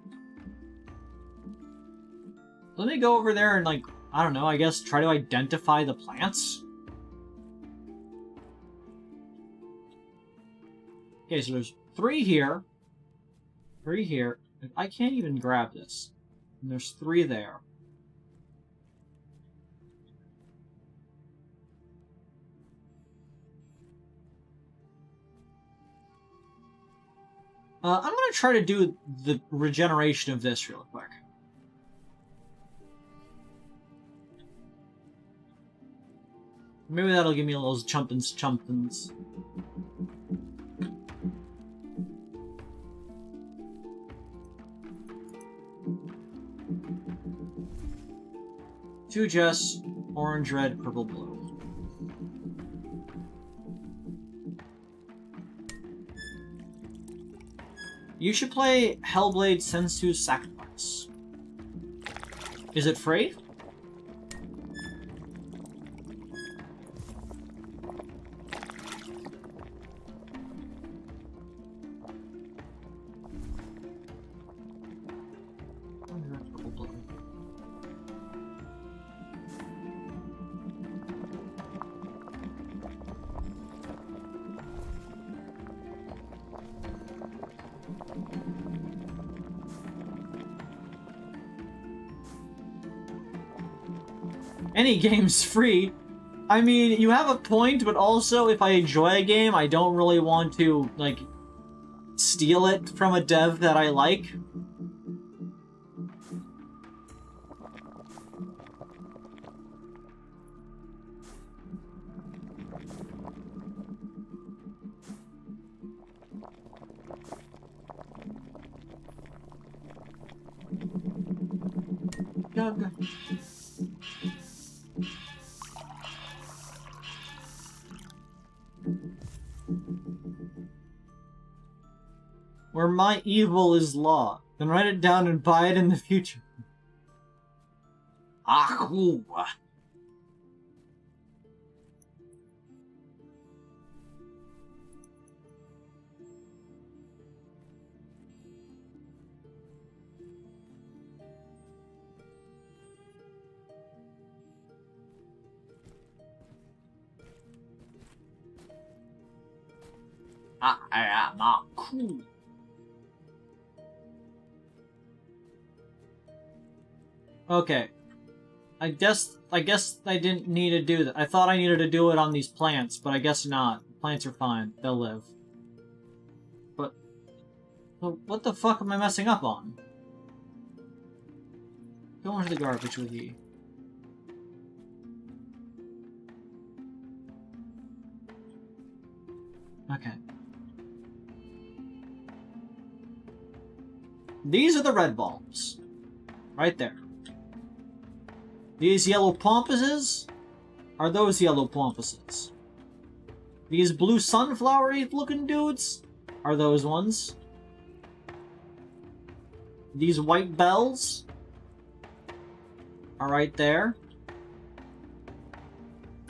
Let me go over there and, like, I don't know, I guess try to identify the plants. Okay, so there's 3 here. 3 here. I can't even grab this. And there's 3 there. I'm gonna try to do the regeneration of this real quick. Maybe that'll give me a little chumpins. Two Jess, orange, red, purple, blue. You should play Hellblade Sensu's Sacrifice. Is it free? Any game's free. I mean, you have a point, but also if I enjoy a game, I don't really want to, like, steal it from a dev that I like. Where my evil is law. Then write it down and buy it in the future. Ahoo! I am not cool. Okay. I guess I didn't need to do that. I thought I needed to do it on these plants, but I guess not. Plants are fine. They'll live. But what the fuck am I messing up on? Go into the garbage with you. Okay. These are the red bulbs. Right there. These yellow pompuses are those yellow pompuses. These blue sunflowery looking dudes are those ones. These white bells are right there.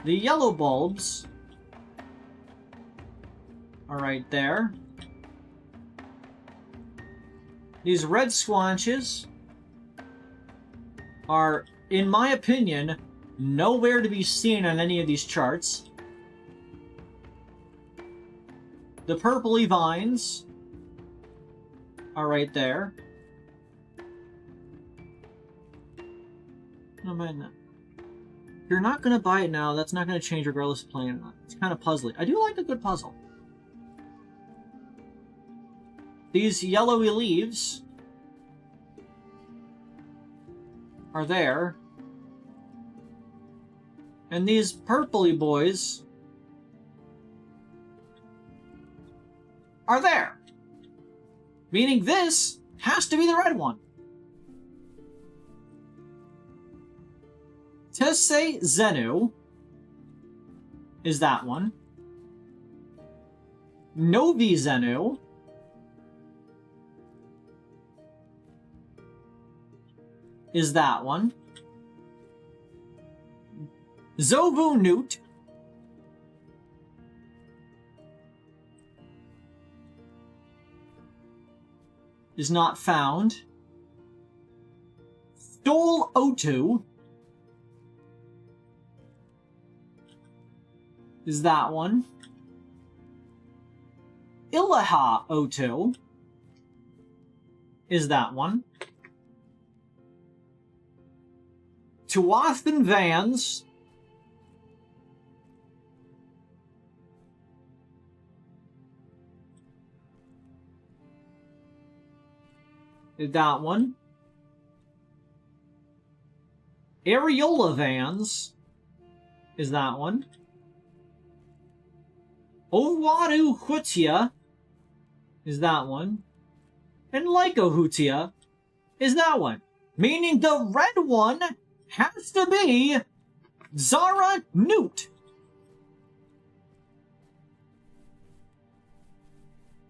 The yellow bulbs are right there. These red squanches are, in my opinion, nowhere to be seen on any of these charts. The purpley vines are right there. No, man, if you're not gonna buy it now, that's not gonna change regardless of playing it or not. It's kind of puzzly. I do like a good puzzle. These yellowy leaves are there. And these purpley boys are there. Meaning this has to be the red one. Tese Zenu is that one. Novi Zenu is that one. Zovu Newt is not found. Stol O2 is that one. Ilaha O2 is that one. Tuathan Vans is that one. Areola Vans is that one. Owadu Hutia is that one. And Lyco Hutia is that one. Meaning the red one has to be Zara Newt.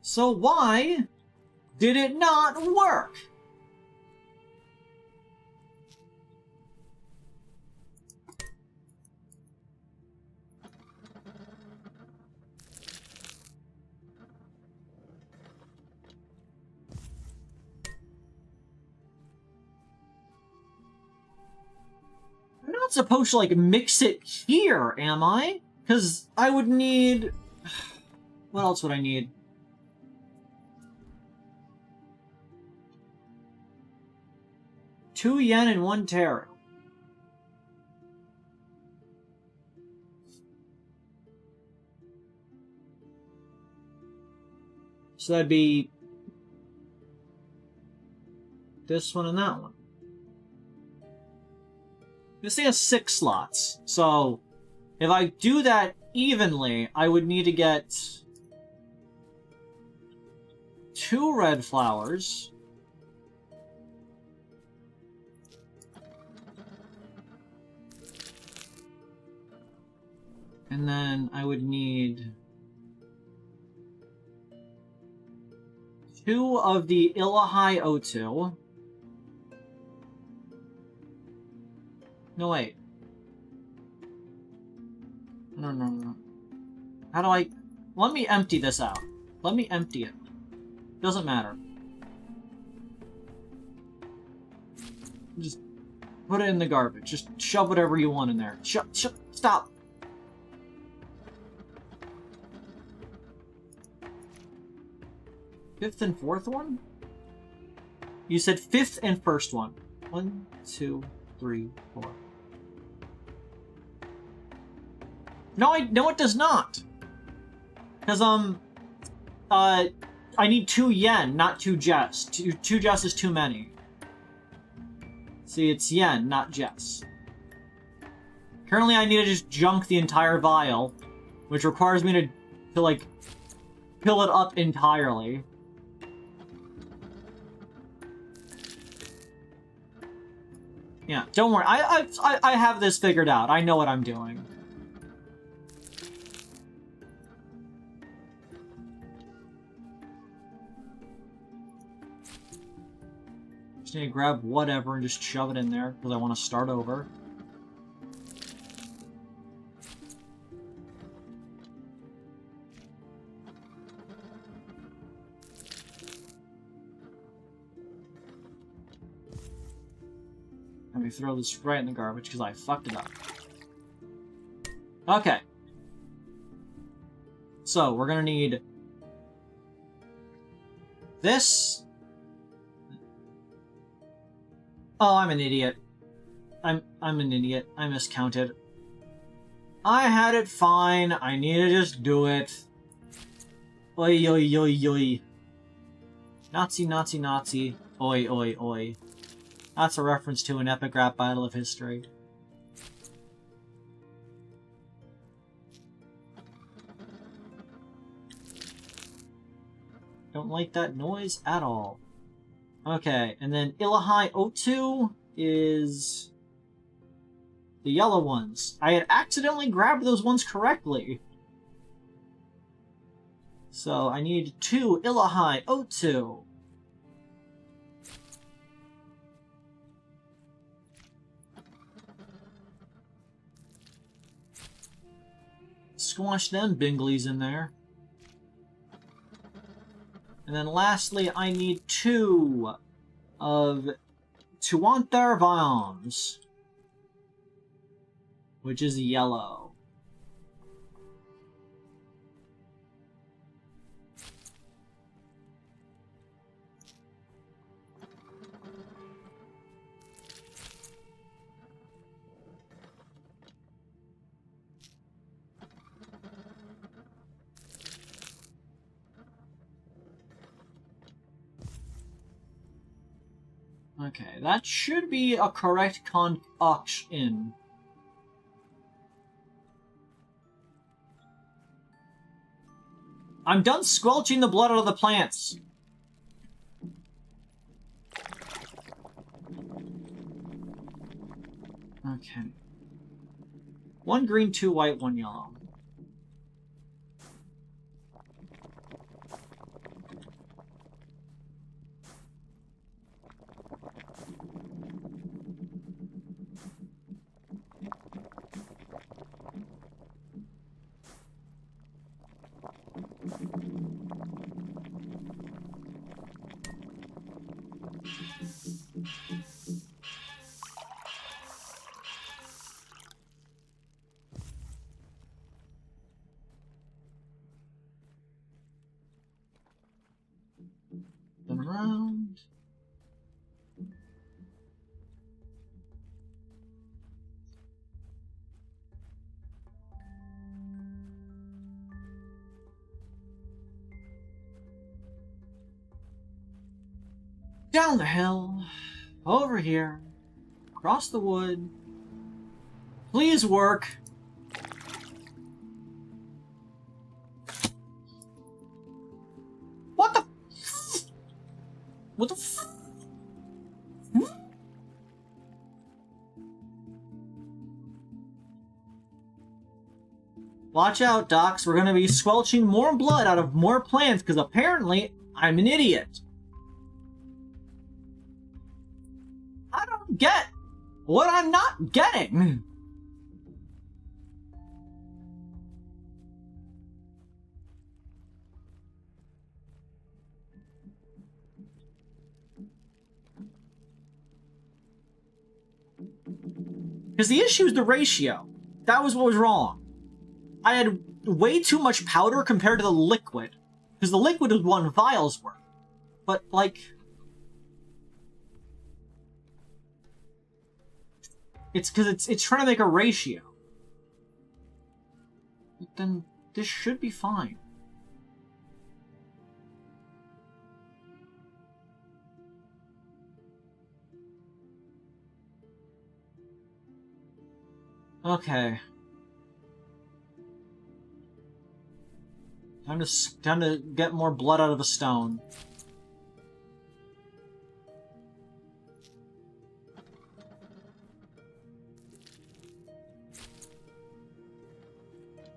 So why did it not work? I'm not supposed to, like, mix it here, am I? Because I would need... What else would I need? Two yen and 1 taro. So that'd be this one and that one. This thing has 6 slots, so if I do that evenly, I would need to get 2 red flowers. And then I would need 2 of the Illahai O2. No, wait. No. How do I... Let me empty this out. Let me empty it. Doesn't matter. Just put it in the garbage. Just shove whatever you want in there. Stop! Fifth and fourth one? You said 5th and first one. 1, 2, 3, 4. No, it does not. Because, I need 2 yen, not 2 jess. 2 jess is too many. See, it's yen, not jess. Currently, I need to just junk the entire vial, which requires me to like, fill it up entirely. Yeah, don't worry. I have this figured out. I know what I'm doing. Just need to grab whatever and just shove it in there because I want to start over. Let me throw this right in the garbage because I fucked it up. Okay. So, we're gonna need this. Oh, I'm an idiot. I'm an idiot. I miscounted. I had it fine. I need to just do it. Oi, oi, oi, oi. Nazi, Nazi, Nazi. Oi, oi, oi. That's a reference to an epic rap battle of history. Don't like that noise at all. Okay, and then Illahai O2 is the yellow ones. I had accidentally grabbed those ones correctly. So I need 2 Illahai O2. Squash them binglies in there. And then lastly, I need 2 of Tuanther Vions, which is yellow. Okay, that should be a correct concoction. I'm done squelching the blood out of the plants. Okay. 1 green, 2 white, 1 yellow. Then around. Down the hill, over here, across the wood. Please work. What the? What the? Watch out, Docs. We're gonna be squelching more blood out of more plants because apparently I'm an idiot. I don't get what I'm not getting. Because the issue is the ratio. That was what was wrong. I had way too much powder compared to the liquid. Because the liquid is 1 vial's worth. But, like... It's because it's trying to make a ratio. But then this should be fine. Okay. Time to get more blood out of the stone.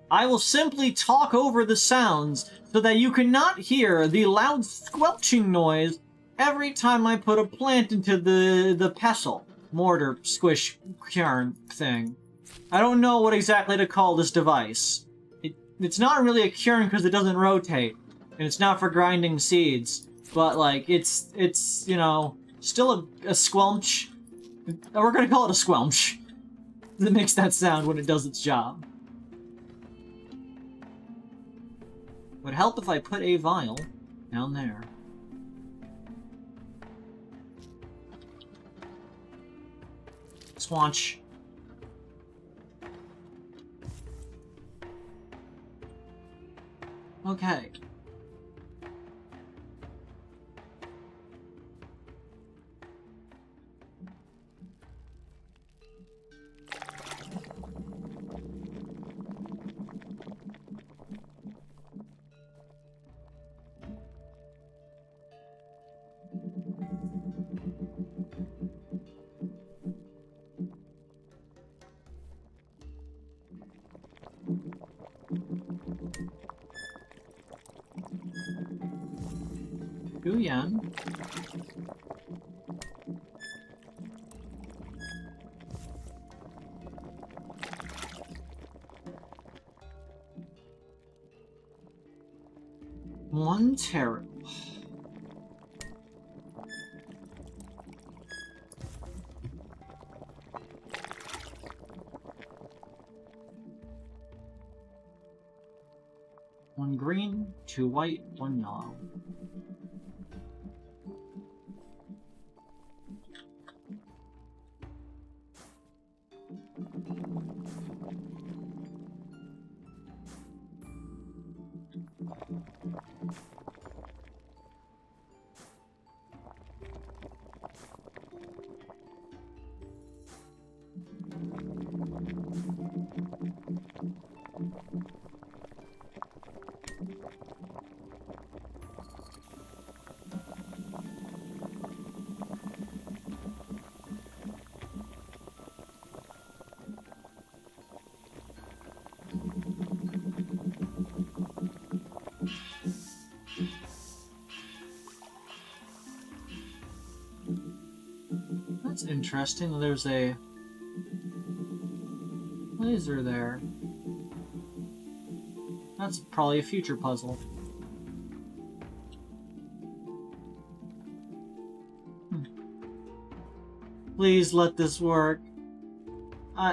I will simply talk over the sounds so that you cannot hear the loud squelching noise every time I put a plant into the pestle, mortar, squish, Quern thing. I don't know what exactly to call this device. It's not really a Quern because it doesn't rotate, and it's not for grinding seeds, but like, it's you know, still a squelch. We're gonna call it a squelch. It makes that sound when it does its job. Would help if I put a vial down there. Squanch. Okay. 2 yen. One taro. One green, 2 white, 1 yellow. That's interesting. There's a laser there. That's probably a future puzzle. Please let this work.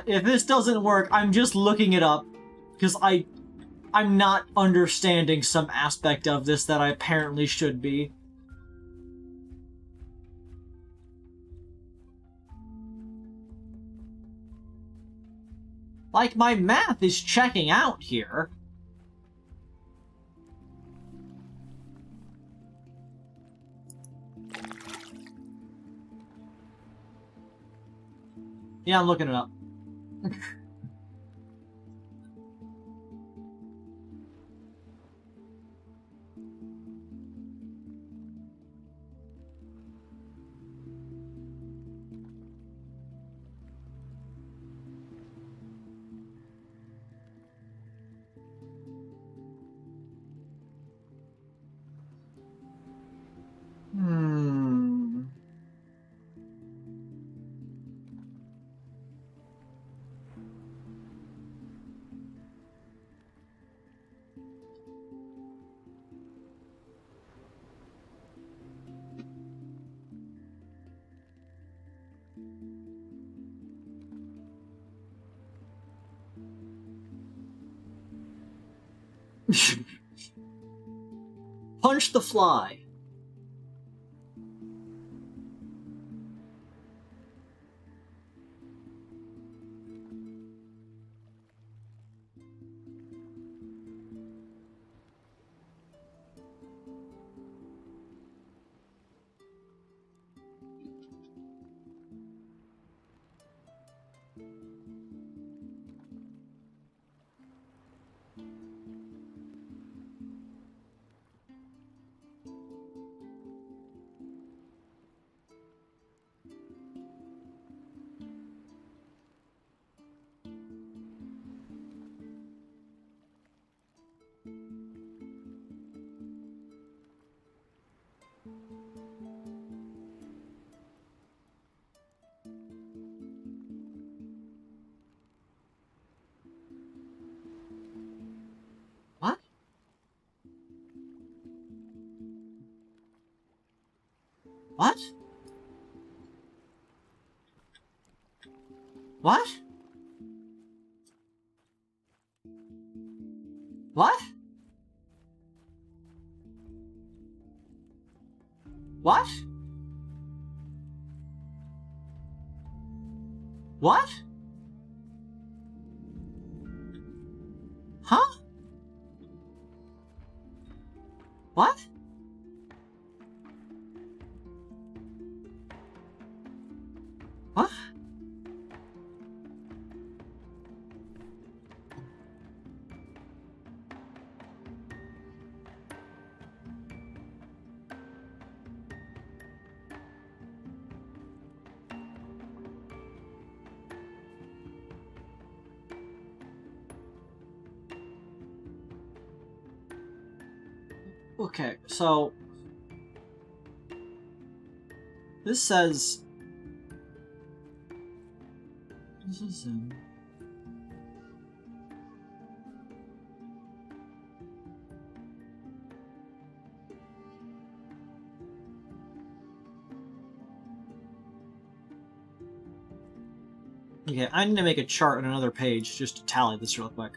If this doesn't work, I'm just looking it up because I'm not understanding some aspect of this that I apparently should be. Like, my math is checking out here. Yeah, I'm looking it up. Punch the fly. What? What? What? What? What? What? Huh? What? What? Okay, so This says... This is Okay, I need to make a chart on another page just to tally this real quick.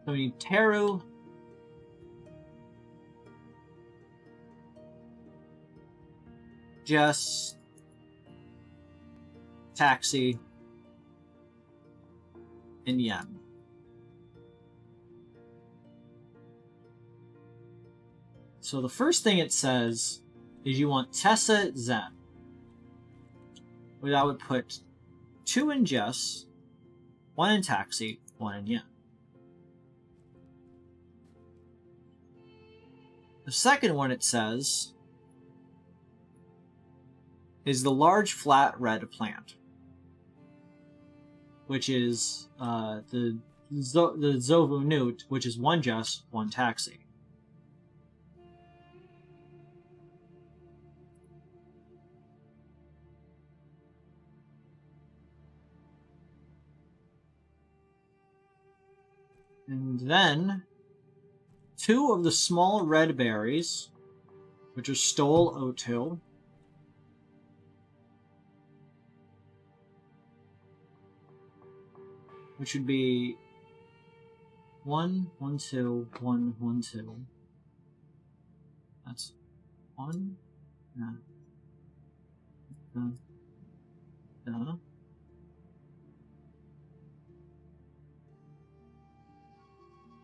So we need Teru, Jess, Taxi, and Yen. So the first thing it says is you want Tessa Zen. Which I would put 2 in Jess, 1 in Taxi, 1 in Yen. The second one it says is the large flat red plant, which is the lvoe newt, which is 1 Jess, 1 Taxi. And then 2 of the small red berries, which are Stole O2. Which would be 1, 1, 2, 1, 1, 2. That's 1.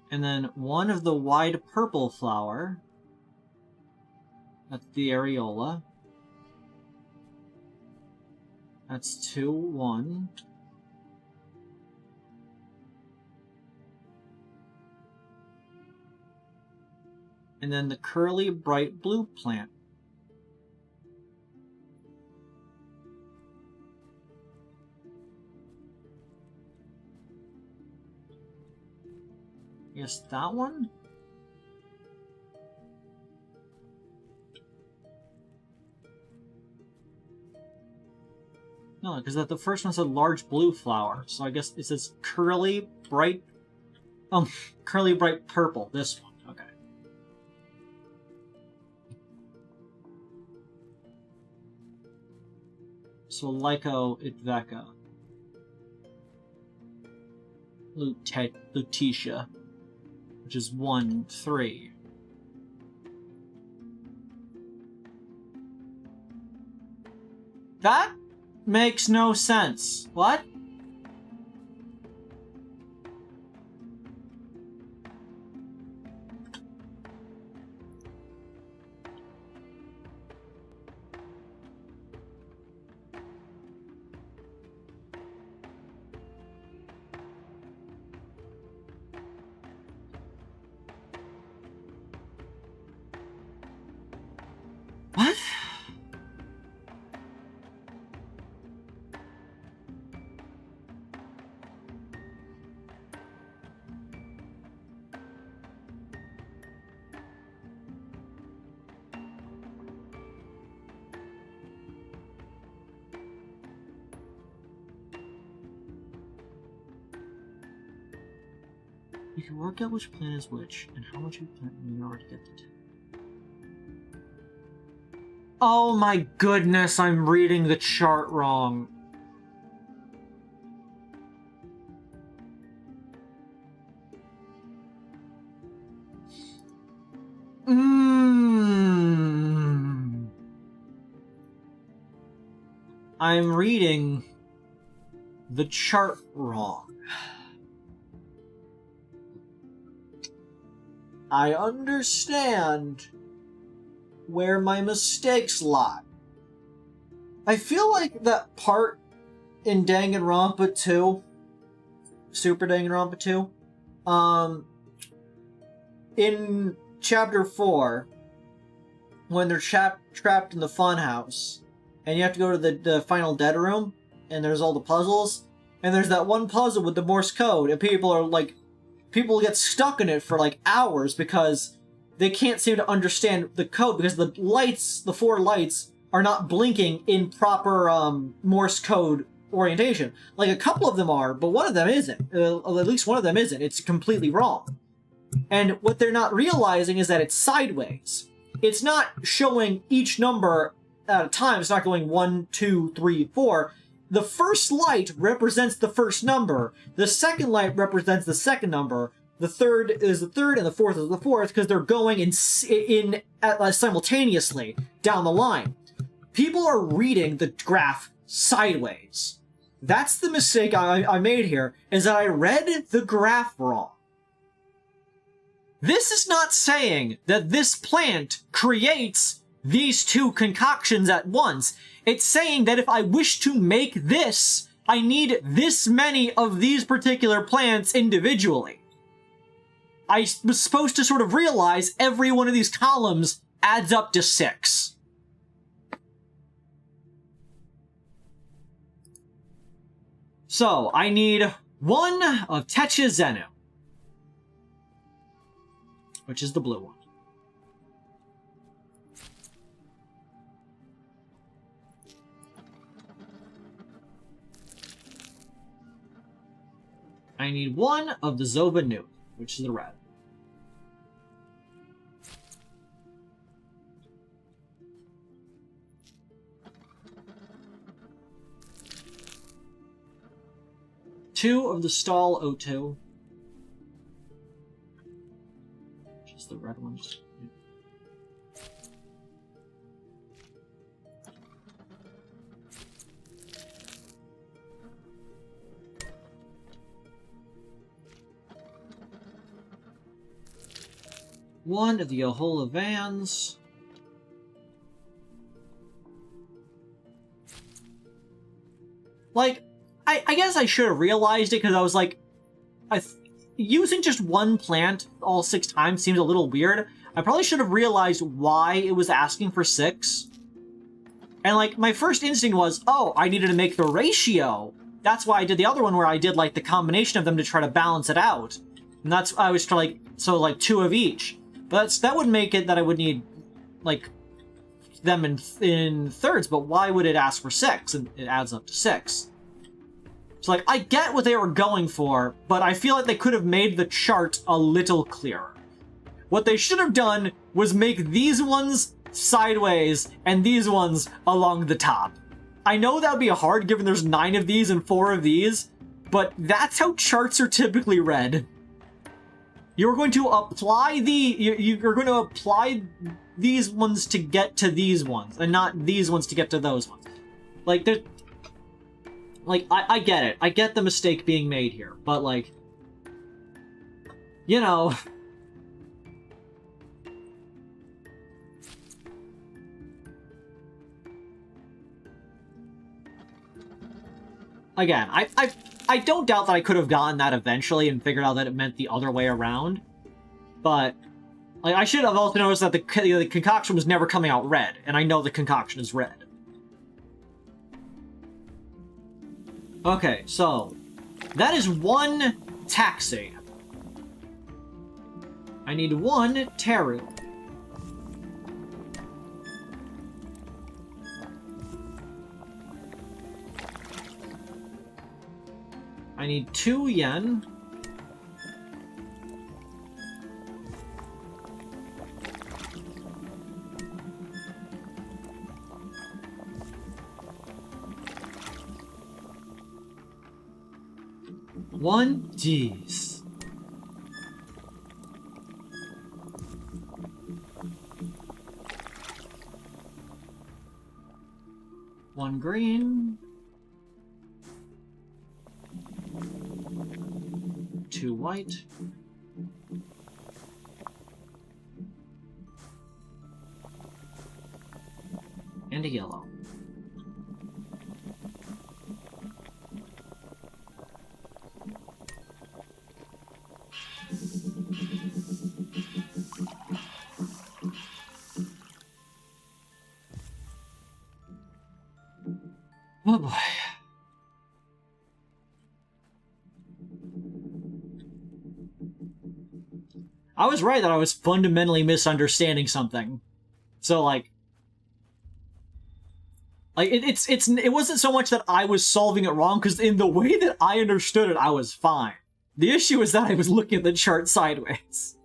And then 1 of the wide purple flower. That's the areola. That's 2, 1. And then the curly bright blue plant. Yes, that one? No, because the first one said large blue flower, so I guess it says curly bright purple, this one. Okay. So Lyco Itveka. Lutetia. Which is 1, 3. That makes no sense. What? What? You can work out which plant is which, and how much you plant in order to get the two. Oh my goodness, I'm reading the chart wrong. I'm reading the chart wrong. I understand where my mistakes lie. I feel like that part in Danganronpa 2, Super Danganronpa 2, in chapter 4, when they're trapped in the funhouse, and you have to go to the final dead room, and there's all the puzzles, and there's that one puzzle with the Morse code, and people get stuck in it for like hours because they can't seem to understand the code because the 4 lights are not blinking in proper Morse code orientation. Like, a couple of them are, but one of them isn't. At least one of them isn't. It's completely wrong. And what they're not realizing is that it's sideways. It's not showing each number at a time. It's not going 1, 2, 3, 4. The first light represents the first number. The second light represents the second number. The third is the third, and the fourth is the fourth, because they're going simultaneously down the line. People are reading the graph sideways. That's the mistake I made here, is that I read the graph wrong. This is not saying that this plant creates these 2 concoctions at once. It's saying that if I wish to make this, I need this many of these particular plants individually. I was supposed to sort of realize every one of these columns adds up to 6. So, I need 1 of Techizenu, which is the blue one. I need 1 of the Zobanu, which is the red. Two of the Stall O2, which is the red ones. One of the Ahola Vans. Like, I guess I should have realized it, because I was like, using just one plant all 6 times seems a little weird. I probably should have realized why it was asking for 6. And like, my first instinct was, oh, I needed to make the ratio. That's why I did the other one where I did like the combination of them to try to balance it out. And that's, I was trying, like, so like 2 of each. But that would make it that I would need, like, them in thirds, but why would it ask for 6? And it adds up to 6. So, like, I get what they were going for, but I feel like they could have made the chart a little clearer. What they should have done was make these ones sideways and these ones along the top. I know that would be hard given there's 9 of these and 4 of these, but that's how charts are typically read. You're going to apply you're going to apply these ones to get to these ones, and not these ones to get to those ones. Like, I get it. I get the mistake being made here, but like, you know. Again, I don't doubt that I could have gotten that eventually and figured out that it meant the other way around, but like, I should have also noticed that the concoction was never coming out red, and I know the concoction is red. Okay, so that is 1 taxi. I need 1 Teru. I need 2 yen. One G's. One green. 2 white. And a yellow. Oh boy. I was right that I was fundamentally misunderstanding something. So, like it wasn't so much that I was solving it wrong, because in the way that I understood it, I was fine. The issue is that I was looking at the chart sideways.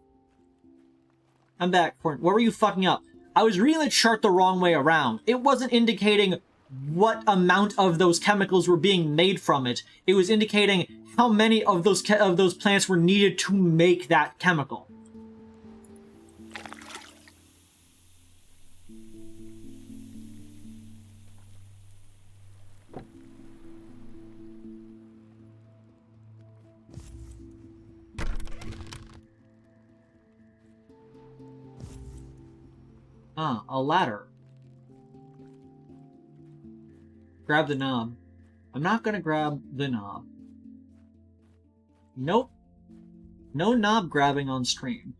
I'm back, Quern. What were you fucking up? I was reading the chart the wrong way around. It wasn't indicating what amount of those chemicals were being made from it. It was indicating how many of those plants were needed to make that chemical. Ah, a ladder. Grab the knob. I'm not gonna grab the knob. Nope. No knob grabbing on stream.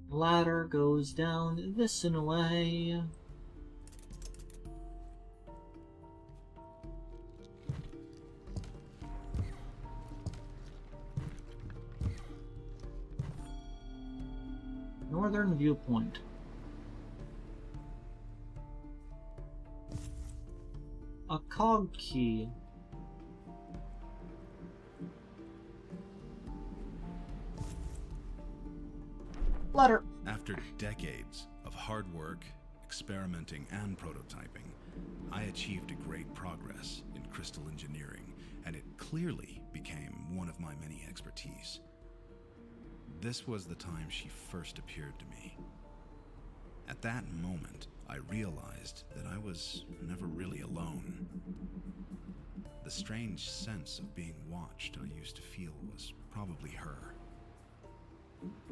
The ladder goes down this in a way. Northern viewpoint. A cog key. Letter.
After decades of hard work, experimenting, and prototyping, I achieved a great progress in crystal engineering, and it clearly became one of my many expertise. This was the time she first appeared to me. At that moment, I realized that I was never really alone. The strange sense of being watched I used to feel was probably her.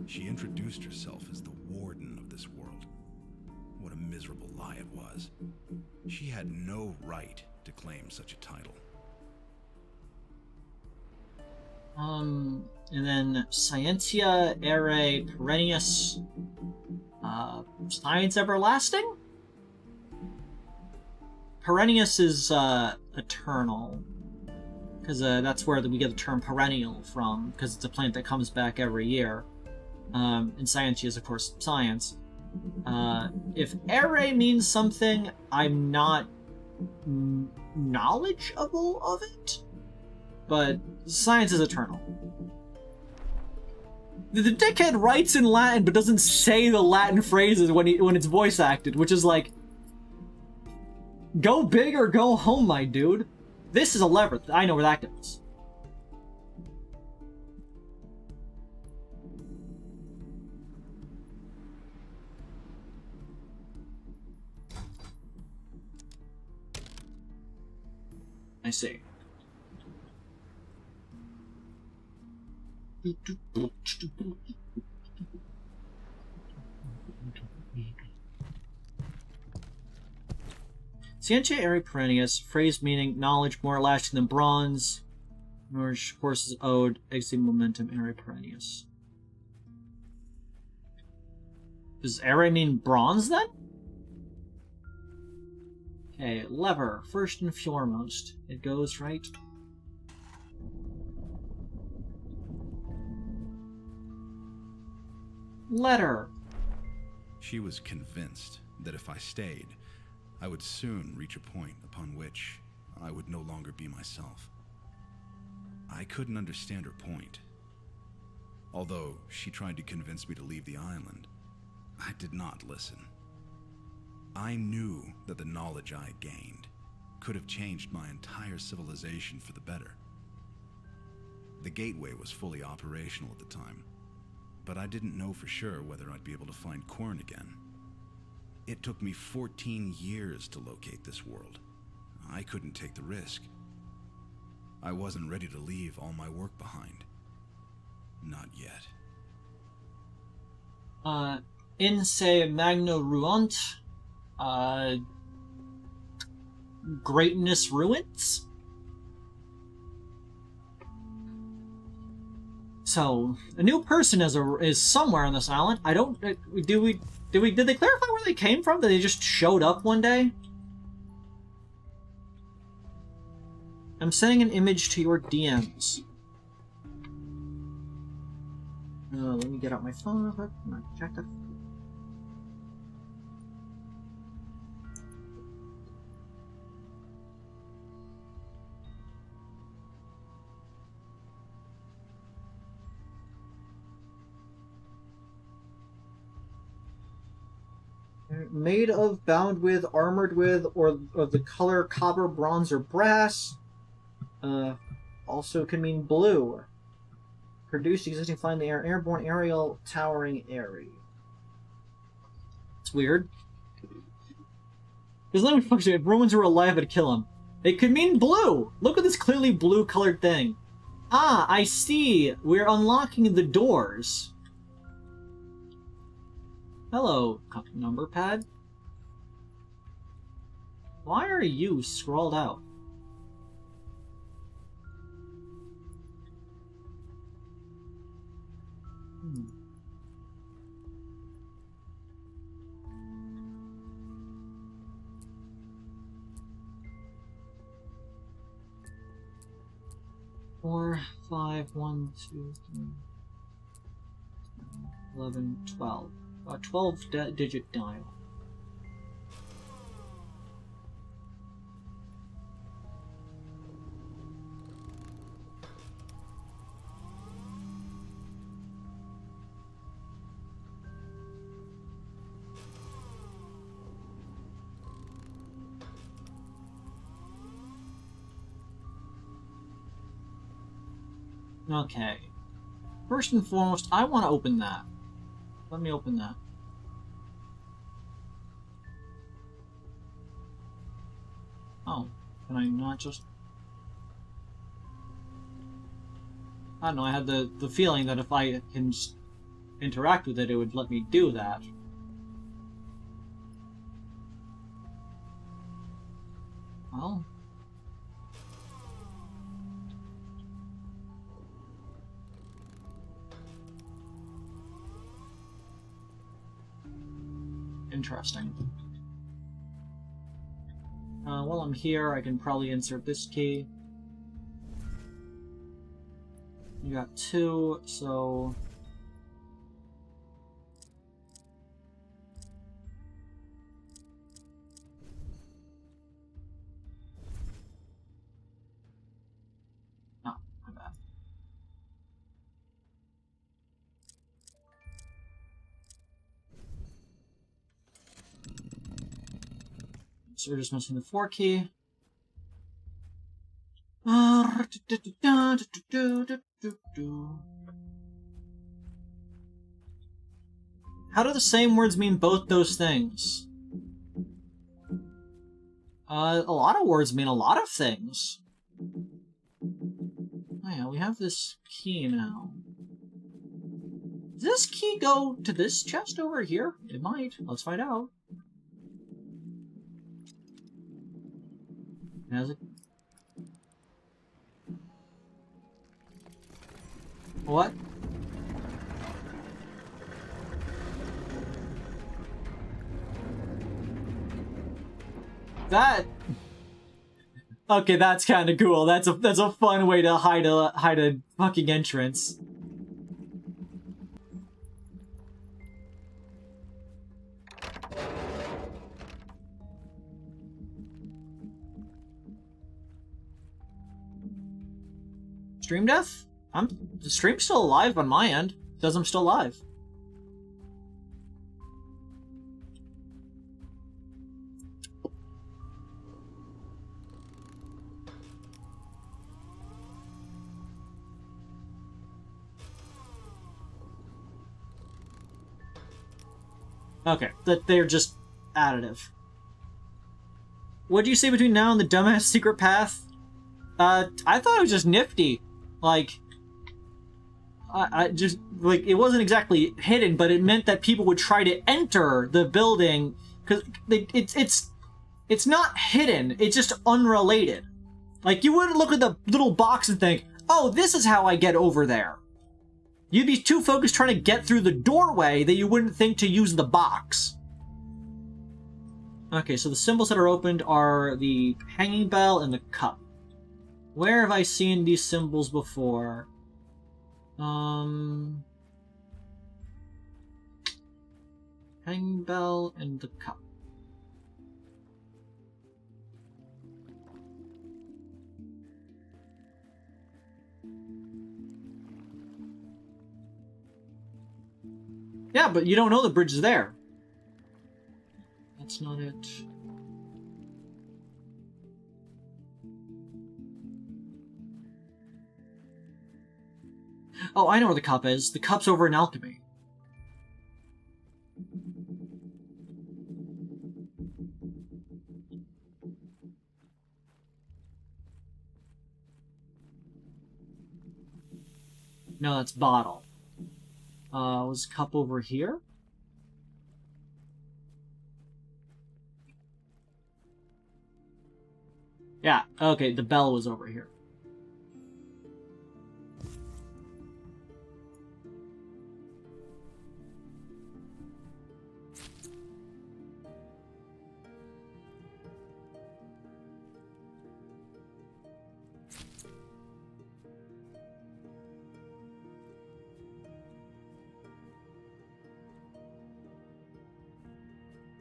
She introduced herself as the warden of this world. What a miserable lie it was. She had no right to claim such a title.
And then Scientia Ere Perennius, Science Everlasting? Perennius is, eternal. Because, that's where we get the term perennial from, because it's a plant that comes back every year. And Scientia is, of course, science. If Ere means something, I'm not knowledgeable of it, but science is eternal. The dickhead writes in Latin but doesn't say the Latin phrases when it's voice acted, which is like, go big or go home, my dude. This is a lever. I know where that goes. I see. Scientia Ere Perennius, phrase meaning knowledge more lasting than bronze, which course is owed exiting momentum Ere Perennius. Does Ere mean bronze then? Okay, lever, first and foremost. It goes right. Letter.
She was convinced that if I stayed, I would soon reach a point upon which I would no longer be myself. I couldn't understand her point. Although she tried to convince me to leave the island, I did not listen. I knew that the knowledge I gained could have changed my entire civilization for the better. The gateway was fully operational at the time, but I didn't know for sure whether I'd be able to find Quern again. It took me 14 years to locate this world. I couldn't take the risk. I wasn't ready to leave all my work behind. Not yet.
In se magno ruant, greatness ruins? So, a new person is somewhere on this island. I don't... Did they clarify where they came from? That they just showed up one day? I'm sending an image to your DMs. Let me get out my phone real quick. I'm gonna check that. Made of, bound with, armored with, or of the color copper, bronze, or brass. Also can mean blue. Produced existing flying in the air, airborne, aerial, towering, airy. It's weird. There's not function. If Romans were alive, I'd kill him. It could mean blue. Look at this clearly blue-colored thing. Ah, I see. We're unlocking the doors. Hello, number pad. Why are you scrawled out? Hmm. Four, 5, 1, 2, 3, 11, 12. 12-digit dial. Okay. First and foremost, I want to open that. Let me open that. Oh, can I not just... I don't know, I had the feeling that if I can just interact with it, it would let me do that. Well... Interesting. While I'm here, I can probably insert this key. You got 2, so... Oh, my bad. So we're just missing the 4 key. How do the same words mean both those things? A lot of words mean a lot of things. Oh yeah, we have this key now. Does this key go to this chest over here? It might. Let's find out. Has it? What? That... Okay, that's kind of cool. That's a fun way to hide a fucking entrance. Stream death? The stream's still alive on my end. It says I'm still alive. Okay, that they're just additive. What do you say between now and the dumbass secret path? I thought it was just nifty. Like, I just, like, it wasn't exactly hidden, but it meant that people would try to enter the building, because it's not hidden, it's just unrelated. Like, you wouldn't look at the little box and think, oh, this is how I get over there. You'd be too focused trying to get through the doorway that you wouldn't think to use the box. Okay, so the symbols that are opened are the hanging bell and the cup. Where have I seen these symbols before? Hanging bell and the cup. Yeah, but you don't know the bridge is there. That's not it. Oh, I know where the cup is. The cup's over in alchemy. No, that's bottle. Was cup over here? Yeah, okay, the bell was over here.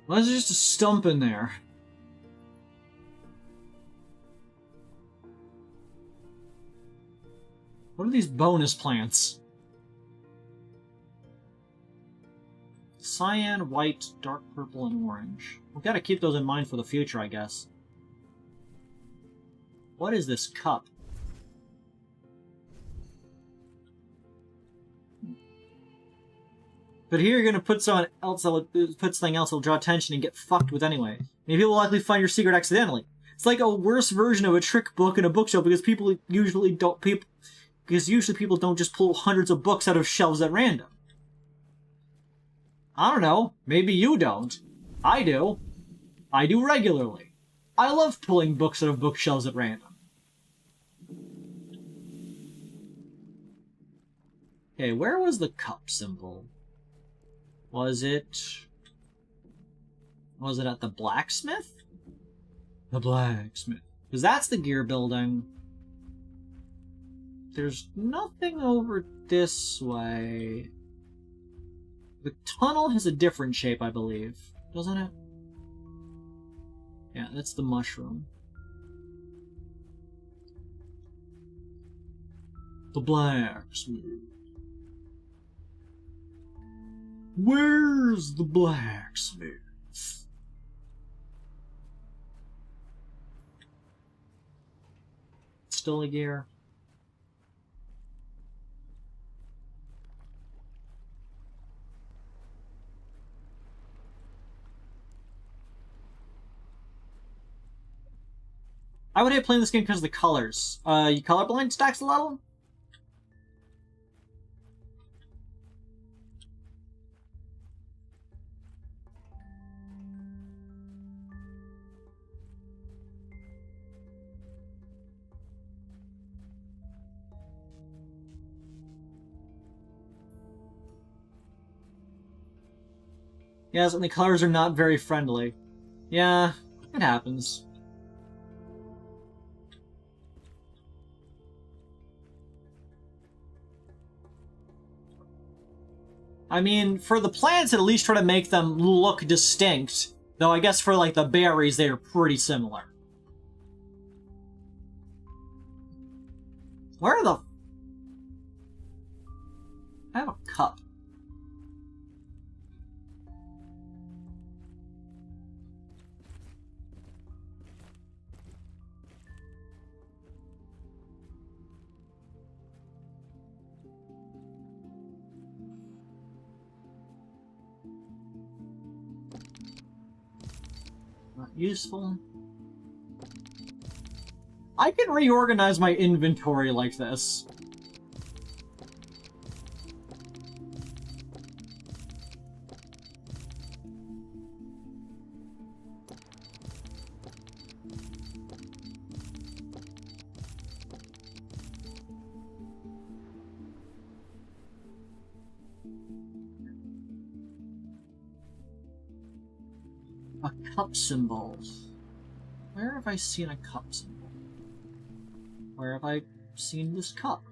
Why is there just a stump in there? What are these bonus plants? Cyan, white, dark purple, and orange. We've got to keep those in mind for the future, I guess. What is this cup? But here you're gonna put something else that'll draw attention and get fucked with anyway. Maybe people will likely find your secret accidentally. It's like a worse version of a trick book in a bookshelf because people usually don't people don't just pull hundreds of books out of shelves at random. I don't know. Maybe you don't. I do. I do regularly. I love pulling books out of bookshelves at random. Okay, where was the cup symbol? Was it at the blacksmith? The blacksmith. Because that's the gear building. There's nothing over this way. The tunnel has a different shape, I believe. Doesn't it? Yeah, that's the mushroom. The blacksmith. Where's the blacksmith? Still a gear. I would hate playing this game because of the colors. You colorblind stacks a level? Yes, and the colors are not very friendly. Yeah, it happens. I mean, for the plants, at least try to make them look distinct. Though I guess for, like, the berries, they are pretty similar. Where the... I have a cup. Not useful. I can reorganize my inventory like this. A cup symbol. Where have I seen a cup symbol? Where have I seen this cup?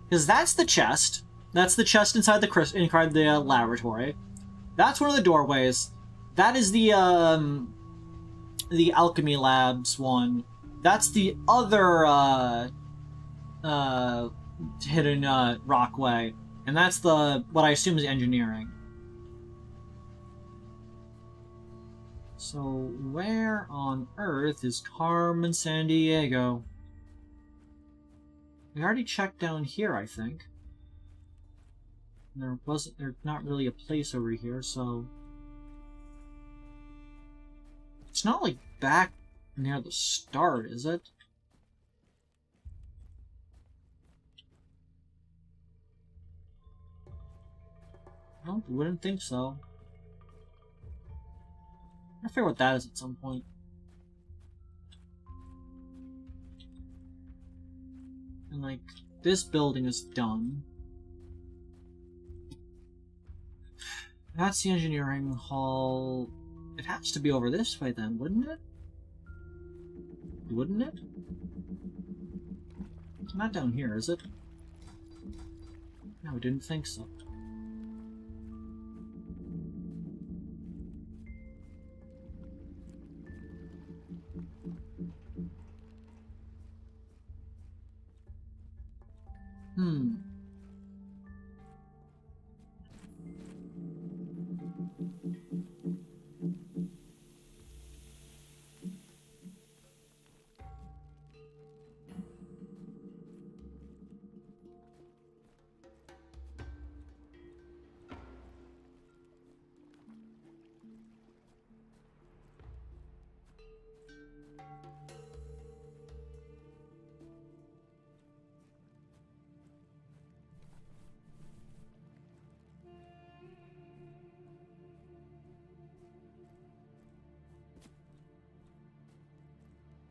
Because that's the chest. That's the chest inside the laboratory. That's one of the doorways. That is the alchemy labs one. That's the other hidden rockway, and that's the what I assume is engineering. So where on earth is Carmen Sandiego? We already checked down here, I think. There's not really a place over here, so... It's not, like, back near the start, is it? No, I wouldn't think so. I figure what that is at some point. And, like, this building is done. That's the engineering hall. It has to be over this way then, wouldn't it? Wouldn't it? It's not down here, is it? No, I didn't think so.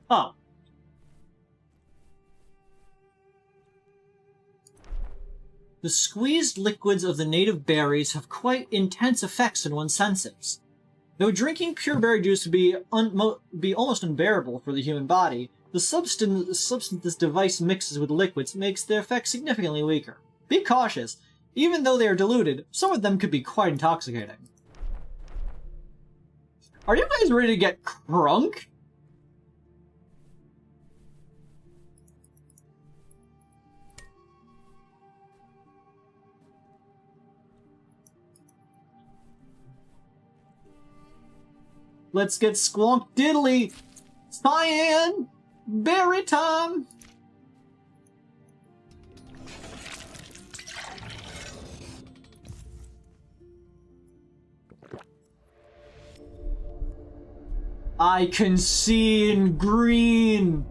Oh. The squeezed liquids of the native berries have quite intense effects on one's senses. Though drinking pure berry juice would be almost unbearable for the human body, the substance this device mixes with liquids makes their effects significantly weaker. Be cautious. Even though they are diluted, some of them could be quite intoxicating. Are you guys ready to get crunk? Let's get squonk diddly! Cyan! Berry time! I can see in green!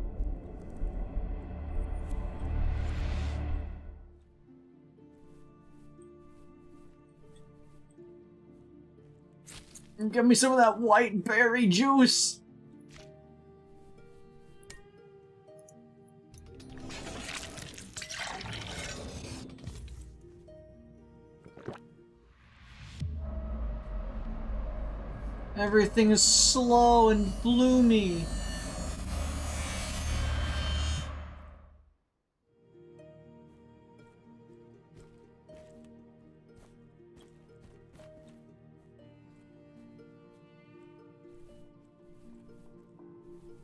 Give me some of that white berry juice! Everything is slow and bloomy.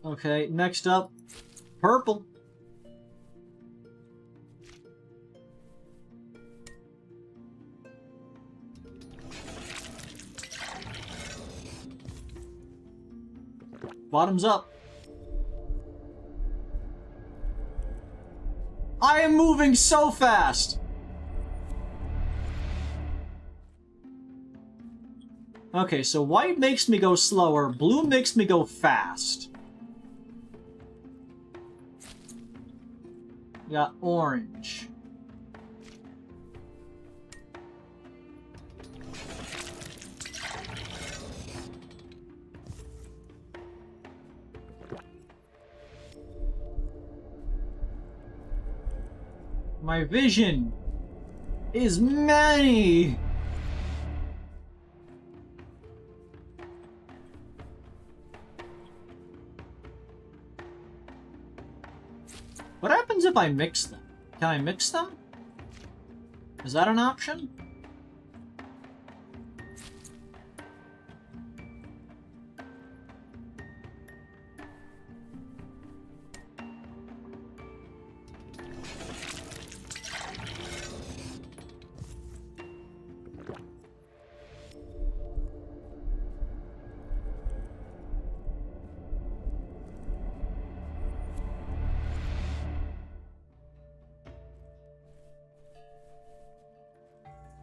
Okay, next up, purple. Bottoms up. I am moving so fast! Okay, so white makes me go slower, blue makes me go fast. We got orange. My vision is many. What happens if I mix them? Can I mix them? Is that an option?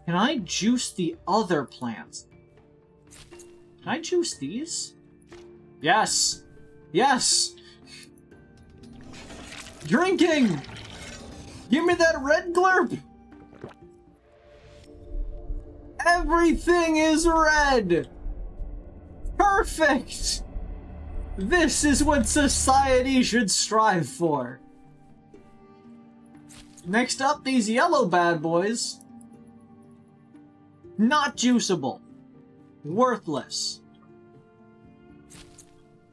Can I juice the other plants? Can I juice these? Yes! Yes! Drinking! Give me that red glurp! Everything is red! Perfect! This is what society should strive for. Next up, these yellow bad boys. Not juiceable. Worthless.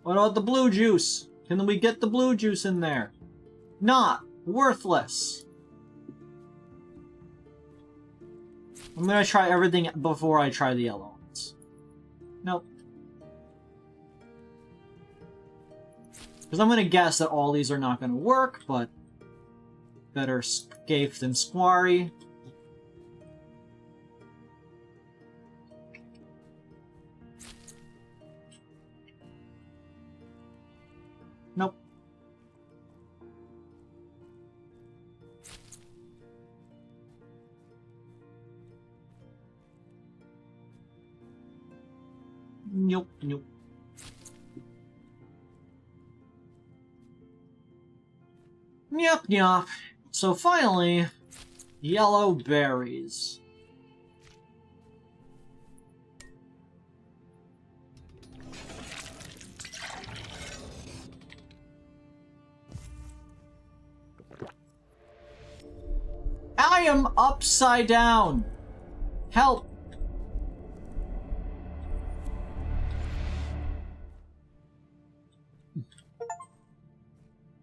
What about the blue juice? Can we get the blue juice in there? Not. Worthless. I'm gonna try everything before I try the yellow ones. Nope. Because I'm gonna guess that all these are not gonna work, but better scafe than squarry. Nope. Nope, nope. Yep, yep. So finally, yellow berries. I am upside down. Help.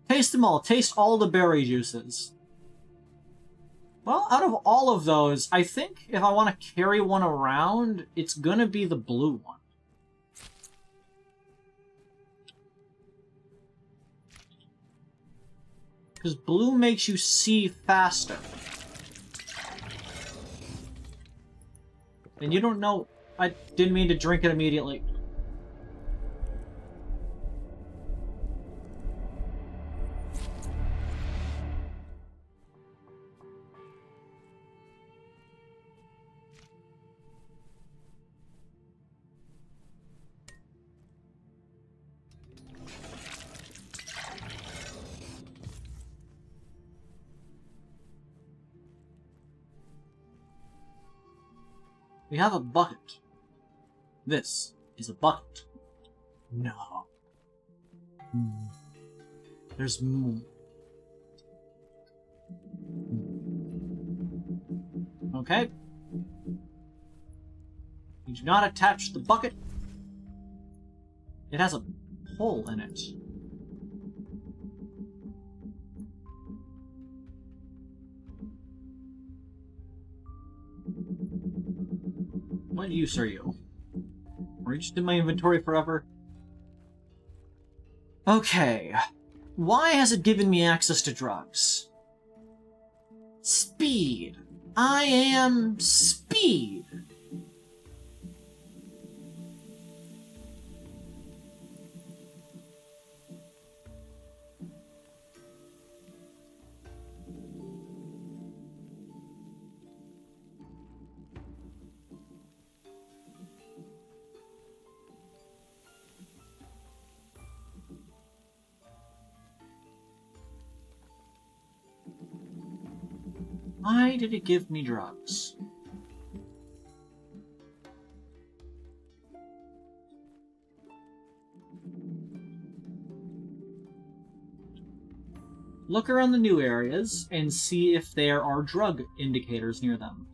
Taste them all. Taste all the berry juices. Well, out of all of those, I think if I want to carry one around, it's gonna be the blue one. Because blue makes you see faster. And you don't know... I didn't mean to drink it immediately. We have a bucket. This is a bucket. No. There's more. Okay. You do not attach the bucket. It has a hole in it. What use are you? Are you just in my inventory forever? Okay. Why has it given me access to drugs? Speed. I am speed. Why did it give me drugs? look around the new areas and see if there are drug indicators near them.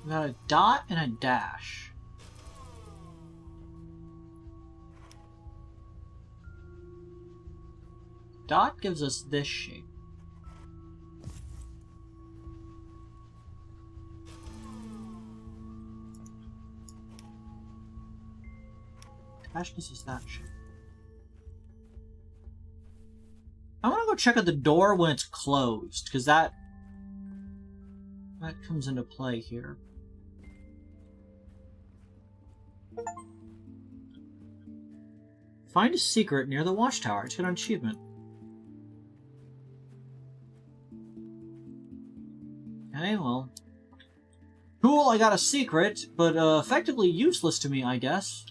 We got a dot and a dash. Dot gives us this shape. Dash gives us that shape. I want to go check out the door when it's closed, because that comes into play here. Find a secret near the watchtower to get an achievement. Okay, well. Cool, I got a secret, but effectively useless to me, I guess.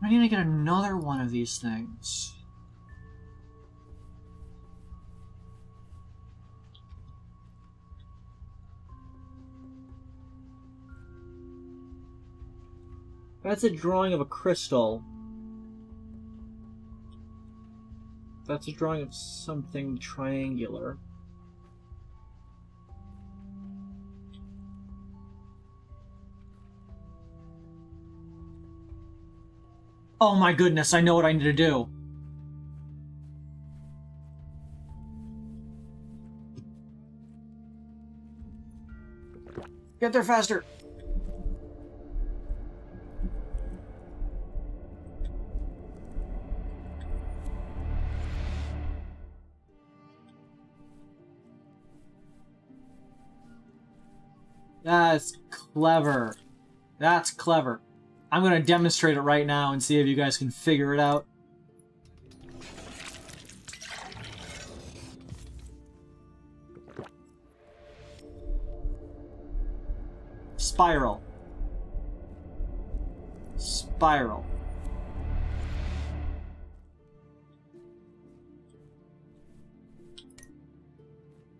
I need to get another one of these things. That's a drawing of a crystal. That's a drawing of something triangular. Oh my goodness, I know what I need to do. Get there faster. That's clever. That's clever. I'm going to demonstrate it right now and see if you guys can figure it out. Spiral. Spiral.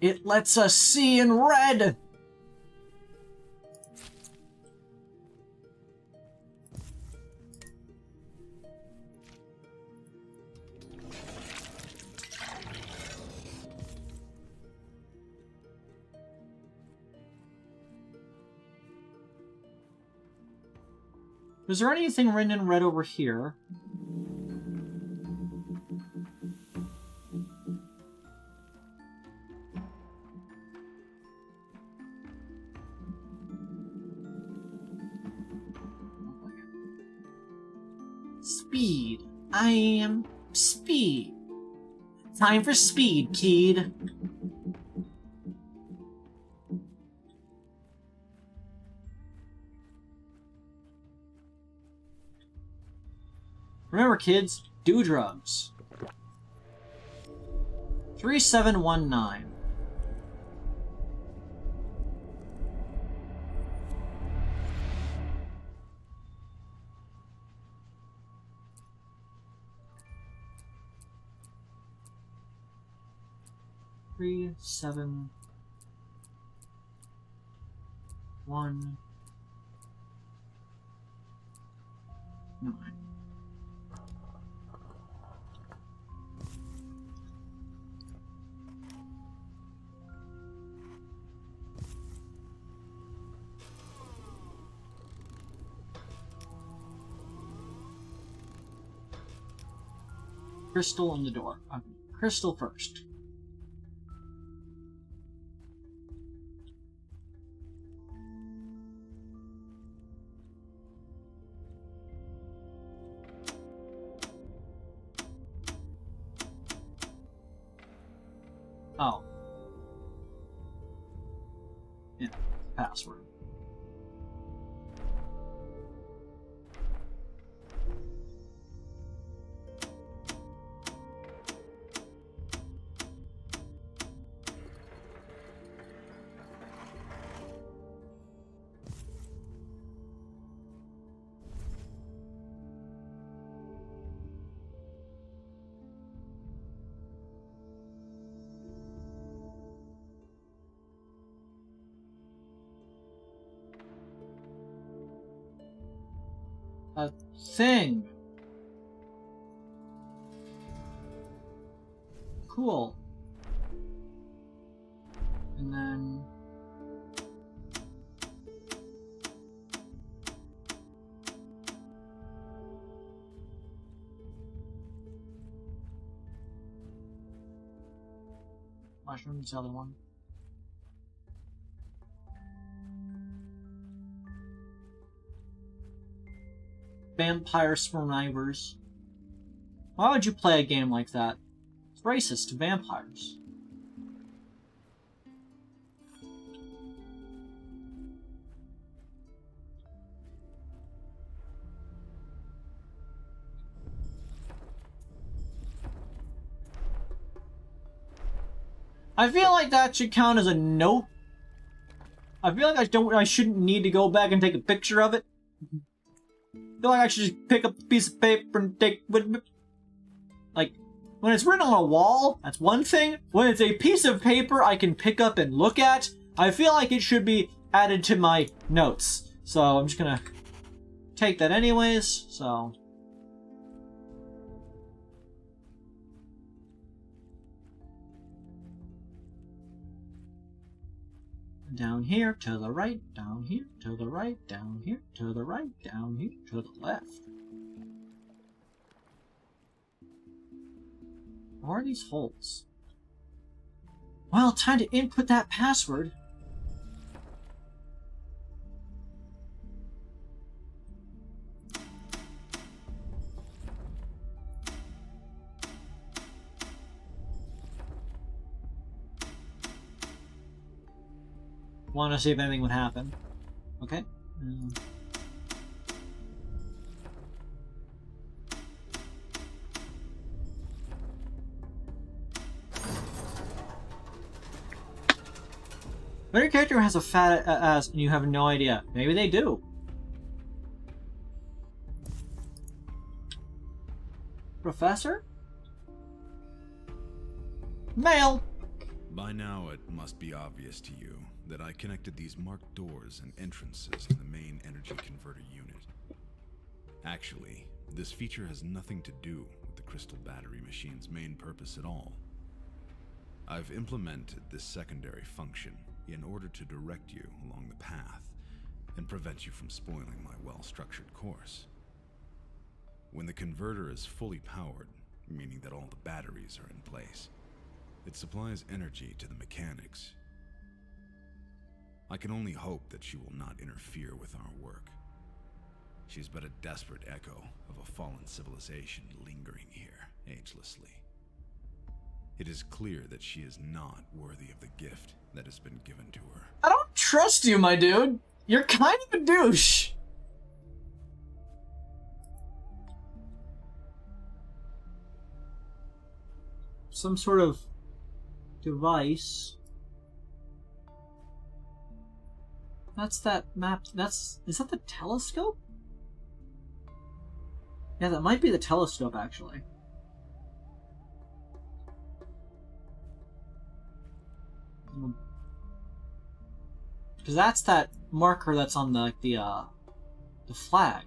It lets us see in red! Is there anything written in red over here? Speed. I am speed. Time for speed, kid. Remember, kids, do drugs. 3719. 3, 7, 1, 9. Crystal on the door. Okay. Crystal first. Oh. Yeah, password. A thing. Cool. And then mushrooms, the other one. Vampire survivors. Why would you play a game like that? It's racist to vampires. I feel like that should count as a note. I feel like I shouldn't need to go back and take a picture of it. I feel like I should just pick up a piece of paper and take with me. Like, when it's written on a wall, that's one thing. When it's a piece of paper I can pick up and look at, I feel like it should be added to my notes. So I'm just gonna take that anyways, so. Down here, to the right, down here, to the right, down here, to the right, down here, to the left. What are these holes? Well, time to input that password. Want to see if anything would happen. Okay. When your character has a fat ass and you have no idea, maybe they do. Professor? Mail!
By now, it must be obvious to you that I connected these marked doors and entrances in the main energy converter unit. Actually, this feature has nothing to do with the crystal battery machine's main purpose at all. I've implemented this secondary function in order to direct you along the path and prevent you from spoiling my well-structured course. When the converter is fully powered, meaning that all the batteries are in place, it supplies energy to the mechanics. I can only hope that she will not interfere with our work. She's but a desperate echo of a fallen civilization lingering here agelessly. It is clear that she is not worthy of the gift that has been given to her.
I don't trust you, my dude. You're kind of a douche. Some sort of device. That's that map. Is that the telescope? Yeah, that might be the telescope, actually. Because that's that marker that's on the flag.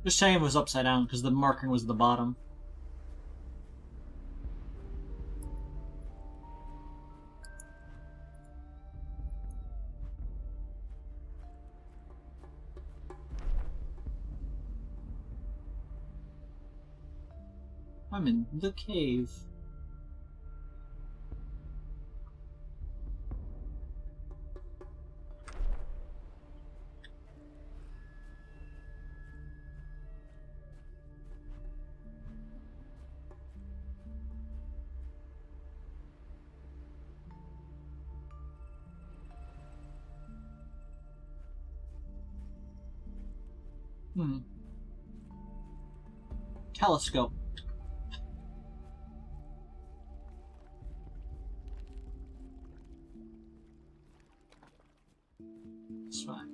Just saying it was upside down because the marking was at the bottom. I'm in the cave. Telescope. That's fine.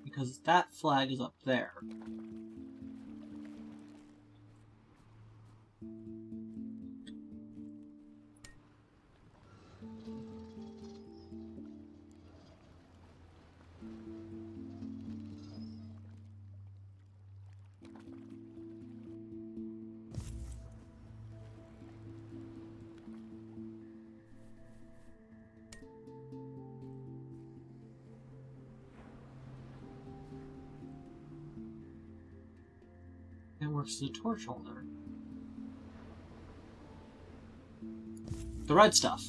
Because that flag is up there. It works as a torch holder. The red stuff.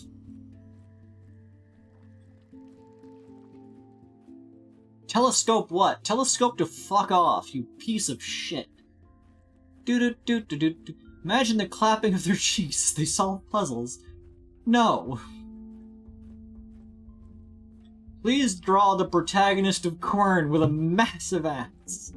Telescope what? Telescope to fuck off, you piece of shit. Do-do-do-do-do-do. Imagine the clapping of their cheeks as they solve puzzles. No. Please draw the protagonist of Quern with a massive axe.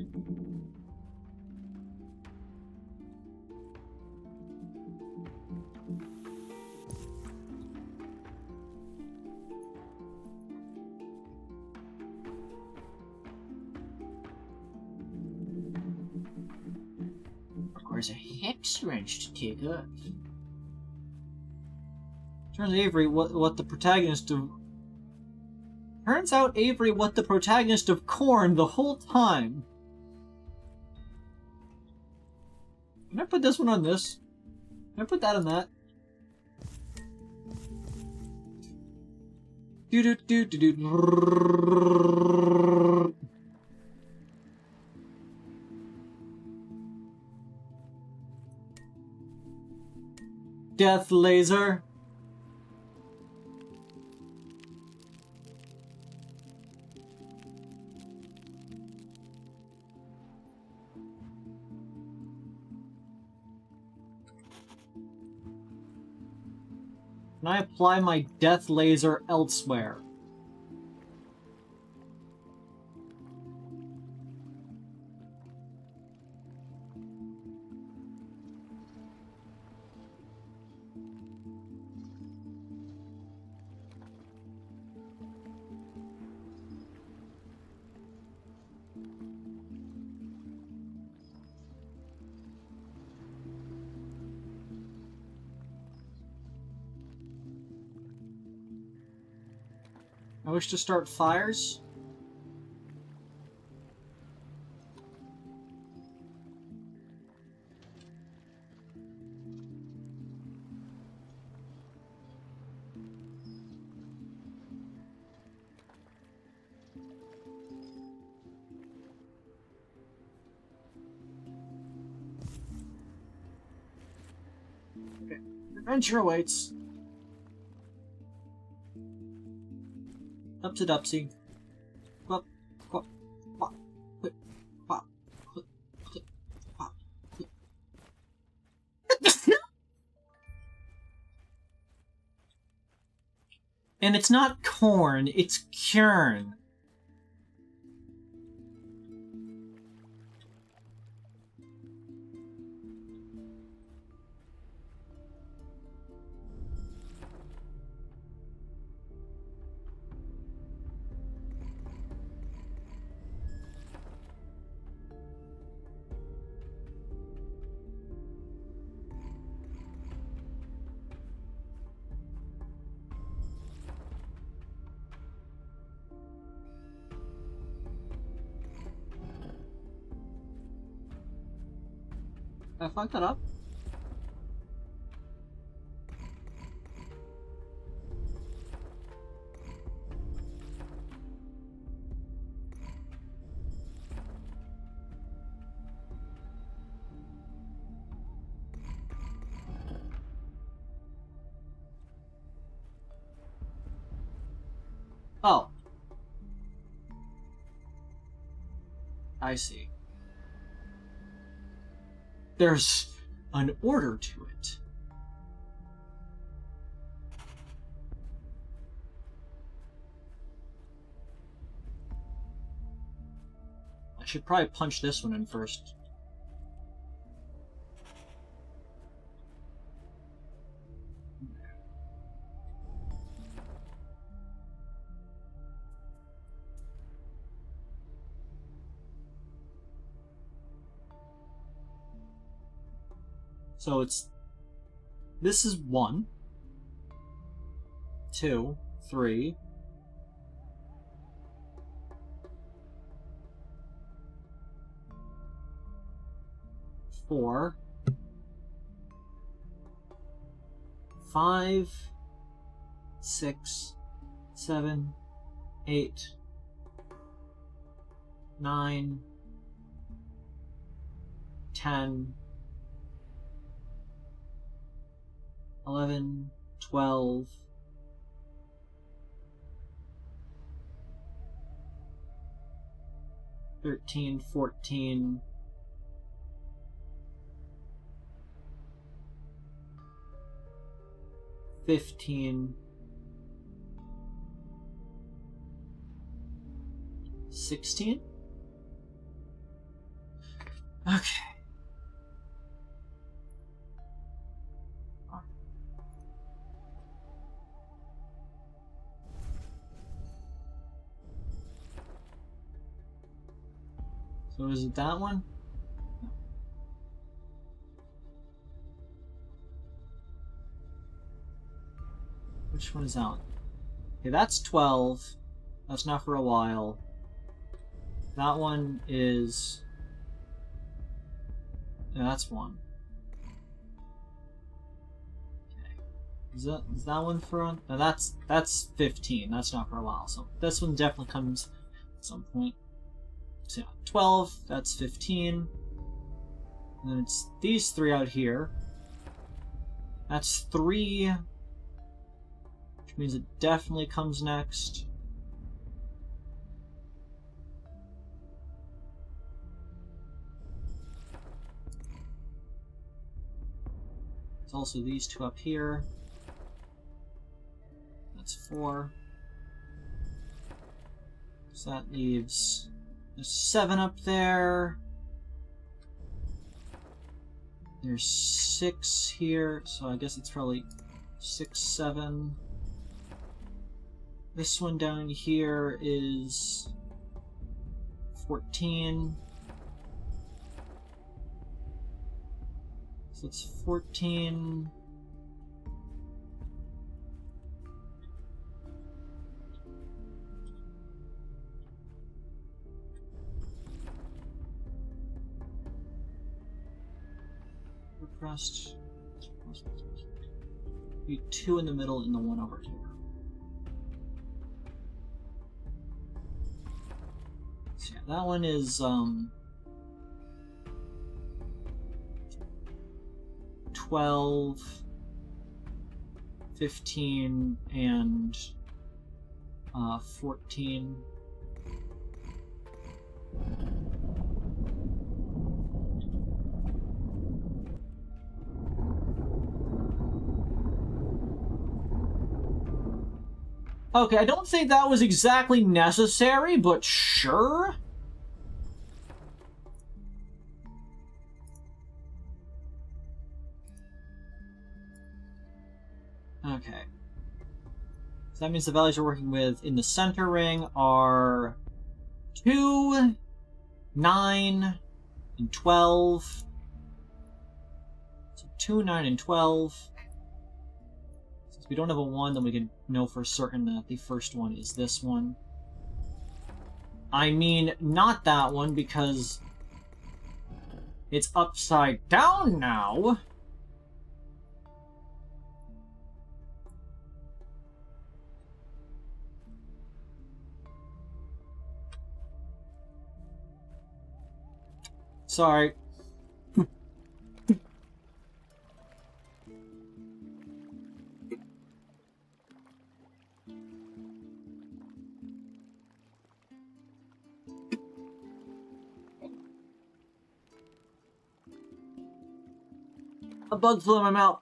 Requires a hex wrench to take up. Turns Avery what the protagonist of. Turns out Avery what the protagonist of Quern the whole time. Can I put this one on this? Can I put that on that? Do do do do do. Death laser. Can I apply my death laser elsewhere? I wish to start fires. Okay. Adventure awaits. Up to Dupsy. Quap, quap, quap, quip, quap, quip, quip, quap, quip. And it's not Quern, it's Quern. Did I fuck that up? Oh. I see. There's an order to it. I should probably punch this one in first. So this is 1, 2, 3, 4, 5, 6, 7, 8, 9, 10, 11, 12, 13, 14, 15, 16? Okay. So is it that one? No. Which one is that one? Okay, that's 12. That's not for a while. That one is... Yeah, that's 1. Okay. Is that one for... No, that's 15. That's not for a while. So this one definitely comes at some point. So yeah, 12, that's 15. And then it's these 3 out here. That's 3. Which means it definitely comes next. It's also these 2 up here. That's 4. So that leaves... There's 7 up there. There's 6 here, so I guess it's probably 6, 7. This one down here is 14. So it's 14. pressed. Be 2 in the middle and the 1 over here. So yeah, that one is 12, 15, and 14. Okay, I don't think that was exactly necessary, but sure. Okay. So that means the values we're working with in the center ring are 2, 9, and 12. So 2, 9, and 12. Since we don't have a 1, then we can know for certain that the first one is this one. I mean, not that one, because it's upside down now. Sorry. A bug flew in my mouth.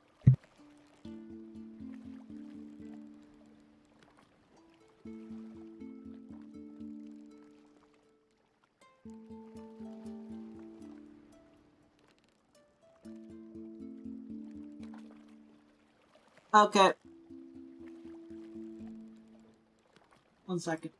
Okay. 1 second.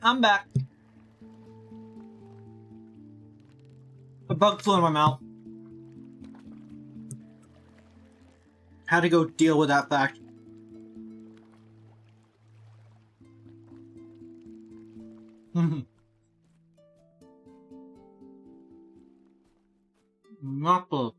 I'm back. A bug flew in my mouth. Had to go deal with that fact. Apple.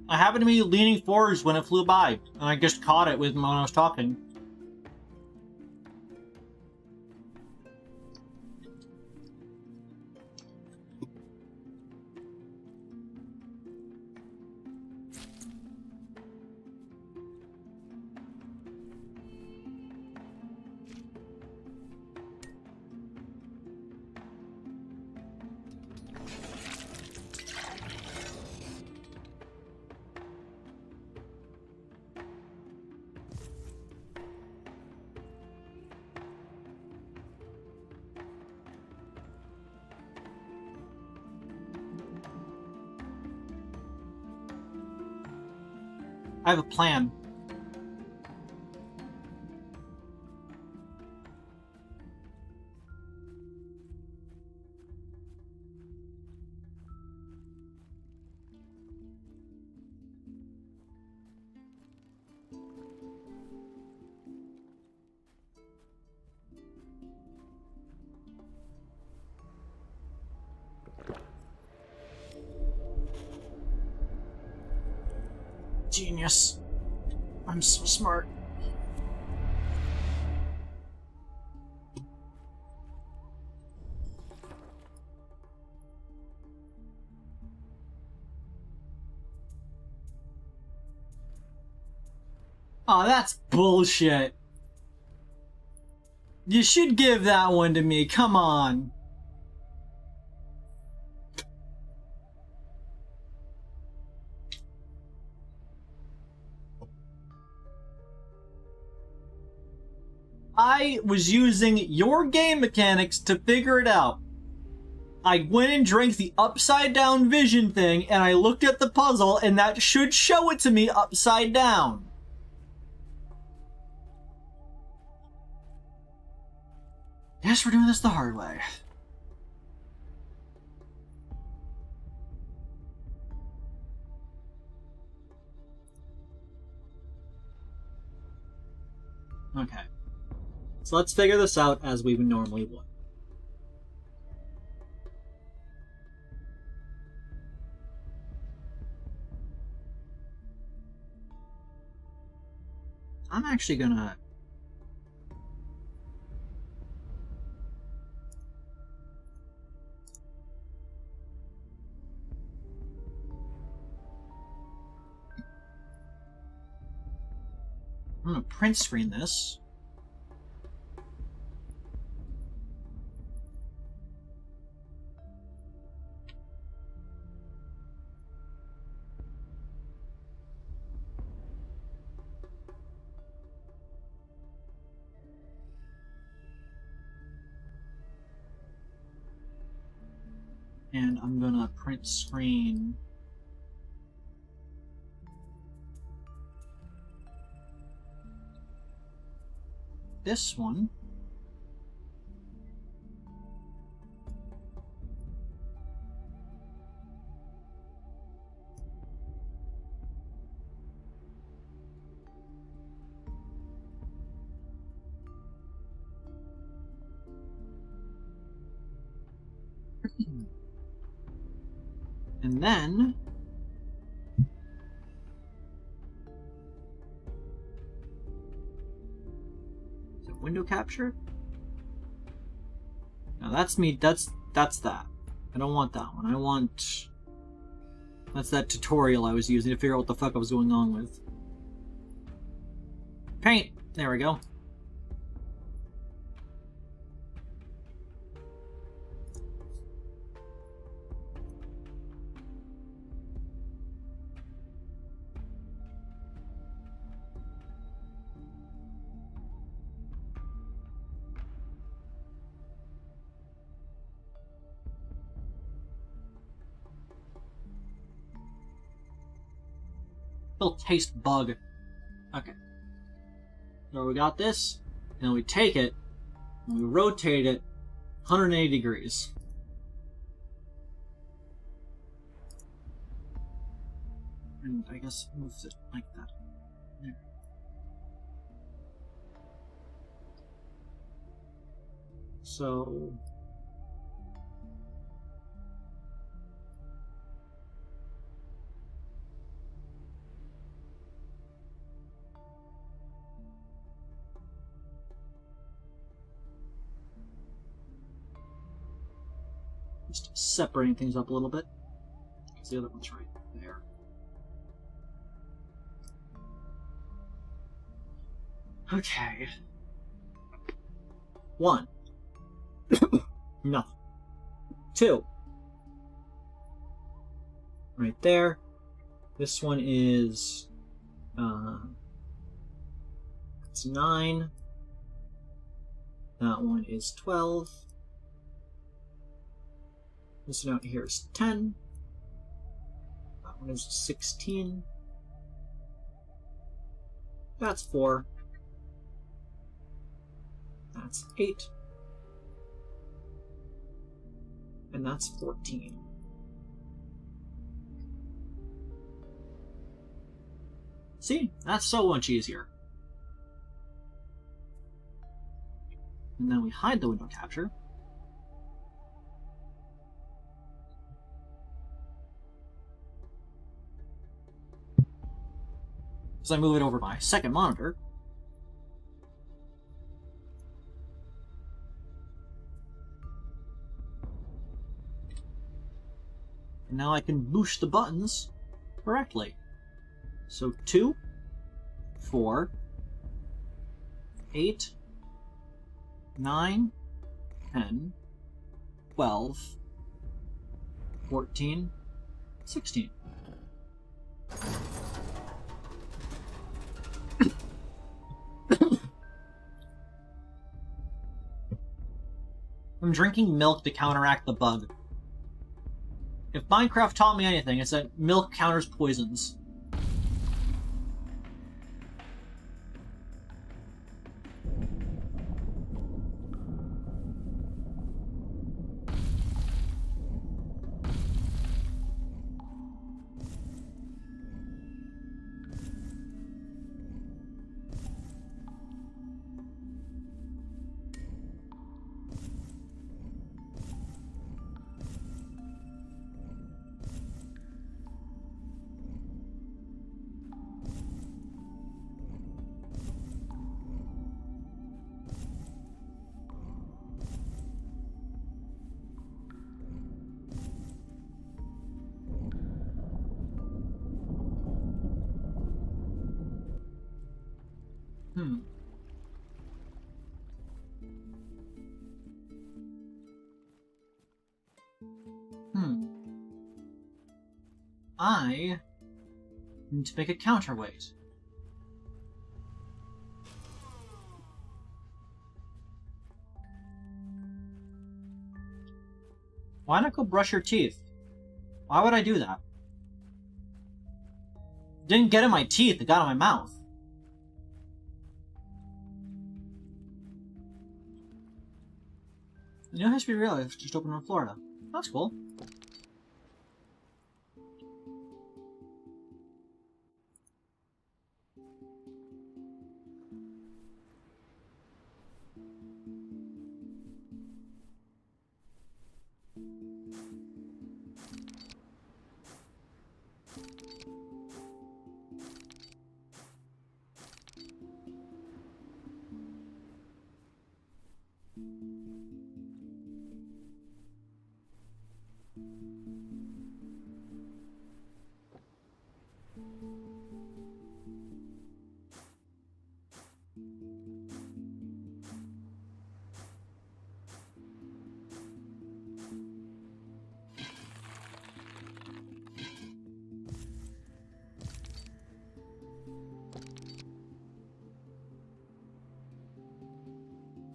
I happened to be leaning forwards when it flew by, and I just caught it when I was talking. I have a plan. Genius. I'm so smart. Oh, that's bullshit. You should give that one to me, come on. I was using your game mechanics to figure it out. I went and drank the upside down vision thing, and I looked at the puzzle, and that should show it to me upside down. Guess we're doing this the hard way. Okay. So let's figure this out as we normally would. I'm actually gonna... I'm gonna print screen this. And I'm gonna print screen this one. And then is it window capture? No, that's me. That's that. I don't want that one. I want... That's that tutorial I was using to figure out what the fuck I was going on with. Paint! There we go. It'll taste bug. Okay. So we got this, and we take it, and we rotate it 180 degrees. And I guess moves it like that. There. So... just separating things up a little bit. Because the other one's right there. Okay. 1. Nothing. 2. Right there. This one is... it's 9. That one is 12. This one out here is 10. That one is 16. That's 4. That's 8. And that's 14. See? That's so much easier. And then we hide the window capture. So I move it over my second monitor. And now I can boosh the buttons correctly. So 2, 4, 8, 9, 10, 12, 14, 16. I'm drinking milk to counteract the bug. If Minecraft taught me anything, it's that milk counters poisons. I need to make a counterweight. Why not go brush your teeth? Why would I do that? It didn't get in my teeth, it got in my mouth. The new high-speed rail just opened in Florida. That's cool.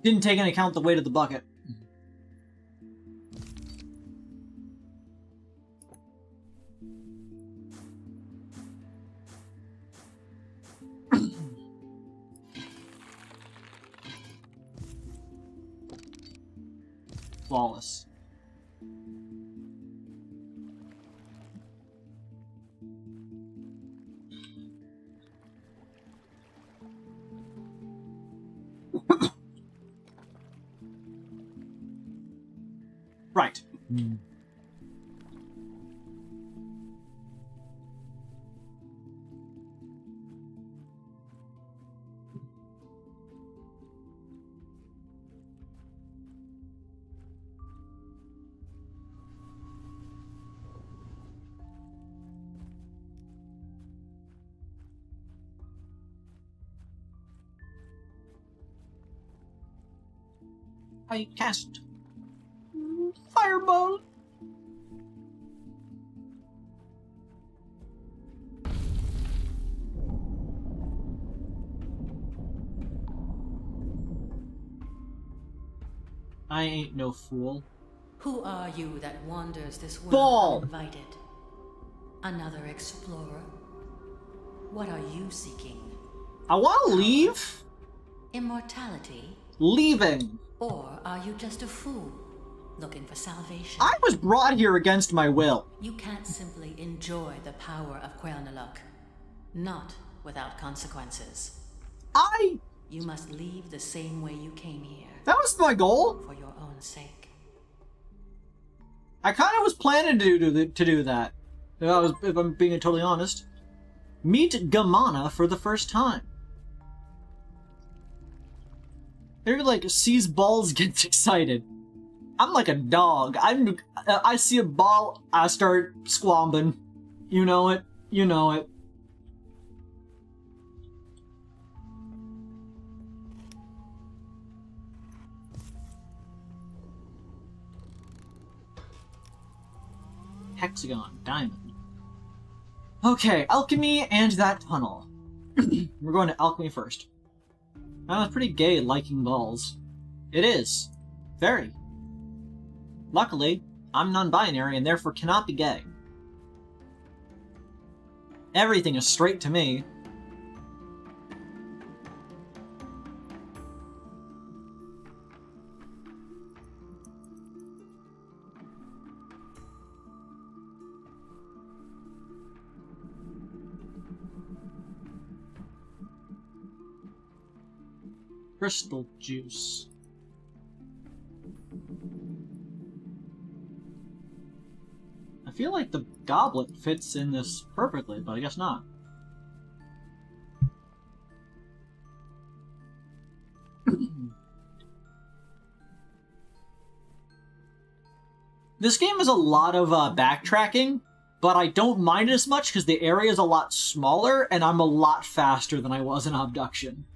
Didn't take into account the weight of the bucket. flawless. Right. I cast Fireball. I ain't no fool.
Who are you that wanders this world
Ball.
uninvited? Another explorer? What are you seeking?
I want to leave.
Immortality?
Leaving.
Or are you just a fool, looking for salvation?
I was brought here against my will.
You can't simply enjoy the power of Quern. Not without consequences. You must leave the same way you came here.
That was my goal.
For your own sake.
I kind of was planning to do that. If I'm being totally honest. Meet Gamana for the first time. They're like sees balls, gets excited. I'm like a dog. I see a ball, I start squabbling. You know it. You know it. Hexagon, diamond. Okay, alchemy and that tunnel. We're going to alchemy first. It's pretty gay liking balls. It is. Very. Luckily, I'm non-binary and therefore cannot be gay. Everything is straight to me. Crystal juice. I feel like the goblet fits in this perfectly, but I guess not. This game is a lot of backtracking, but I don't mind it as much because the area is a lot smaller and I'm a lot faster than I was in Abduction.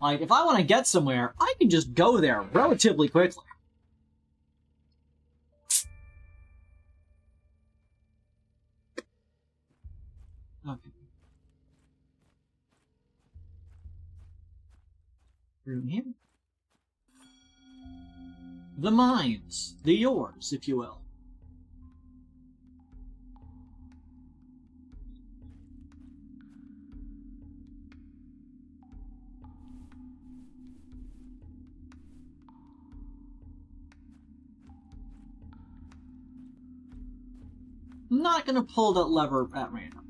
Like, if I want to get somewhere, I can just go there relatively quickly. Okay. Room here. The mines. The yours, if you will. I'm not gonna pull that lever at random.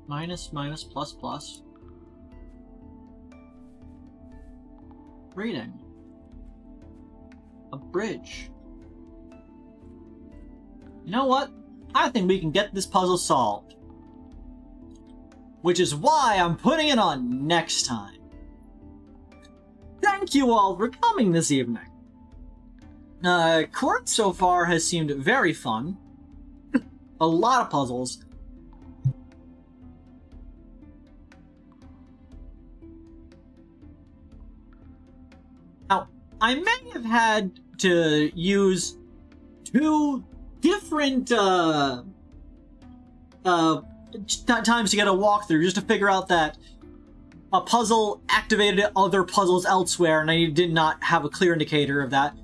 Minus, minus, plus, plus. Reading. A bridge. You know what? I think we can get this puzzle solved. Which is why I'm putting it on next time. Thank you all for coming this evening. Quern so far has seemed very fun. A lot of puzzles. Now, I may have had to use two different times to get a walkthrough just to figure out that a puzzle activated other puzzles elsewhere, and I did not have a clear indicator of that.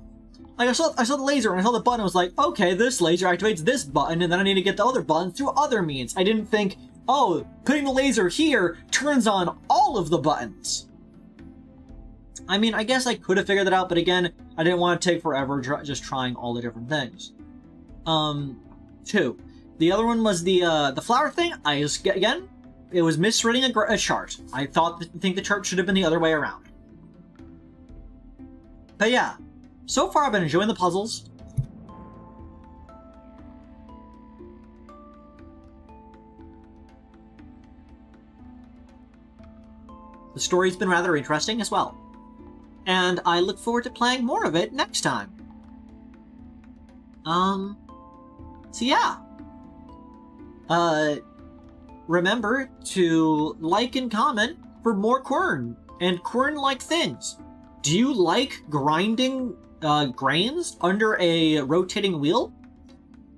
Like, I saw the laser, and I saw the button, I was like, okay, this laser activates this button, and then I need to get the other button through other means. I didn't think, oh, putting the laser here turns on all of the buttons. I mean, I guess I could have figured that out, but again, I didn't want to take forever just trying all the different things. 2. The other one was the flower thing. Again, it was misreading a chart. I think the chart should have been the other way around. But yeah, so far I've been enjoying the puzzles. The story's been rather interesting as well. And I look forward to playing more of it next time. So yeah. Remember to like and comment for more Quern and Quern-like things. Do you like grinding grains under a rotating wheel?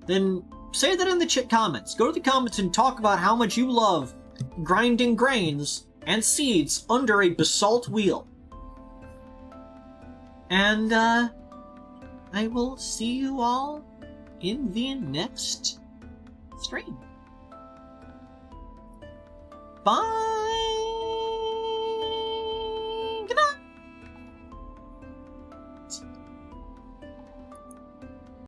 Then say that in the comments. Go to the comments and talk about how much you love grinding grains and seeds under a basalt wheel. And I will see you all in the next stream. Bye!